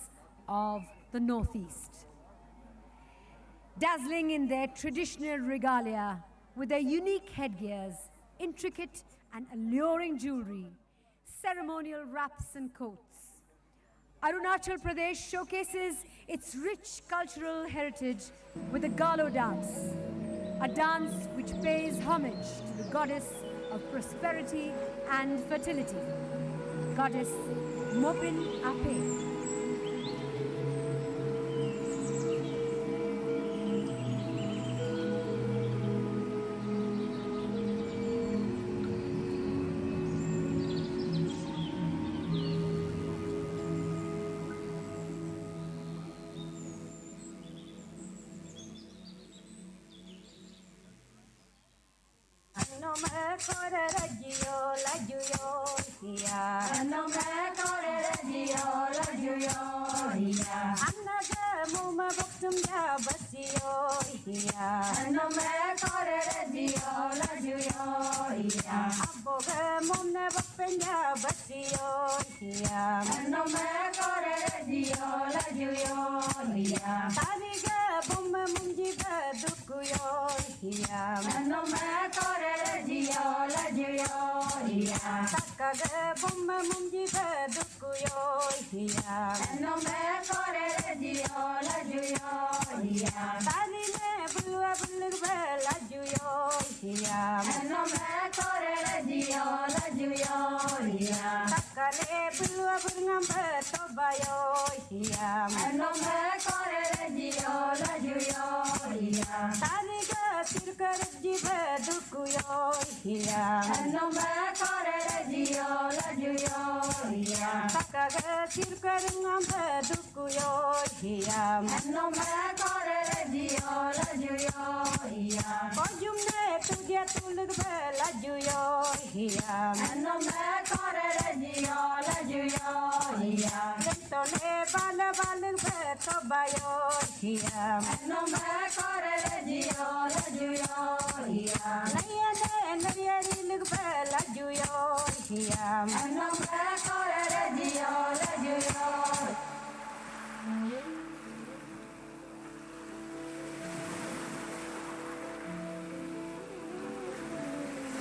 of the Northeast. Dazzling in their traditional regalia, with their unique headgears, intricate and alluring jewelry, ceremonial wraps and coats, Arunachal Pradesh showcases its rich cultural heritage with the Galo dance, a dance which pays homage to the goddess of prosperity and fertility, goddess Mopin Ape.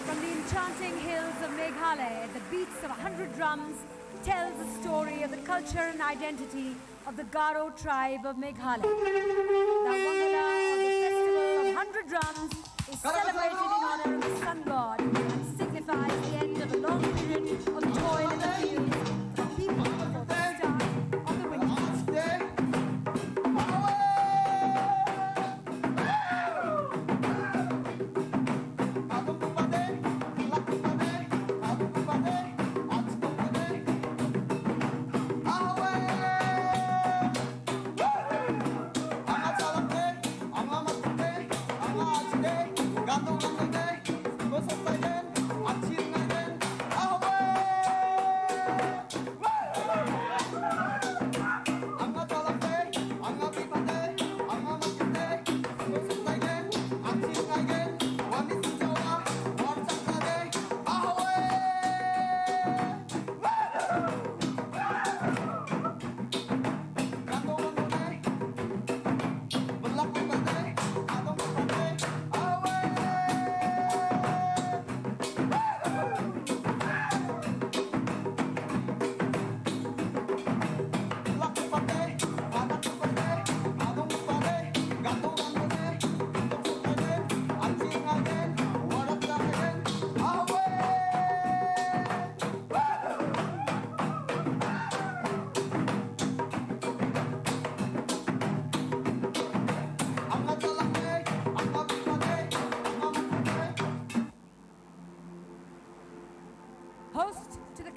From the enchanting hills of Meghalaya, the beats of 100 drums tells the story of the culture and identity of the Garo tribe of Meghalaya. The Wangala, or the festival of 100 drums, is celebrated in honor of the sun god and signifies the end of a long period of toil in the fields for the people before the start of the winter.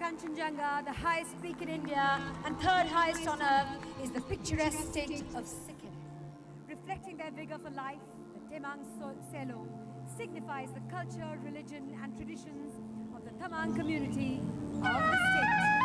Kanchenjunga, the highest peak in India and third highest on earth, is the picturesque state of Sikkim. Reflecting their vigor for life, the Temang Selo signifies the culture, religion and traditions of the Tamang community of the state.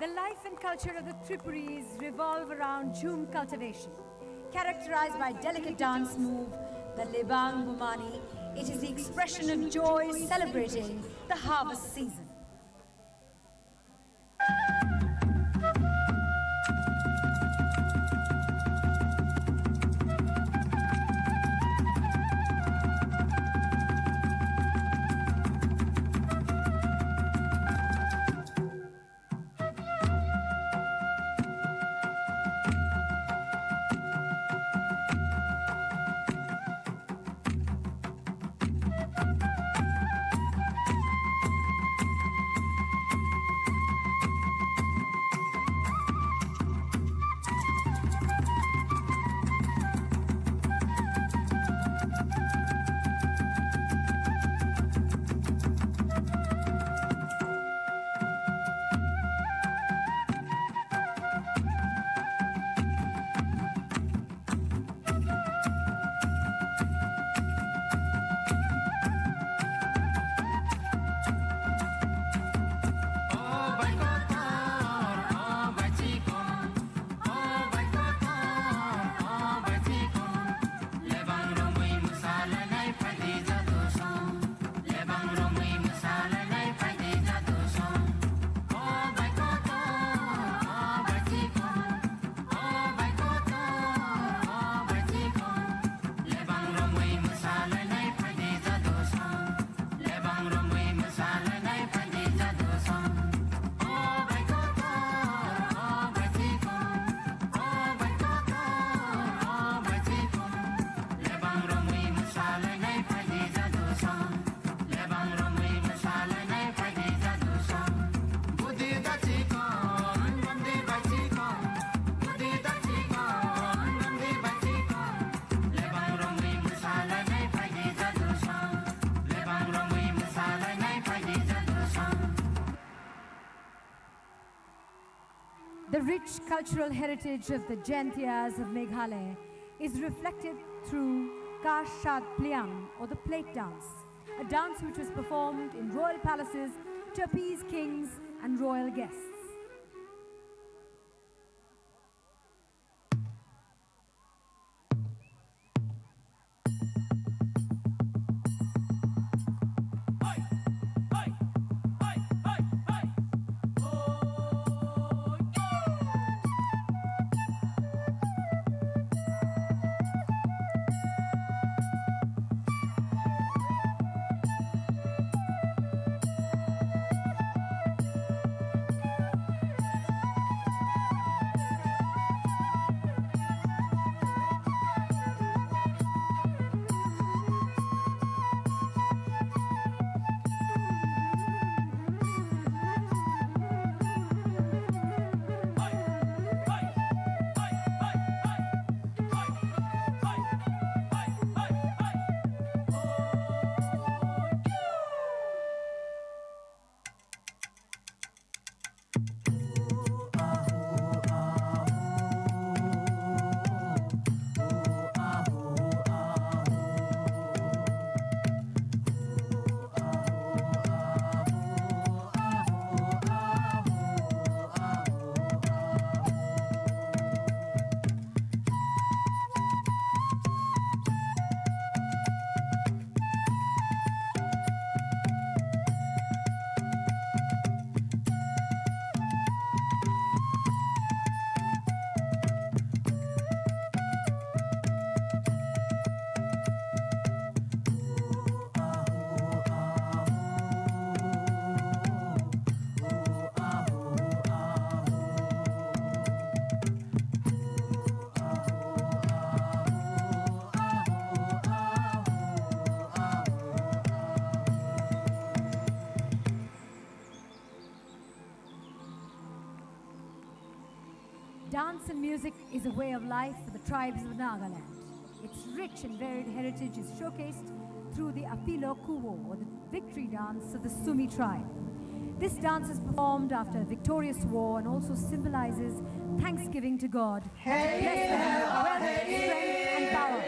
The life and culture of the Tripuris revolve around jhum cultivation. Characterized by delicate dance move, the Lebang Bumani, it is the expression of joy celebrating the harvest season. The rich cultural heritage of the Jaintias of Meghalaya is reflected through Ka Shad Pliang, or the plate dance, a dance which was performed in royal palaces to appease kings and royal guests. Dance and music is a way of life for the tribes of Nagaland. Its rich and varied heritage is showcased through the Apilo Kuwo, or the victory dance of the Sumi tribe. This dance is performed after a victorious war and also symbolizes thanksgiving to God. Bless them, wealth, strength, and power.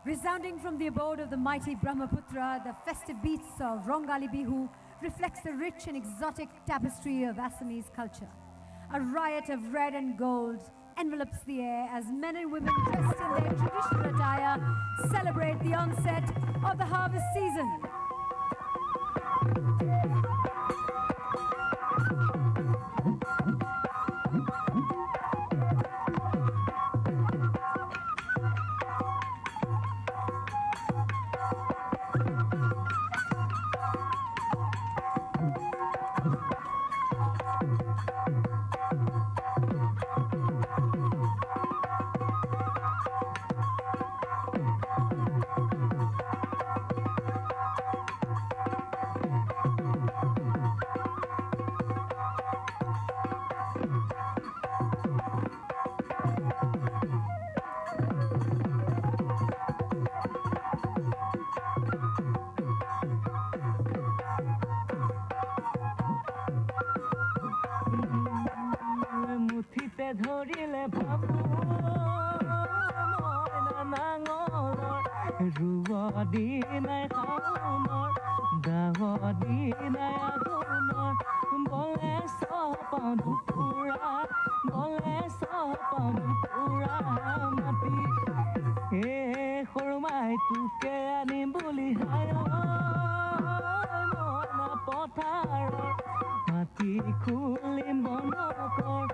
Resounding from the abode of the mighty Brahmaputra, the festive beats of Rongali Bihu reflects the rich and exotic tapestry of Assamese culture. A riot of red and gold envelops the air as men and women dressed in their traditional attire celebrate the onset of the harvest season. ধরিলে বাবু ময়না নাঙলৰ ৰুৱদি নাই শাওনৰ দাৱদি নাই আঘোণৰ বলে চপাওঁ দুপুৰা বলে চপাওঁ দুপুৰা মাটি সৰু মাই তোকে আনিম বুলি হায় মনা পথাৰৰ মাটি খুলিম বনকৰ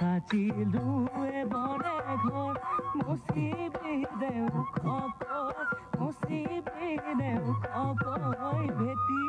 কাটিলুৱে বৰে ঘৰ মুচিবি দেউ খকৰ মুচিবি দেউ খকৈ ভেটি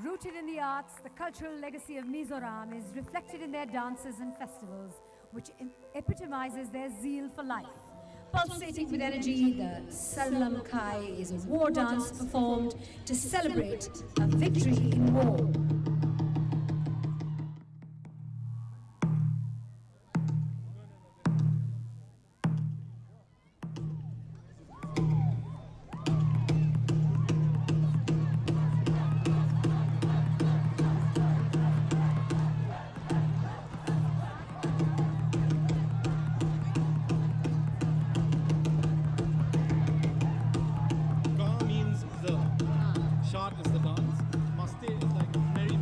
Rooted in the arts, the cultural legacy of Mizoram is reflected in their dances and festivals, which epitomizes their zeal for life. Pulsating with energy, the Salam Kai is a war dance performed to celebrate a victory in war. Ka means the. Short is the dance. Maste is like merry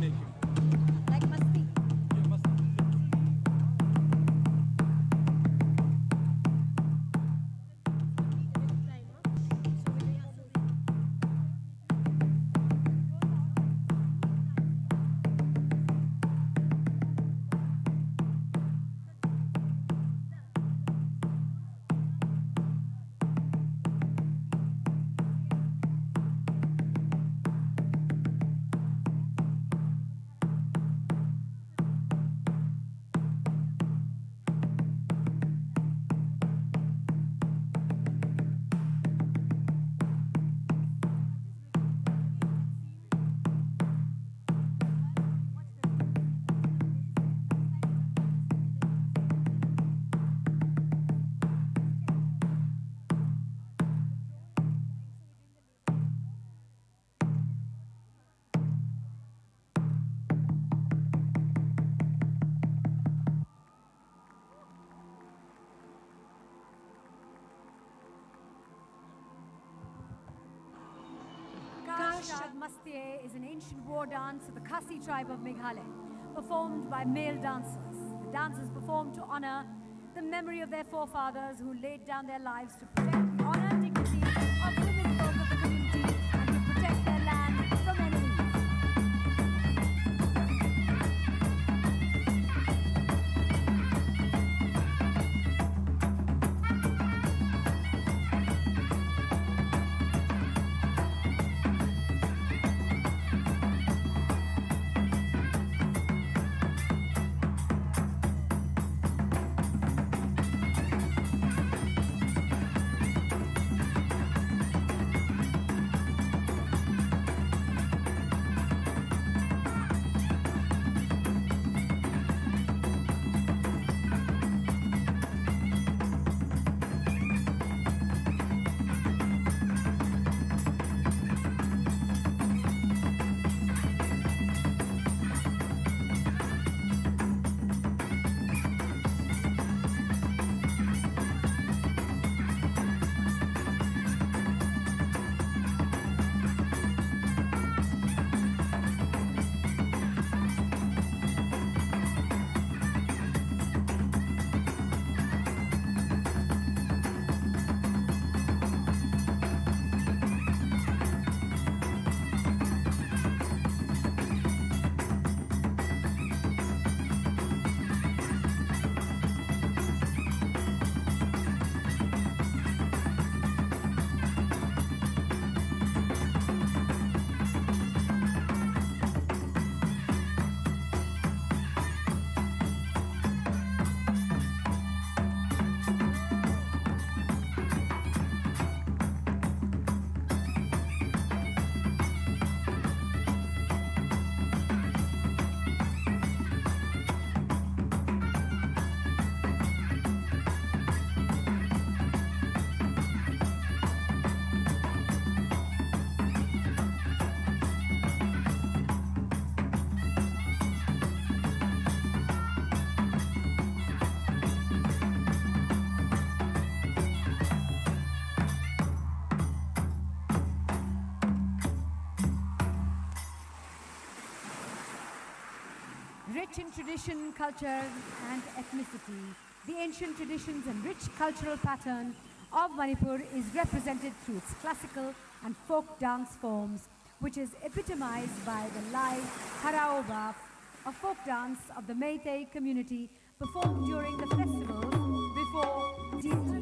Mastye is an ancient war dance of the Khasi tribe of Meghalaya, performed by male dancers. The dance is performed to honor the memory of their forefathers who laid down their lives to protect the honor and dignity of women folk of the community and to protect their land from enemies. Rich in tradition, culture and ethnicity, the ancient traditions and rich cultural pattern of Manipur is represented through its classical and folk dance forms, which is epitomized by the Lai Haraoba, a folk dance of the Meitei community performed during the festivals before deities.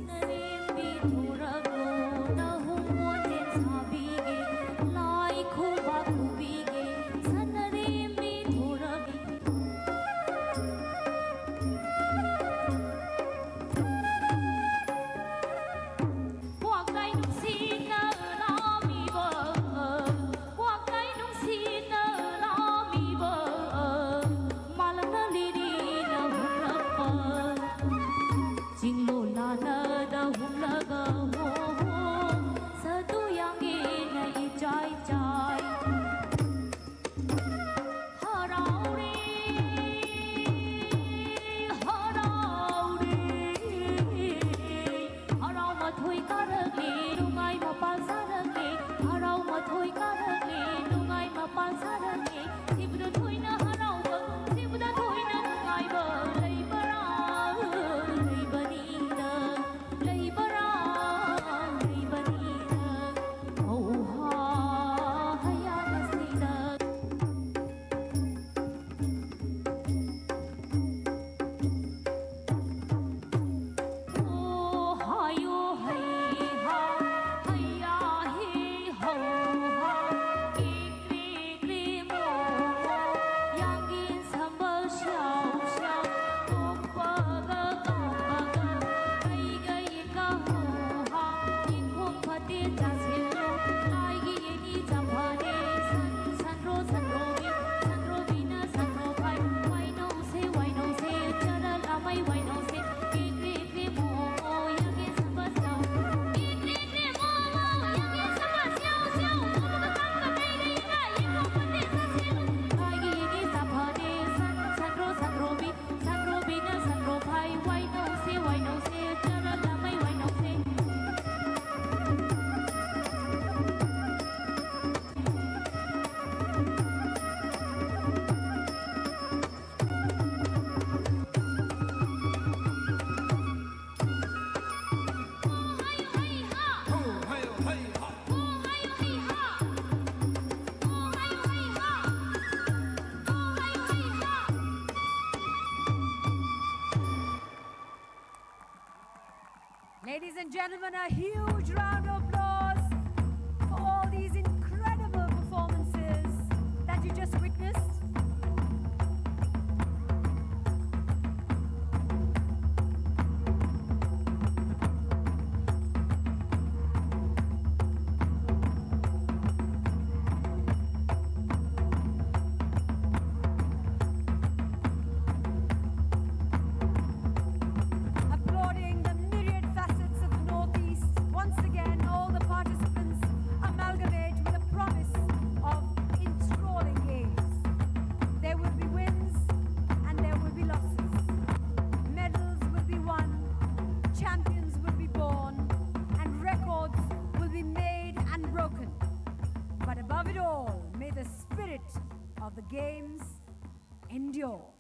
gentlemen, a huge round of applause for all these incredible performances that you just witnessed. Applauding the myriad facets of the Northeast, once again all the participants amalgamate with a promise of enthralling games. There will be wins and there will be losses. Medals will be won, champions will be born, and records will be made and broken. But above it all, may the spirit of the games endure.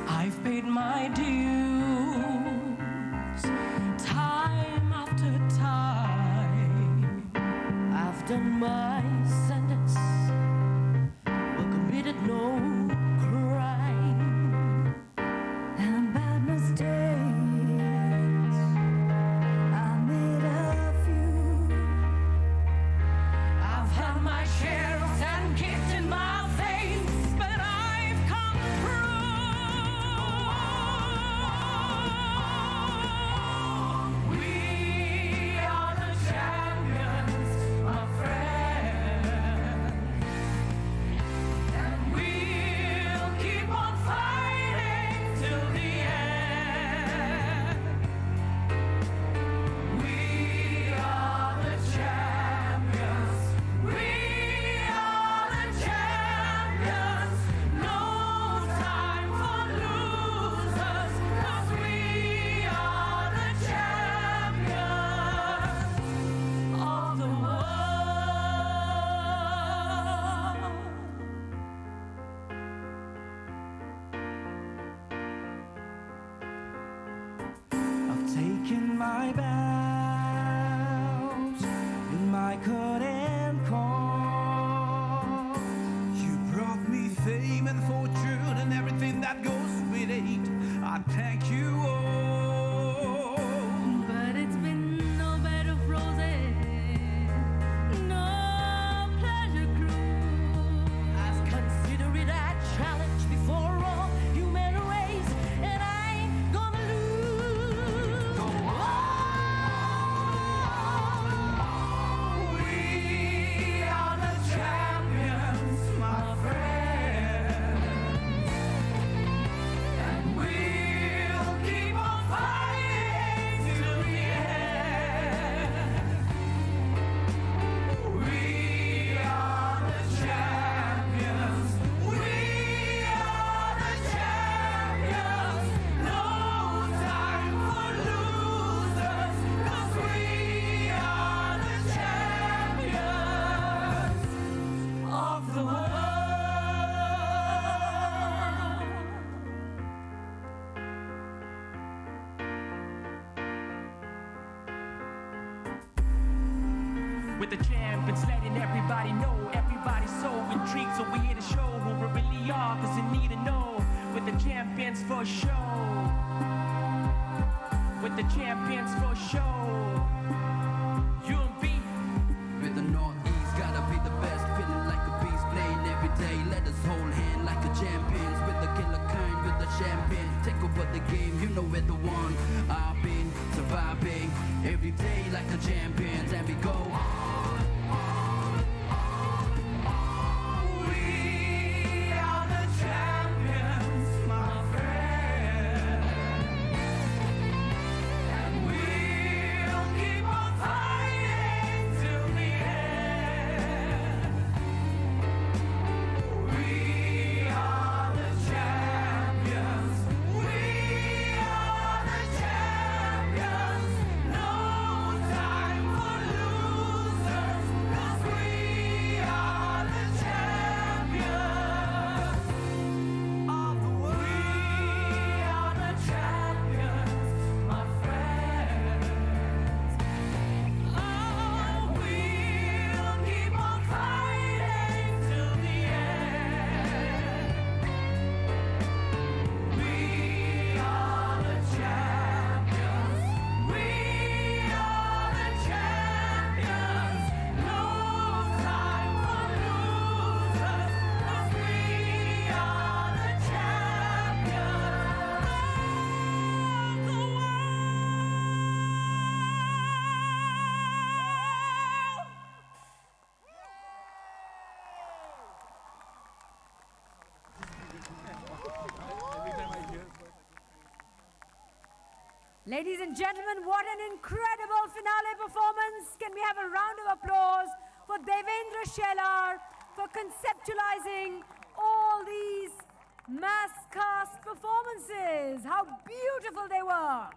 I've paid my dues time after time. I've done my sentence, but committed no crime. And bad mistakes, I made a few. I've had my share of sand kicked in my face, but I've come through. We are the champions, my friend, and we'll keep on fighting till the end. We are the champions. We are the champions. No time for losers, 'cause we are the champions of the world. I've taken my bows in my cut and call. You brought me fame and fortune and everything that goes with it. I thank you all. But it's been no bed of roses, no pleasure cruise. I've considered it a challenge before all human race, and I ain't gonna lose. Go on. We with the champions, letting everybody know. Everybody's so intrigued, so we here to show who we really are, cause you need to know. With the champions for show. With the champions for show. You and B. With the Northeast, gotta be the best. Feeling like a beast, playing every day. Let us hold hand like the champions. With the killer kind, with the champion. Take over the game, you know we're the one. I've been surviving every day like the champions. And we go We are the champions, my friend. And we'll keep on fighting till the end. We are the champions. We are the champions. No time for losers, 'cause we are the champions of the world. We are the champions, my friends. Oh, we'll keep on fighting till the end. We are the champions. We are the champions. No time for losers, 'cause we are the champions of the Ladies and gentlemen, what an incredible finale performance. Can we have a round of applause for Devendra Shelar for conceptualizing all these mass cast performances? How beautiful they were.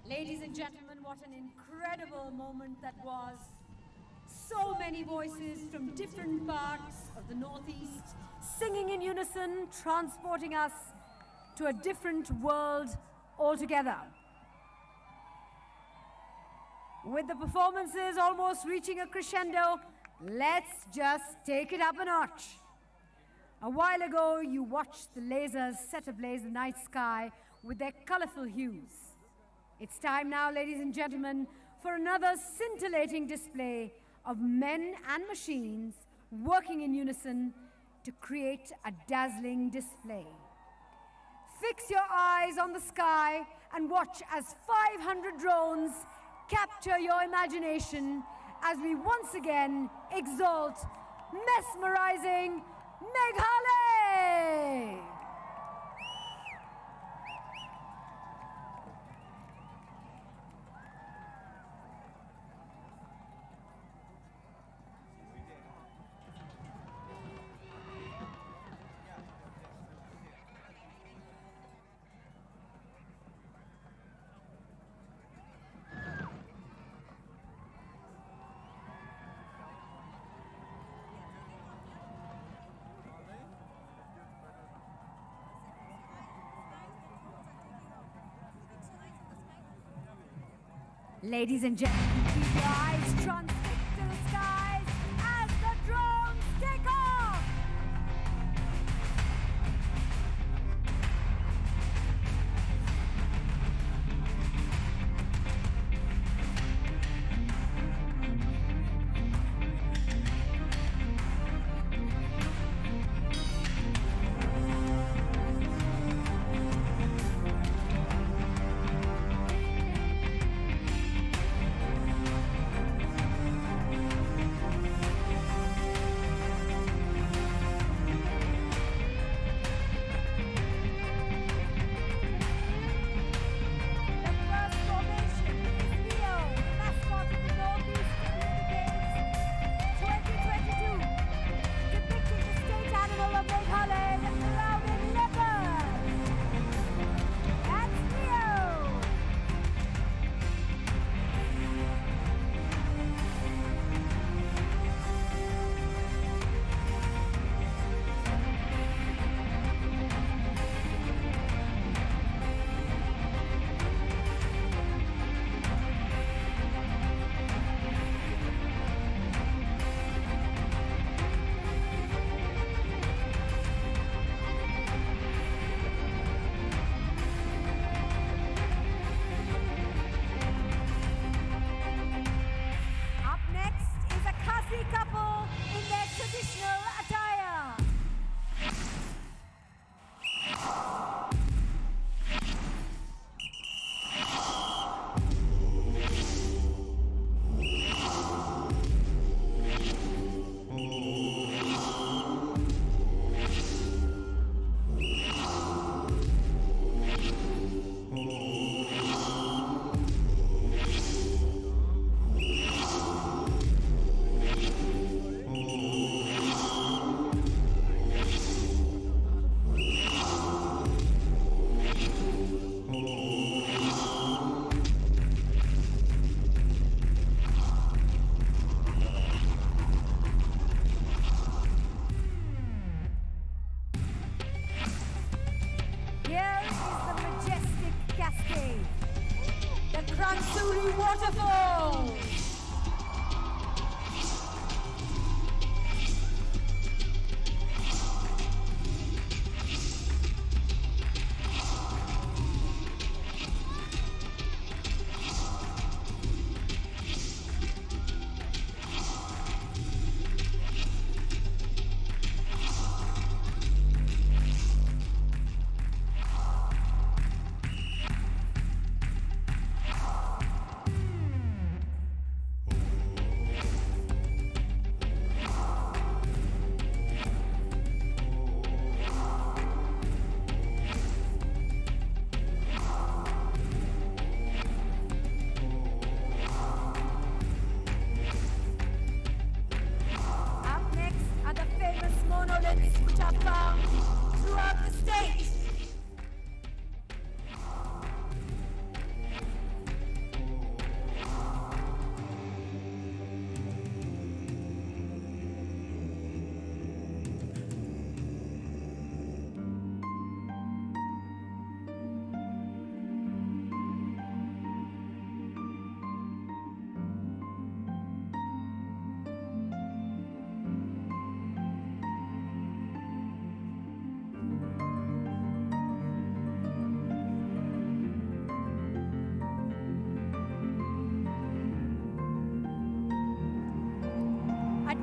Ladies and gentlemen, what an incredible moment that was. So many voices from different parts of the Northeast singing in unison, transporting us to a different world altogether. With the performances almost reaching a crescendo, let's just take it up a notch. A while ago, you watched the lasers set ablaze the night sky with their colorful hues. It's time now, ladies and gentlemen, for another scintillating display of men and machines working in unison to create a dazzling display. Fix your eyes on the sky and watch as 500 drones capture your imagination as we once again exalt mesmerizing Meghalaya! Ladies and gentlemen, keep your eyes transfixed to the skies as the drones take off!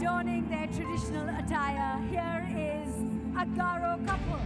donning their traditional attire. Here is a Garo couple.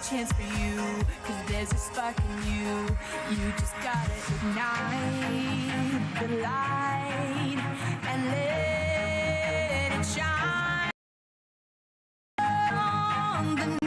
chance for you, 'cause there's a spark in you. You just gotta ignite the light and let it shine on the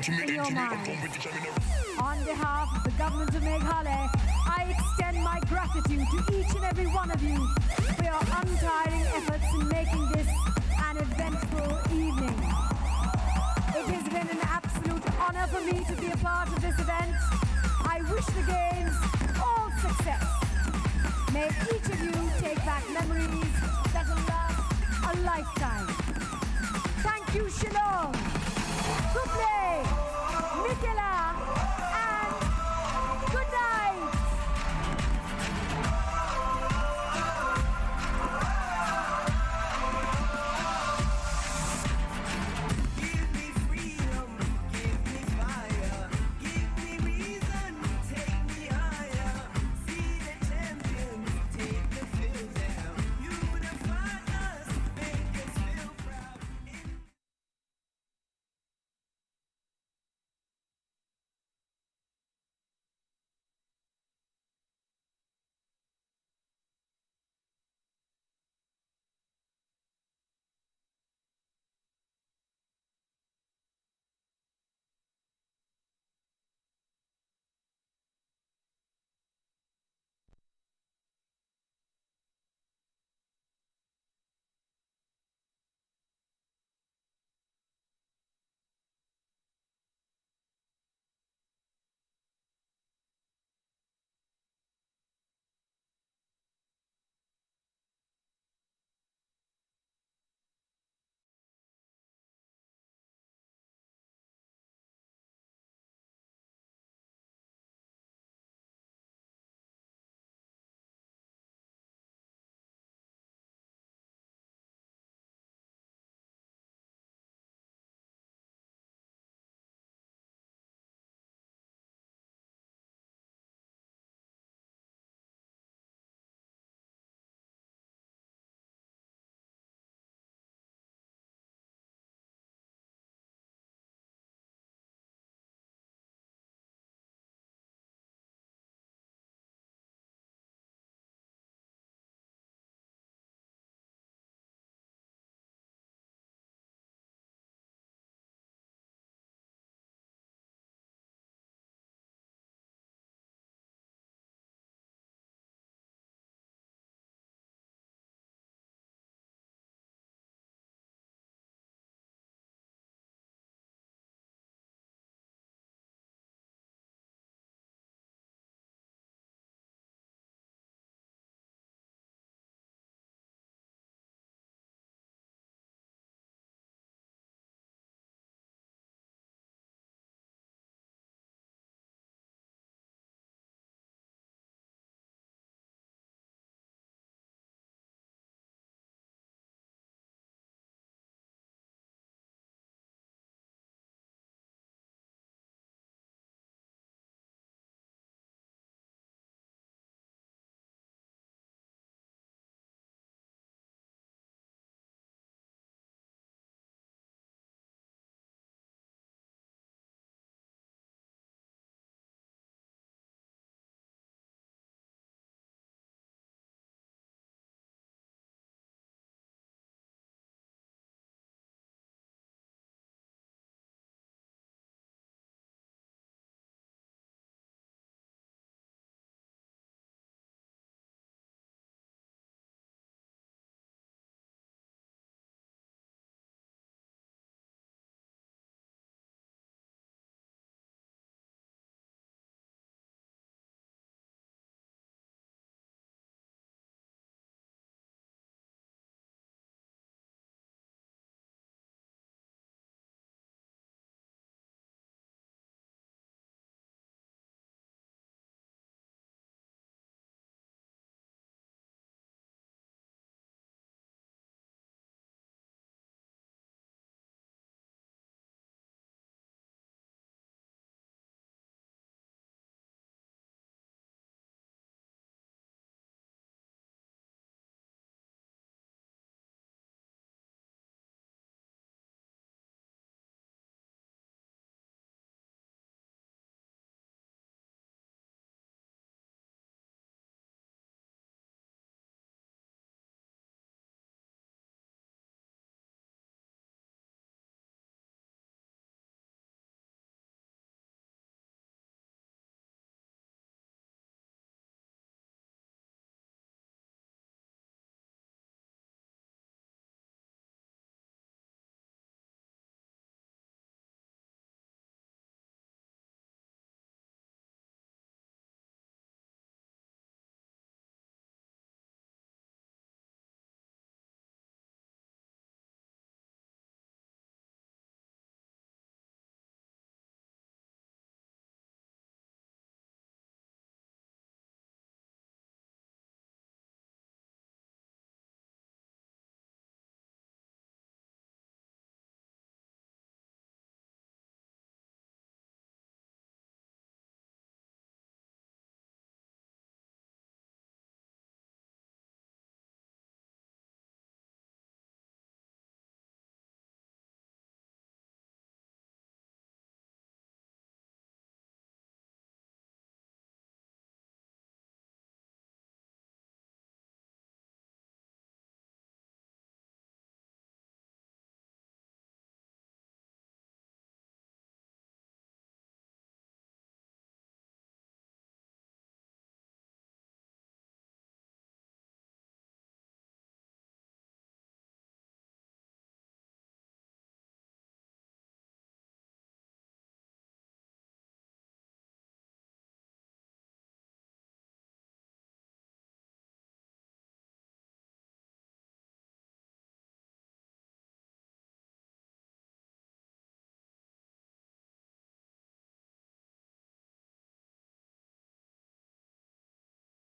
in your mind. On behalf of the government of Meghalaya, I extend my gratitude to each and every one of you for your untiring efforts in making this an eventful evening. It has been an absolute honor for me to be a part of this event. I wish the Games all success. May each of you take back memories that will last a lifetime. Thank you, Shillong. Good play.